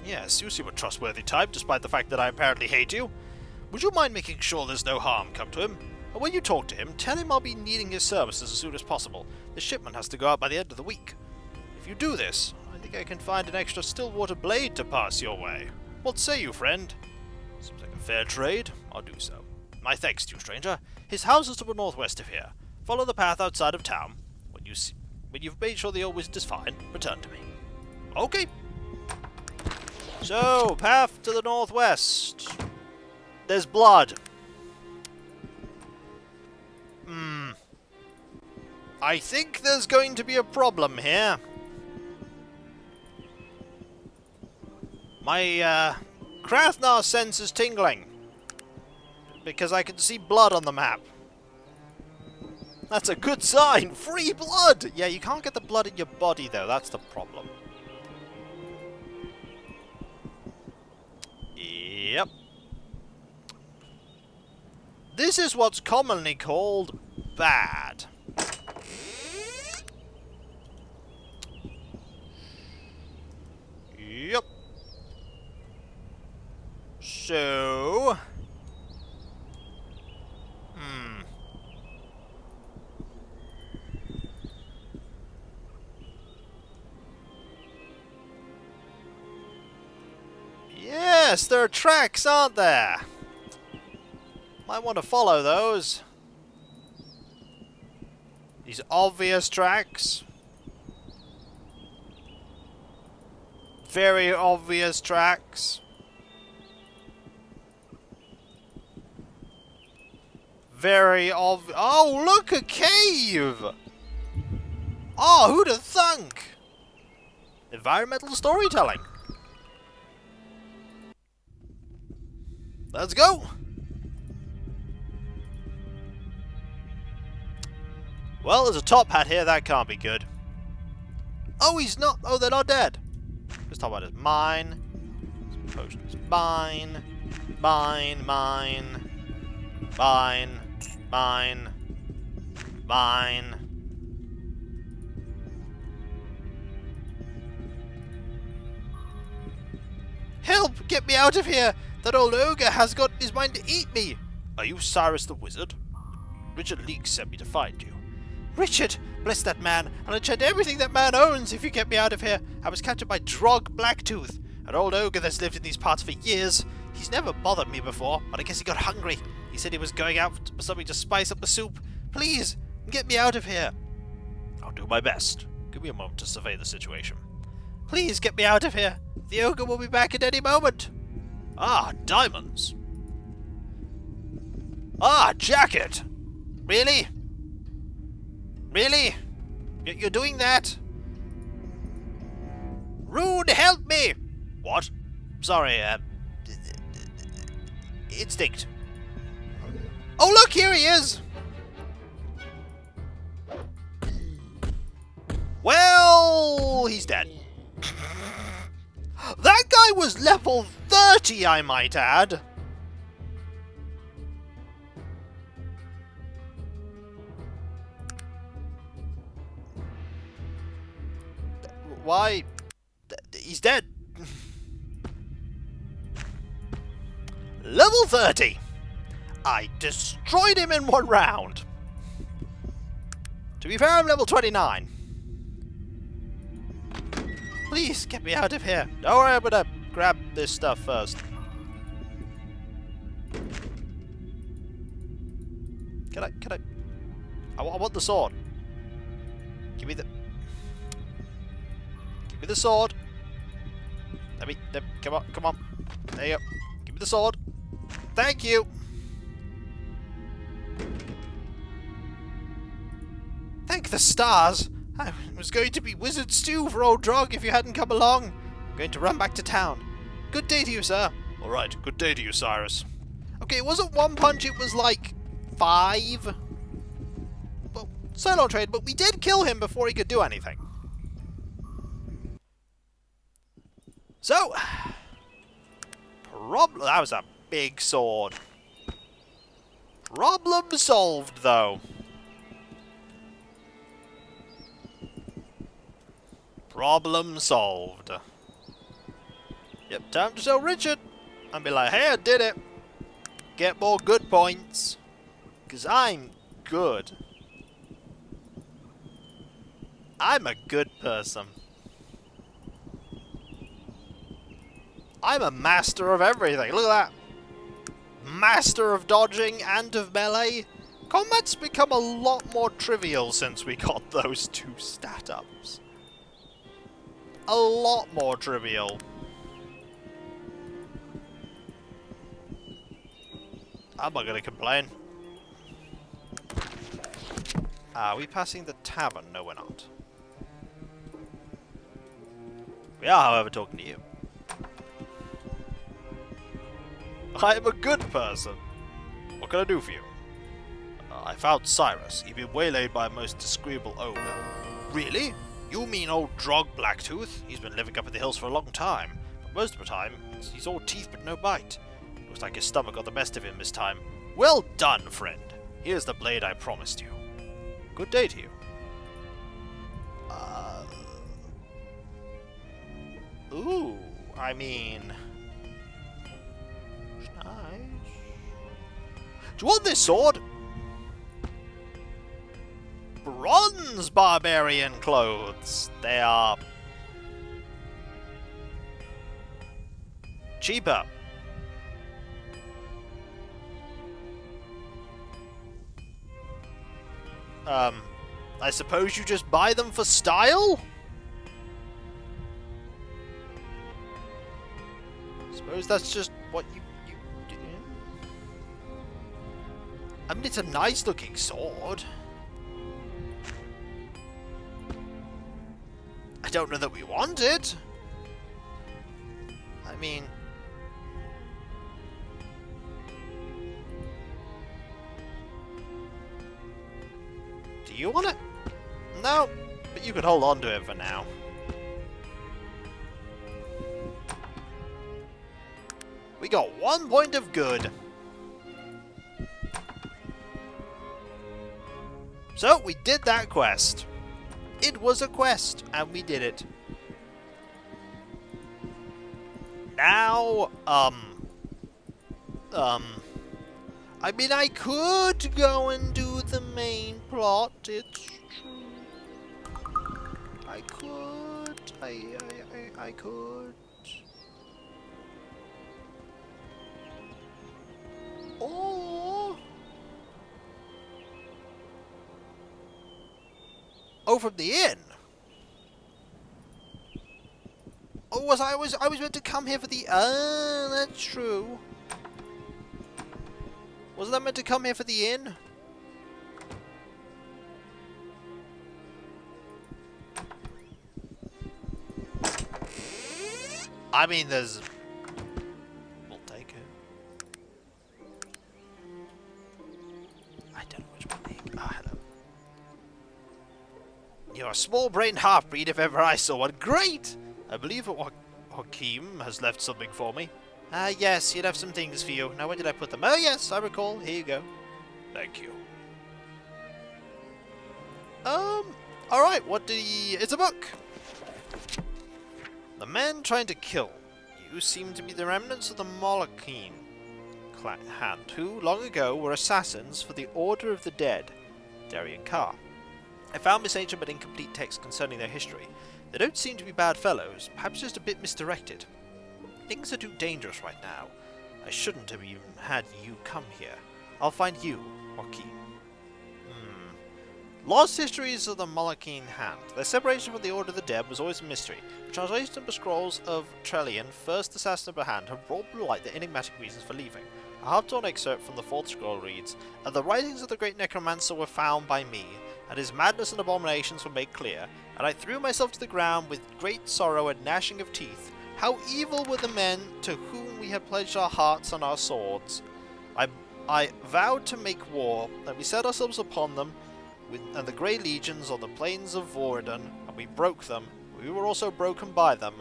Yes, you seem a trustworthy type, despite the fact that I apparently hate you. Would you mind making sure there's no harm come to him? And when you talk to him, tell him I'll be needing his services as soon as possible. The shipment has to go out by the end of the week. If you do this, I think I can find an extra Stillwater blade to pass your way. What say you, friend? Seems like a fair trade. I'll do so. My thanks to you, stranger. His house is to the northwest of here. Follow the path outside of town. When you've made sure the old wizard is fine, return to me. Okay. So, path to the northwest. There's blood. I think there's going to be a problem here. My, Krath'nar sense is tingling. Because I can see blood on the map. That's a good sign! Free blood! Yeah, you can't get the blood in your body, though. That's the problem. Yep. This is what's commonly called bad. Yep. So... Yes, there are tracks, aren't there? Might want to follow those. These obvious tracks. Very obvious tracks. Very obvious. Oh, look, a cave! Oh, who'd have thunk? Environmental storytelling. Let's go! Well, there's a top hat here, that can't be good. Oh, he's not. Oh, they're not dead. Let's talk about it. Mine. Potions. Mine. Mine. Mine. Mine. Mine. Mine. Help! Get me out of here! That old ogre has got in his mind to eat me! Are you Cyrus the Wizard? Richard Leake sent me to find you. Richard! Bless that man! I'll enchant everything that man owns if you get me out of here! I was captured by Drog Blacktooth, an old ogre that's lived in these parts for years. He's never bothered me before, but I guess he got hungry. He said he was going out for something to spice up the soup. Please, get me out of here! I'll do my best. Give me a moment to survey the situation. Please, get me out of here! The ogre will be back at any moment! Ah, diamonds! Ah, jacket! Really? Really? You're doing that? Rude, help me! What? Sorry, instinct. Oh, look, here he is! Well, he's dead. That guy was level 30, I might add. Why? He's dead. Level 30. I destroyed him in one round. To be fair, I'm level 29. Please, get me out of here. Don't worry, I'm gonna grab this stuff first. I want the sword. Give me the sword. Come on. There you go. Give me the sword. Thank you. Thank the stars. I was going to be wizard stew for old Drog if you hadn't come along. I'm going to run back to town. Good day to you, sir. Alright, good day to you, Cyrus. Okay, it wasn't 1 punch, it was like 5. Well, solo trade, but we did kill him before he could do anything. So, that was a big sword. Problem solved, though. Problem solved. Yep, time to tell Richard and be like, hey, I did it. Get more good points. Because I'm good. I'm a good person. I'm a master of everything. Look at that. Master of dodging and of melee. Combat's become a lot more trivial since we got those 2 stat ups. A lot more trivial. I'm not gonna complain. Are we passing the tavern? No, we're not. We are, however, talking to you. I am a good person. What can I do for you? I found Cyrus. He'd been waylaid by a most disagreeable ogre. Really? You mean old Drog Blacktooth? He's been living up in the hills for a long time. But most of the time, he's all teeth but no bite. Looks like his stomach got the best of him this time. Well done, friend. Here's the blade I promised you. Good day to you. Ooh, I mean... Nice. Do you want this sword? Bronze barbarian clothes. They are... cheaper. I suppose you just buy them for style? Suppose that's just what you do. I mean, it's a nice looking sword. I don't know that we want it. I mean... do you want it? No, but you can hold on to it for now. We got 1 point of good. So, we did that quest. It was a quest, and we did it. Now, I mean, I could go and do the main plot, it's true. I could. I could. Or... oh, from the inn? Oh, I was meant to come here for the... that's true. Wasn't I meant to come here for the inn? I mean, there's... we'll take it. I don't know which one they... ah, hello. You're a small-brained half-breed if ever I saw one. Great! I believe Hakim has left something for me. Yes, he left some things for you. Now, where did I put them? Oh, yes, I recall. Here you go. Thank you. Alright, what did he... it's a book! The men trying to kill you seem to be the remnants of the Molochine hand, who, long ago, were assassins for the Order of the Dead, Darien Carr. I found this ancient but incomplete text concerning their history. They don't seem to be bad fellows, perhaps just a bit misdirected. Things are too dangerous right now. I shouldn't have even had you come here. I'll find you, Joaquin. Lost histories of the Molochine Hand. Their separation from the Order of the Dead was always a mystery. The translation of the scrolls of Trellian, first assassin of the hand, have brought to light the enigmatic reasons for leaving. A half-torn excerpt from the fourth scroll reads, "And the writings of the great necromancer were found by me, and his madness and abominations were made clear, and I threw myself to the ground with great sorrow and gnashing of teeth. How evil were the men to whom we had pledged our hearts and our swords. I vowed to make war, and we set ourselves upon them, and the grey legions on the plains of Voradon, and we broke them. We were also broken by them.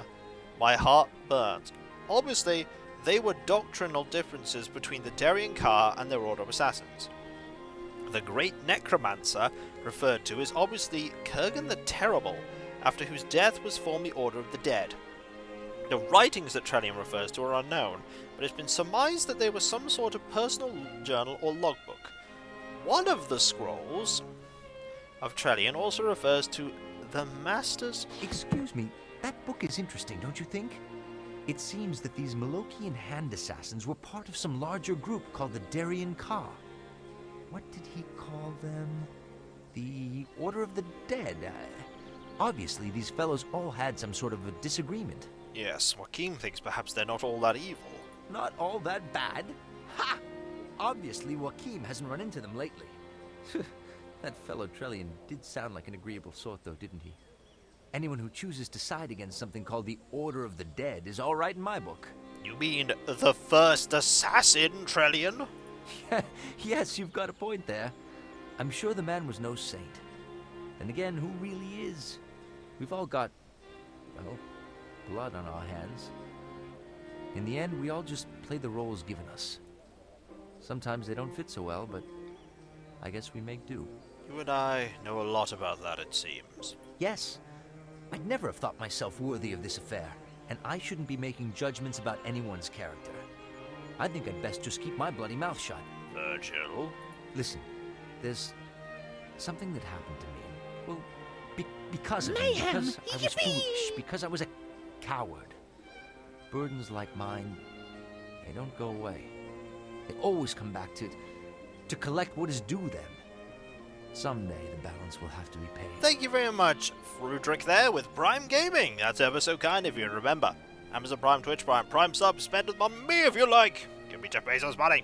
My heart burnt." Obviously, they were doctrinal differences between the Darien Carr and their Order of Assassins. The great necromancer referred to is obviously Kurgan the Terrible, after whose death was formed the Order of the Dead. The writings that Trellian refers to are unknown, but it's been surmised that they were some sort of personal journal or logbook. One of the scrolls of Trellian also refers to the Masters... Excuse me, that book is interesting, don't you think? It seems that these Molochian hand assassins were part of some larger group called the Darien Carr. What did he call them? The Order of the Dead. Obviously, these fellows all had some sort of a disagreement. Yes, Joaquin thinks perhaps they're not all that evil. Not all that bad? Ha! Obviously, Joachim hasn't run into them lately. That fellow Trellian did sound like an agreeable sort, though, didn't he? Anyone who chooses to side against something called the Order of the Dead is all right in my book. You mean the first assassin, Trellian? Yes, you've got a point there. I'm sure the man was no saint. And again, who really is? We've all got, well, blood on our hands. In the end, we all just play the roles given us. Sometimes they don't fit so well, but I guess we make do. You and I know a lot about that, it seems. Yes. I'd never have thought myself worthy of this affair, and I shouldn't be making judgments about anyone's character. I think I'd best just keep my bloody mouth shut. Virgil? Listen, there's something that happened to me. Well, because of me, Mayhem! because I was foolish, because I was a coward. Burdens like mine, they don't go away. They always come back to collect what is due them. Someday the balance will have to be paid. Thank you very much, Frudrick there with Prime Gaming. That's ever so kind of you. And remember, Amazon Prime, Twitch Prime sub, spend it on me if you like. Give me Jeff Bezos money.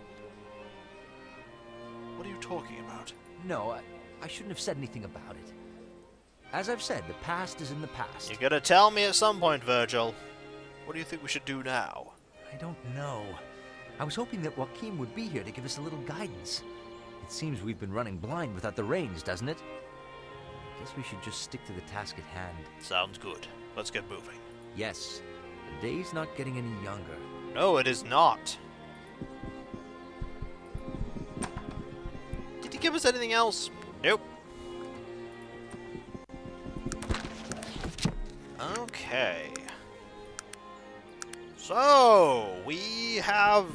What are you talking about? No, I shouldn't have said anything about it. As I've said, the past is in the past. You're gonna tell me at some point, Virgil. What do you think we should do now? I don't know. I was hoping that Joaquin would be here to give us a little guidance. It seems we've been running blind without the reins, doesn't it? Guess we should just stick to the task at hand. Sounds good. Let's get moving. Yes, the day's not getting any younger. No, it is not. Did he give us anything else? Nope. Okay. So, we have,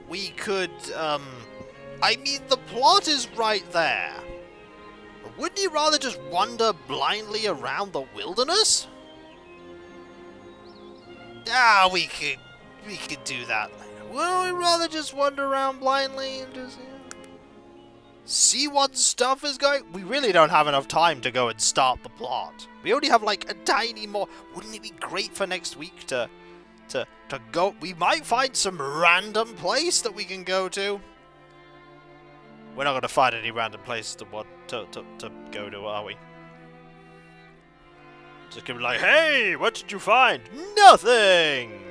we could, I mean, the plot is right there. But wouldn't you rather just wander blindly around the wilderness? Ah, we could do that later. Wouldn't we rather just wander around blindly and just, see what stuff is going? We really don't have enough time to go and start the plot. We only have like a tiny more. Wouldn't it be great for next week to go? We might find some random place that we can go to. We're not going to find any random place to go to, are we? Just gonna be like, hey, what did you find? Nothing!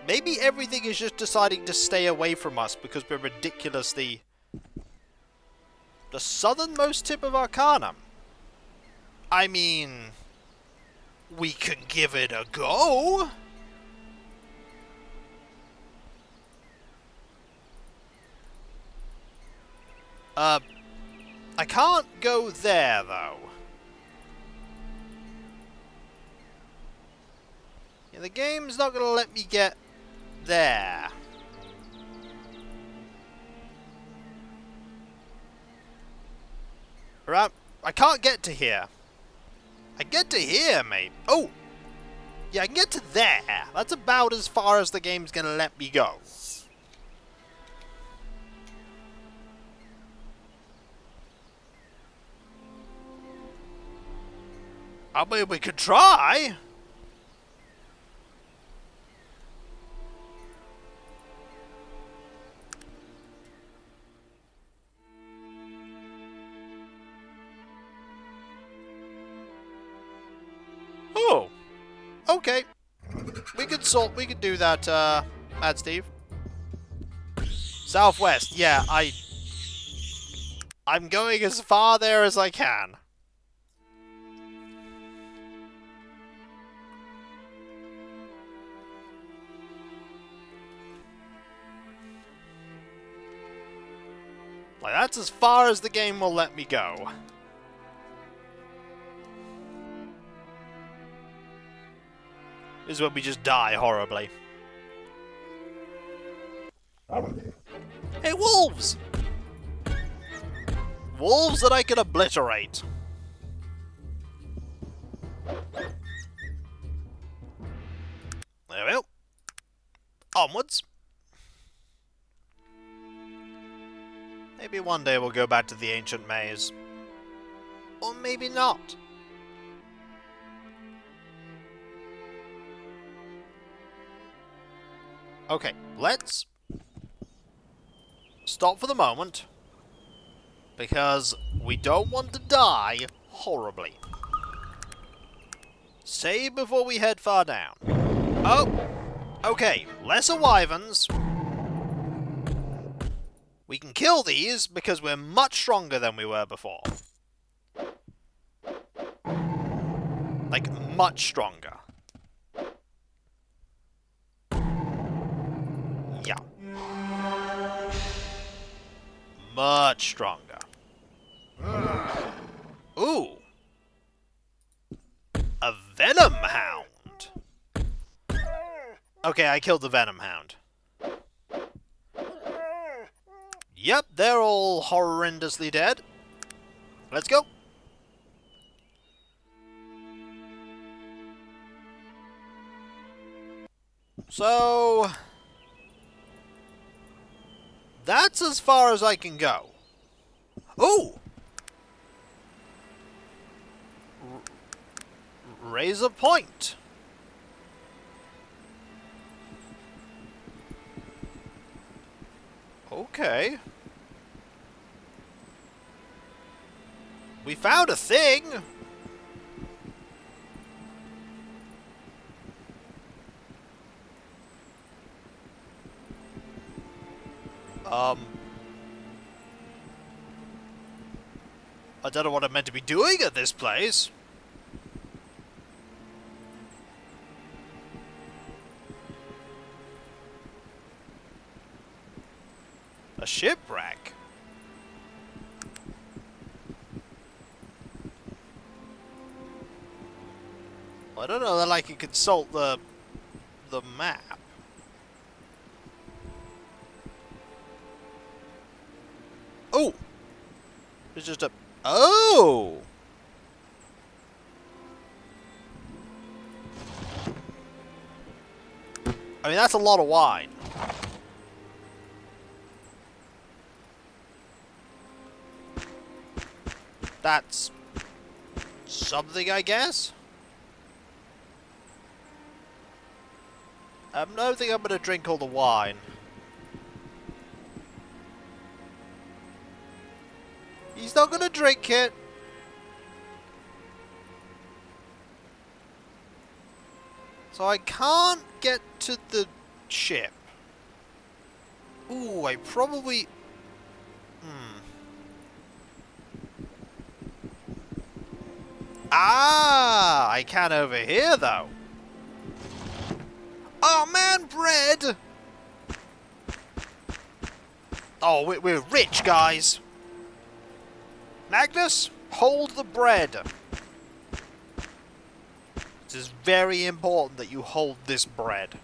Maybe everything is just deciding to stay away from us because we're ridiculously... The southernmost tip of Arcanum. I mean... We can give it a go! I can't go there, though. Yeah, the game's not gonna let me get there. Right, I can't get to here. I get to here, mate. Oh! Yeah, I can get to there. That's about as far as the game's gonna let me go. I mean, we could try. Oh, okay. We could do that, Mad Steve. Southwest, yeah, I'm going as far there as I can. Like, that's as far as the game will let me go. This is when we just die horribly. Hey, wolves! Wolves that I can obliterate. There we go. Onwards. Maybe one day we'll go back to the ancient maze. Or maybe not. Okay, let's stop for the moment, because we don't want to die horribly. Save before we head far down. Oh! Okay, lesser wyverns. We can kill these because we're much stronger than we were before. Like, much stronger. Yeah. Much stronger. Ooh. A venom hound. Okay, I killed the venom hound. Yep, they're all horrendously dead. Let's go. So... that's as far as I can go. Ooh! Razor point. Okay. We found a thing! I don't know what I'm meant to be doing at this place. A shipwreck? I don't know that I can consult the map. Oh! It's just a... oh! I mean, that's a lot of wine. That's... something, I guess? I don't think I'm gonna drink all the wine. He's not gonna drink it. So I can't get to the ship. Ooh, I probably... Ah, I can over here, though. Oh, man, bread! Oh, we're rich, guys. Magnus, hold the bread. It is very important that you hold this bread.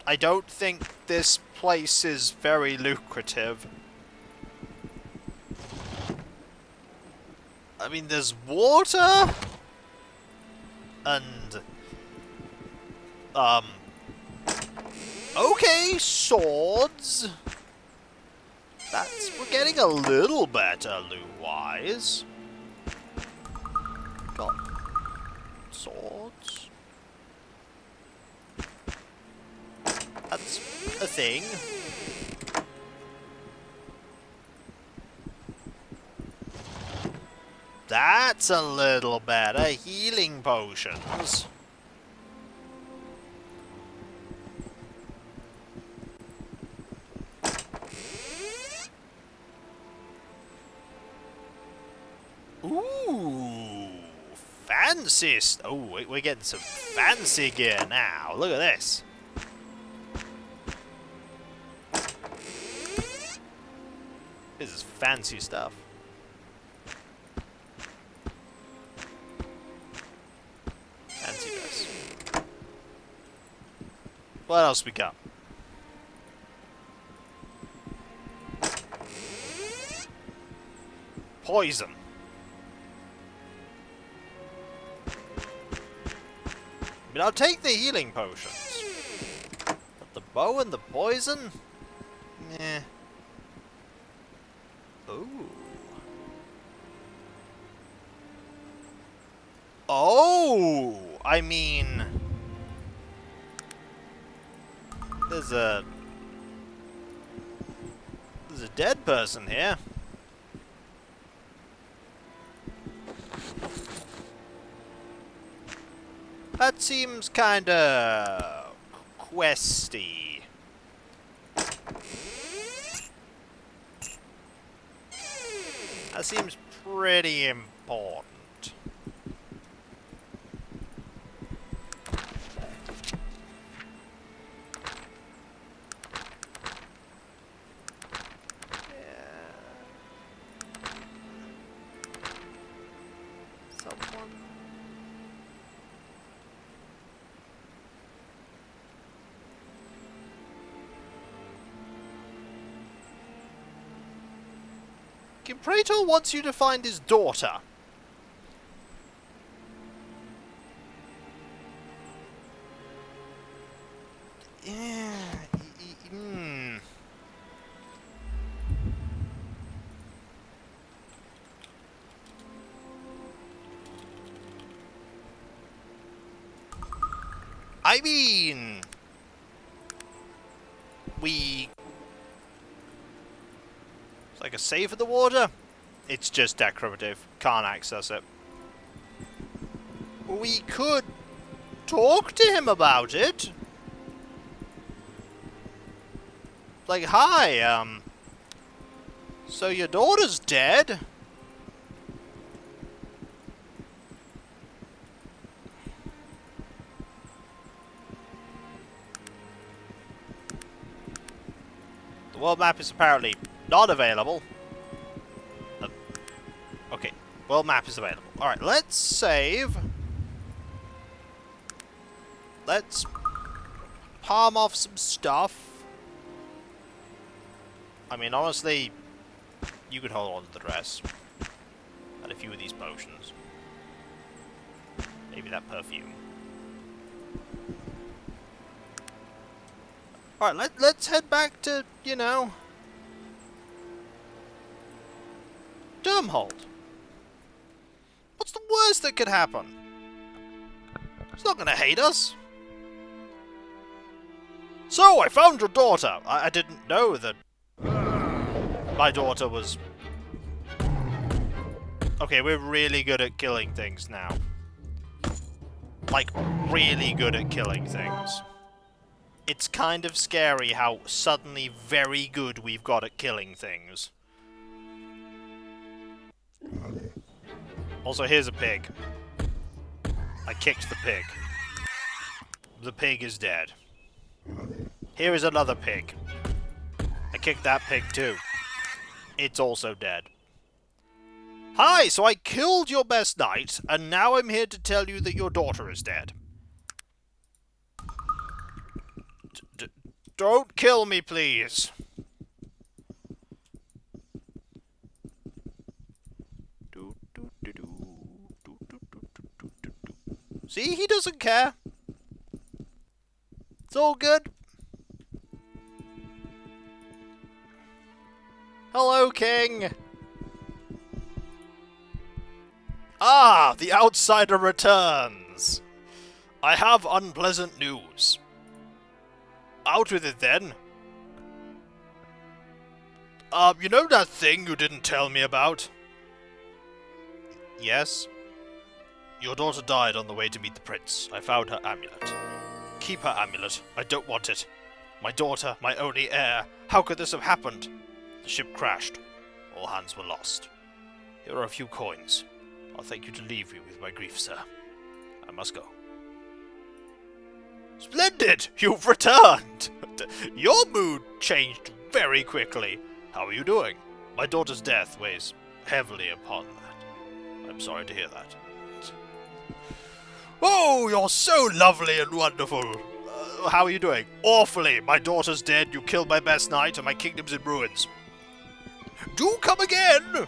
I don't think this place is very lucrative. I mean, there's water and okay, swords. We're getting a little better loot-wise. Got swords. That's a thing. That's a little better. Healing potions. Ooh, fancy. Oh, we're getting some fancy gear now. Look at this. This is fancy stuff. Fancy dress. What else we got? Poison. I mean, I'll take the healing potions. But the bow and the poison? Meh. Ooh. Oh! I mean... There's a dead person here. That seems kinda questy. That seems pretty important. Praetor wants you to find his daughter. Yeah. I mean, it's like a save in the water. It's just decorative. Can't access it. We could talk to him about it. Like, hi, so your daughter's dead? The world map is apparently not available. Okay, world map is available. Alright, let's save. Let's palm off some stuff. I mean, honestly, you could hold on to the dress. And a few of these potions. Maybe that perfume. Alright, let's head back to, you know, Durmhold. What's the worst that could happen? He's not gonna hate us. So, I found your daughter. I didn't know that my daughter was... Okay, we're really good at killing things now. Like, really good at killing things. It's kind of scary how suddenly very good we've got at killing things. Also, here's a pig. I kicked the pig. The pig is dead. Here is another pig. I kicked that pig too. It's also dead. Hi, so I killed your best knight, and now I'm here to tell you that your daughter is dead. Don't kill me, please. See, he doesn't care. It's all good. Hello, King. Ah, the outsider returns. I have unpleasant news. Out with it, then. You know that thing you didn't tell me about? Yes? Your daughter died on the way to meet the prince. I found her amulet. Keep her amulet. I don't want it. My daughter, my only heir. How could this have happened? The ship crashed. All hands were lost. Here are a few coins. I'll thank you to leave you with my grief, sir. I must go. Splendid! You've returned! Your mood changed very quickly. How are you doing? My daughter's death weighs heavily upon that. I'm sorry to hear that. Oh, you're so lovely and wonderful. How are you doing? Awfully. My daughter's dead, you killed my best knight, and my kingdom's in ruins. Do come again!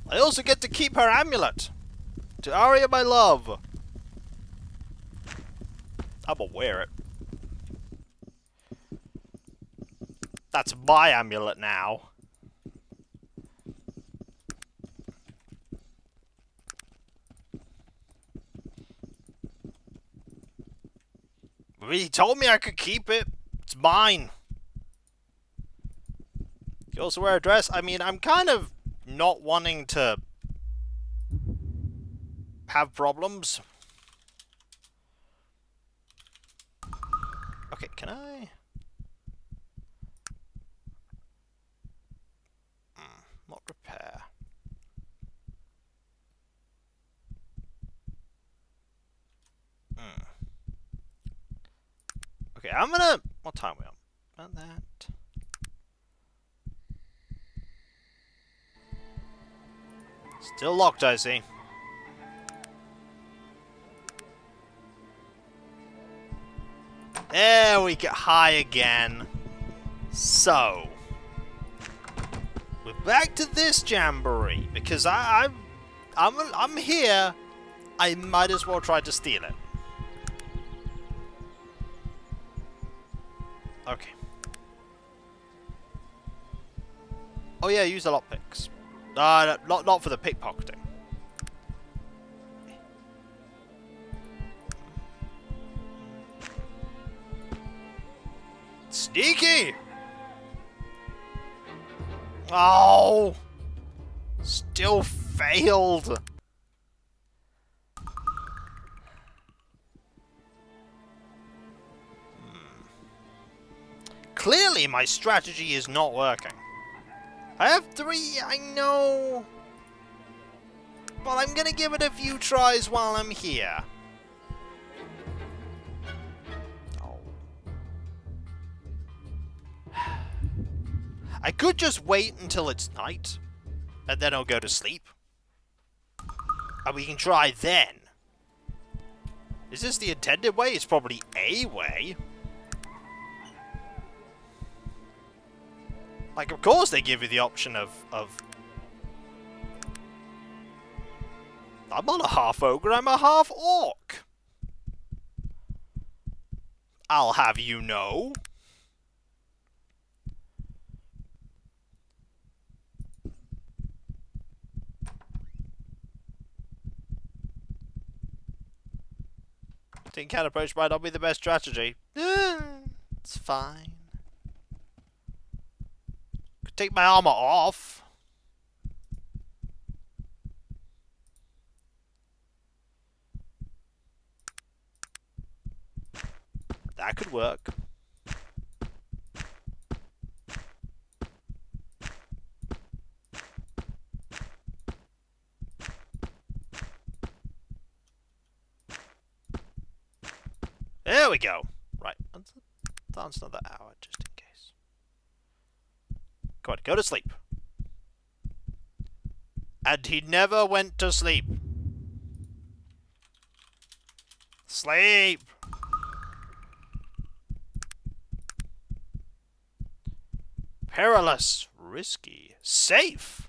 I also get to keep her amulet. To Arya, my love. I'm gonna wear it. That's my amulet now. He told me I could keep it. It's mine. You also wear a dress? I mean, I'm kind of not wanting to have problems. Okay, can I? What repair? Okay, I'm gonna... What time are we on? About that. Still locked, I see. There we get high again. So... We're back to this jamboree, because I'm here. I might as well try to steal it. Okay. Oh yeah, use the lockpicks. Not for the pickpocketing. Sneaky! Oh! Still failed! Clearly my strategy is not working. I have 3, I know. But I'm gonna give it a few tries while I'm here. Oh. I could just wait until it's night, and then I'll go to sleep. And we can try then. Is this the intended way? It's probably a way. Like, of course they give you the option of... I'm not a half-ogre, I'm a half-orc. I'll have you know. Taking cat approach might not be the best strategy. It's fine. Could take my armor off. That could work. There we go. Right. Dance another hour, just in case. Come on, go to sleep. And he never went to sleep. Sleep! Perilous. Risky. Safe!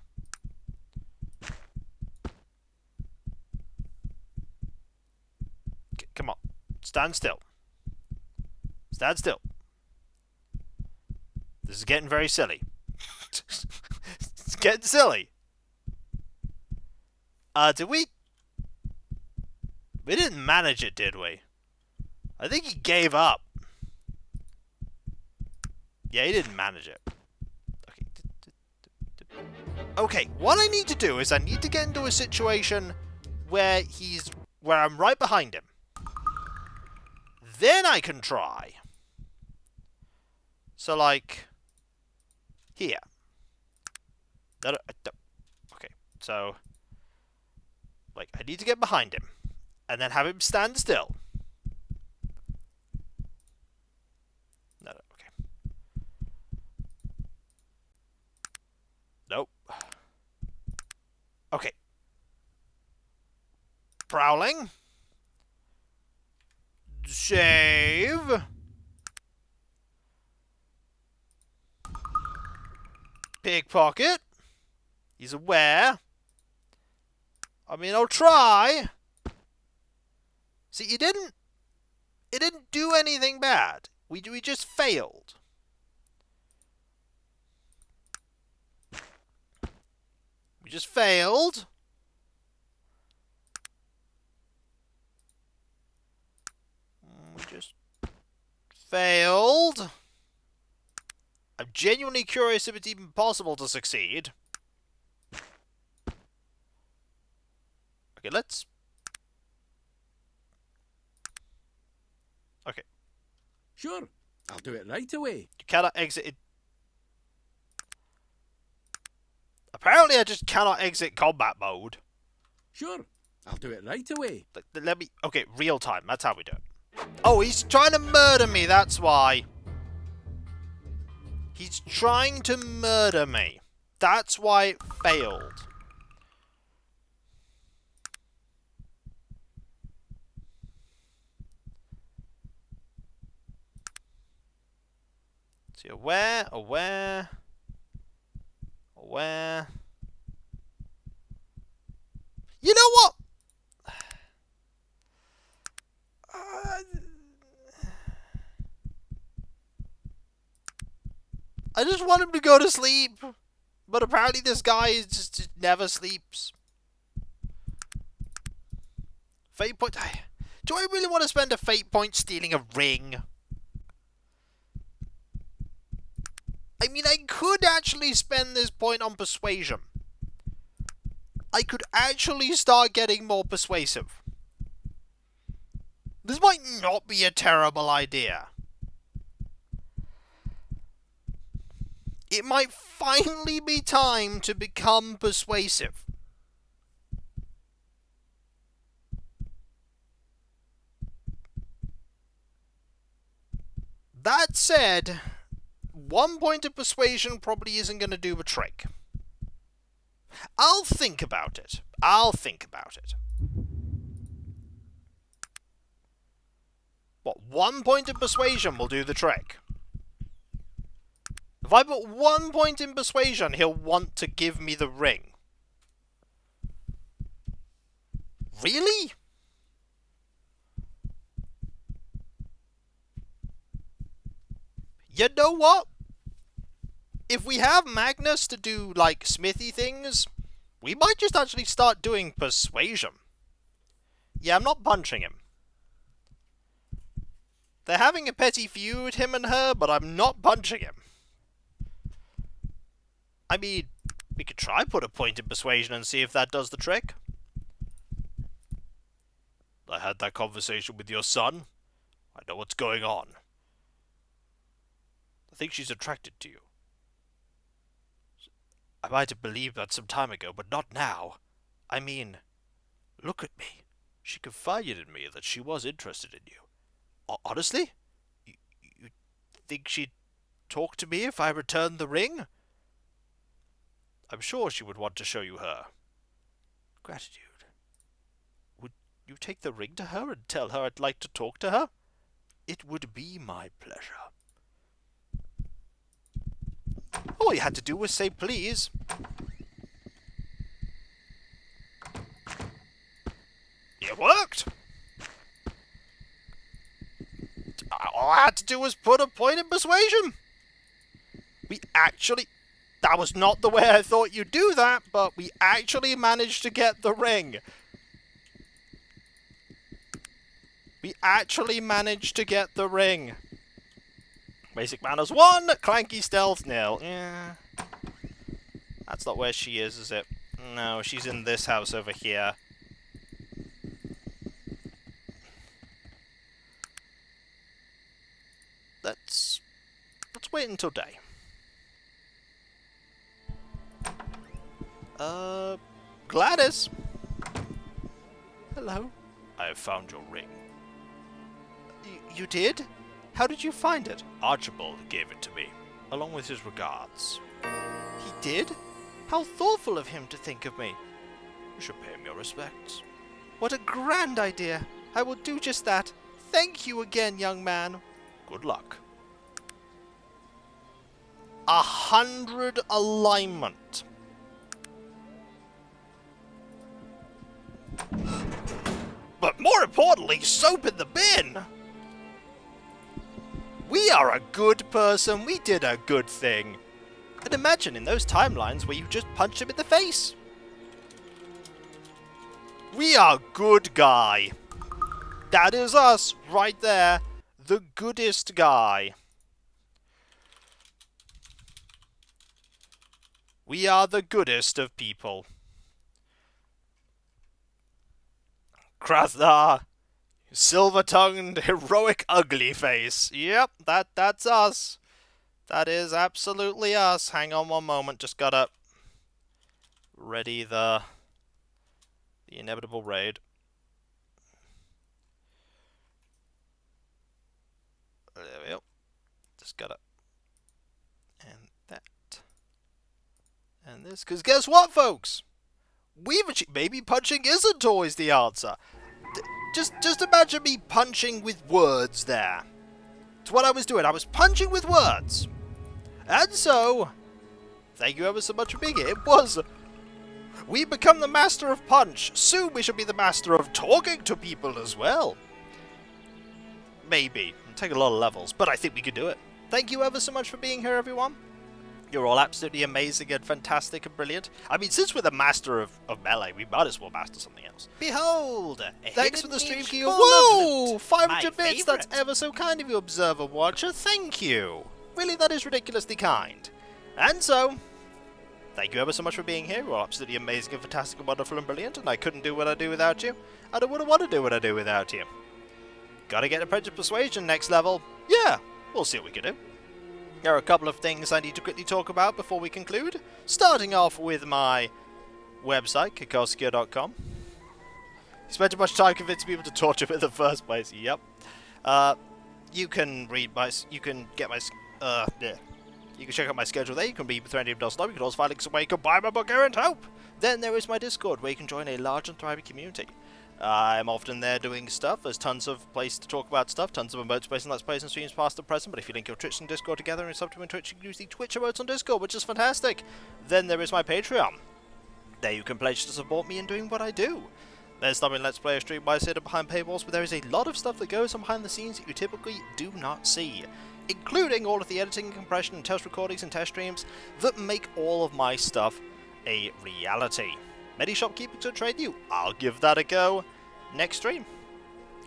Come on. Stand still. Stand still. This is getting very silly. It's getting silly. Did we... We didn't manage it, did we? I think he gave up. Yeah, he didn't manage it. Okay. Okay, what I need to do is I need to get into a situation where I'm right behind him. Then I can try. So, like, here. Okay, so, like, I need to get behind him. And then have him stand still. No, okay. Nope. Okay. Prowling. Save. Pickpocket. He's aware. I mean, I'll try. See, it didn't do anything bad. We just failed. We just failed. We just failed. I'm genuinely curious if it's even possible to succeed. Okay, let's Okay. Sure, I'll do it right away. You cannot exit it. Apparently I just cannot exit combat mode. Sure, I'll do it right away. Let me... Okay, real time. That's how we do it. Oh, he's trying to murder me. That's why. He's trying to murder me. That's why it failed. See, aware. You know what? I just want him to go to sleep. But apparently this guy is just never sleeps. Fate point. Do I really want to spend a fate point stealing a ring? I mean, I could actually spend this point on persuasion. I could actually start getting more persuasive. This might not be a terrible idea. It might finally be time to become persuasive. That said, 1 point of persuasion probably isn't going to do a trick. I'll think about it. What, 1 point of persuasion will do the trick? If I put 1 point in persuasion, he'll want to give me the ring. Really? You know what? If we have Magnus to do, like, smithy things, we might just actually start doing persuasion. Yeah, I'm not punching him. They're having a petty feud, him and her, but I'm not punching him. I mean, we could try put a point in persuasion and see if that does the trick. I had that conversation with your son. I know what's going on. I think she's attracted to you. I might have believed that some time ago, but not now. I mean, look at me. She confided in me that she was interested in you. Honestly? You think she'd talk to me if I returned the ring? I'm sure she would want to show you her gratitude. Would you take the ring to her and tell her I'd like to talk to her? It would be my pleasure. All you had to do was say please. It worked! All I had to do was put a point in persuasion. That was not the way I thought you'd do that, but we actually managed to get the ring. Basic manners 1, clanky stealth 0. Yeah. That's not where she is it? No, she's in this house over here. Let's wait until day. Gladys! Hello? I have found your ring. You did? How did you find it? Archibald gave it to me, along with his regards. He did? How thoughtful of him to think of me. You should pay him your respects. What a grand idea. I will do just that. Thank you again, young man. Good luck. 100 alignment. But more importantly, soap in the bin! We are a good person, we did a good thing. And imagine in those timelines where you just punched him in the face. We are good guy. That is us, right there. The goodest guy. We are the goodest of people. Krath'nar, Silver-tongued, heroic, ugly face. Yep, that's us. That is absolutely us. Hang on one moment, just gotta ready the inevitable raid. There we go. Just gotta... And that. And this. Because guess what, folks? We've achieved... Maybe punching isn't always the answer. Just imagine me punching with words there. It's what I was doing. I was punching with words. And so... Thank you ever so much for being here. It was... We become the master of punch. Soon we shall be the master of talking to people as well. Maybe. It'll take a lot of levels, but I think we could do it. Thank you ever so much for being here, everyone. You're all absolutely amazing and fantastic and brilliant. I mean, since we're the master of melee, we might as well master something else. Behold! Thanks for the stream key. Whoa! 500 bits! That's ever so kind of you, Observer Watcher. Thank you. Really, that is ridiculously kind. And so... Thank you ever so much for being here. You're all absolutely amazing and fantastic and wonderful and brilliant, and I couldn't do what I do without you. I don't want to do what I do without you. Gotta get a Prejudice Persuasion next level. Yeah, we'll see what we can do. There are a couple of things I need to quickly talk about before we conclude. Starting off with my website, Kikoskia.com. You spent too much time convincing people to torture me in the first place. Yep. You can read my... You can get my... yeah. You can check out my schedule there. You can read Threatening Does Love. You can also find links away. You can buy my book, Errant Hope. Then there is my Discord, where you can join a large and thriving community. I'm often there doing stuff. There's tons of places to talk about stuff. Tons of emotes, space, and let's plays and streams past and present. But if you link your Twitch and Discord together and sub to my Twitch, you can use the Twitch emotes on Discord, which is fantastic. Then there is my Patreon. There you can pledge to support me in doing what I do. There's some in Let's Play or stream where I sit behind paywalls, but there is a lot of stuff that goes on behind the scenes that you typically do not see, including all of the editing and compression and test recordings and test streams that make all of my stuff a reality. Many shopkeepers to trade you. I'll give that a go next stream.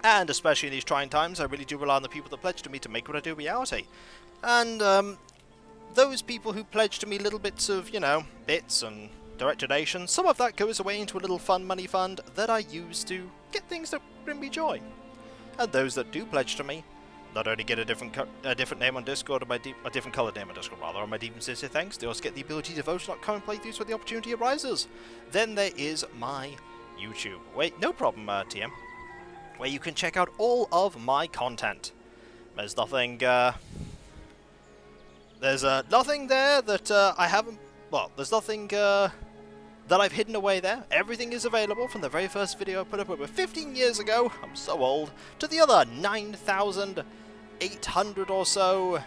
And especially in these trying times, I really do rely on the people that pledge to me to make what I do reality. And those people who pledge to me little bits of, you know, bits and direct donations, some of that goes away into a little fun money fund that I use to get things that bring me joy. And those that do pledge to me not only get a different name on Discord, or a different coloured name on Discord rather, on my deep and sincere thanks, they also get the ability to vote on upcoming playthroughs when the opportunity arises. Then there is my YouTube. Wait, no problem, TM. Where you can check out all of my content. There's nothing, nothing there that I haven't, well, there's nothing that I've hidden away there. Everything is available from the very first video I put up over 15 years ago, I'm so old, to the other 9,800 or so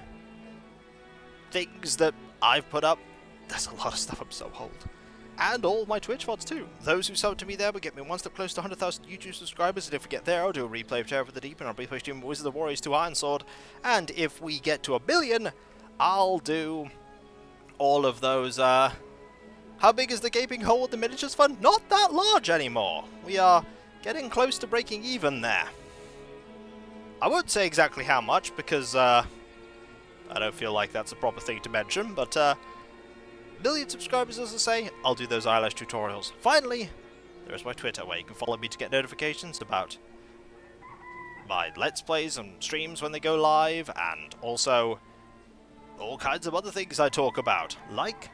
things that I've put up. There's a lot of stuff, I'm so old. And all my Twitch VODs too. Those who sub to me there will get me one step close to 100,000 YouTube subscribers, and if we get there, I'll do a replay of Terror of the Deep, and I'll replay stream Wizard of the Warriors to Ironsword, and if we get to 1 billion, I'll do all of those, how big is the gaping hole with the miniatures fund? Not that large anymore. We are getting close to breaking even there. I won't say exactly how much, because, I don't feel like that's a proper thing to mention, but, million subscribers, as I say, I'll do those eyelash tutorials. Finally, there's my Twitter, where you can follow me to get notifications about my Let's Plays and streams when they go live, and also all kinds of other things I talk about, like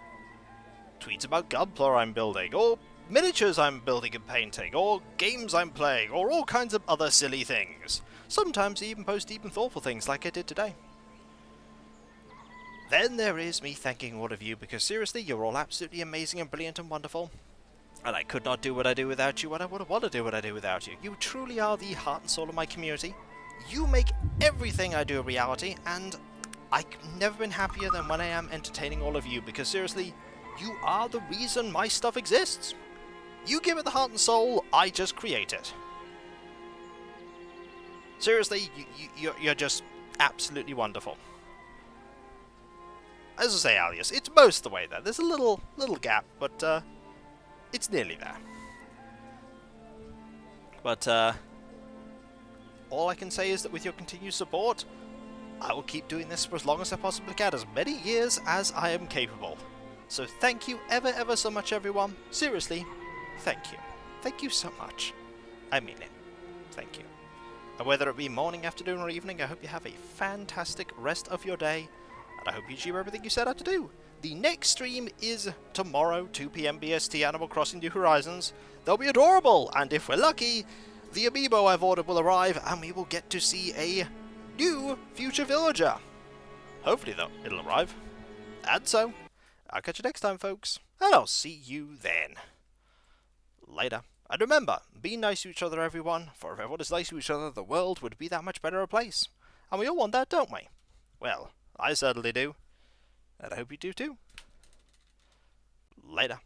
tweets about Gunpla I'm building, or miniatures I'm building and painting, or games I'm playing, or all kinds of other silly things. Sometimes I even post deep and thoughtful things like I did today. Then there is me thanking all of you, because seriously, you're all absolutely amazing and brilliant and wonderful. And I could not do what I do without you, and I wouldn't want to do what I do without you. You truly are the heart and soul of my community. You make everything I do a reality, and I've never been happier than when I am entertaining all of you, because seriously, you are the reason my stuff exists. You give it the heart and soul, I just create it. Seriously, you're just absolutely wonderful. As I say, Alias, it's most of the way there. There's a little gap, but it's nearly there. But all I can say is that with your continued support, I will keep doing this for as long as I possibly can, as many years as I am capable. So thank you ever so much, everyone. Seriously, thank you. Thank you so much. I mean it. Thank you. And whether it be morning, afternoon, or evening, I hope you have a fantastic rest of your day, and I hope you achieve everything you set out to do. The next stream is tomorrow, 2 PM BST, Animal Crossing New Horizons. They'll be adorable, and if we're lucky, the amiibo I've ordered will arrive, and we will get to see a new future villager. Hopefully, though, it'll arrive. And so, I'll catch you next time, folks, and I'll see you then. Later. And remember, be nice to each other, everyone, for if everyone is nice to each other, the world would be that much better a place. And we all want that, don't we? Well, I certainly do. And I hope you do too. Later.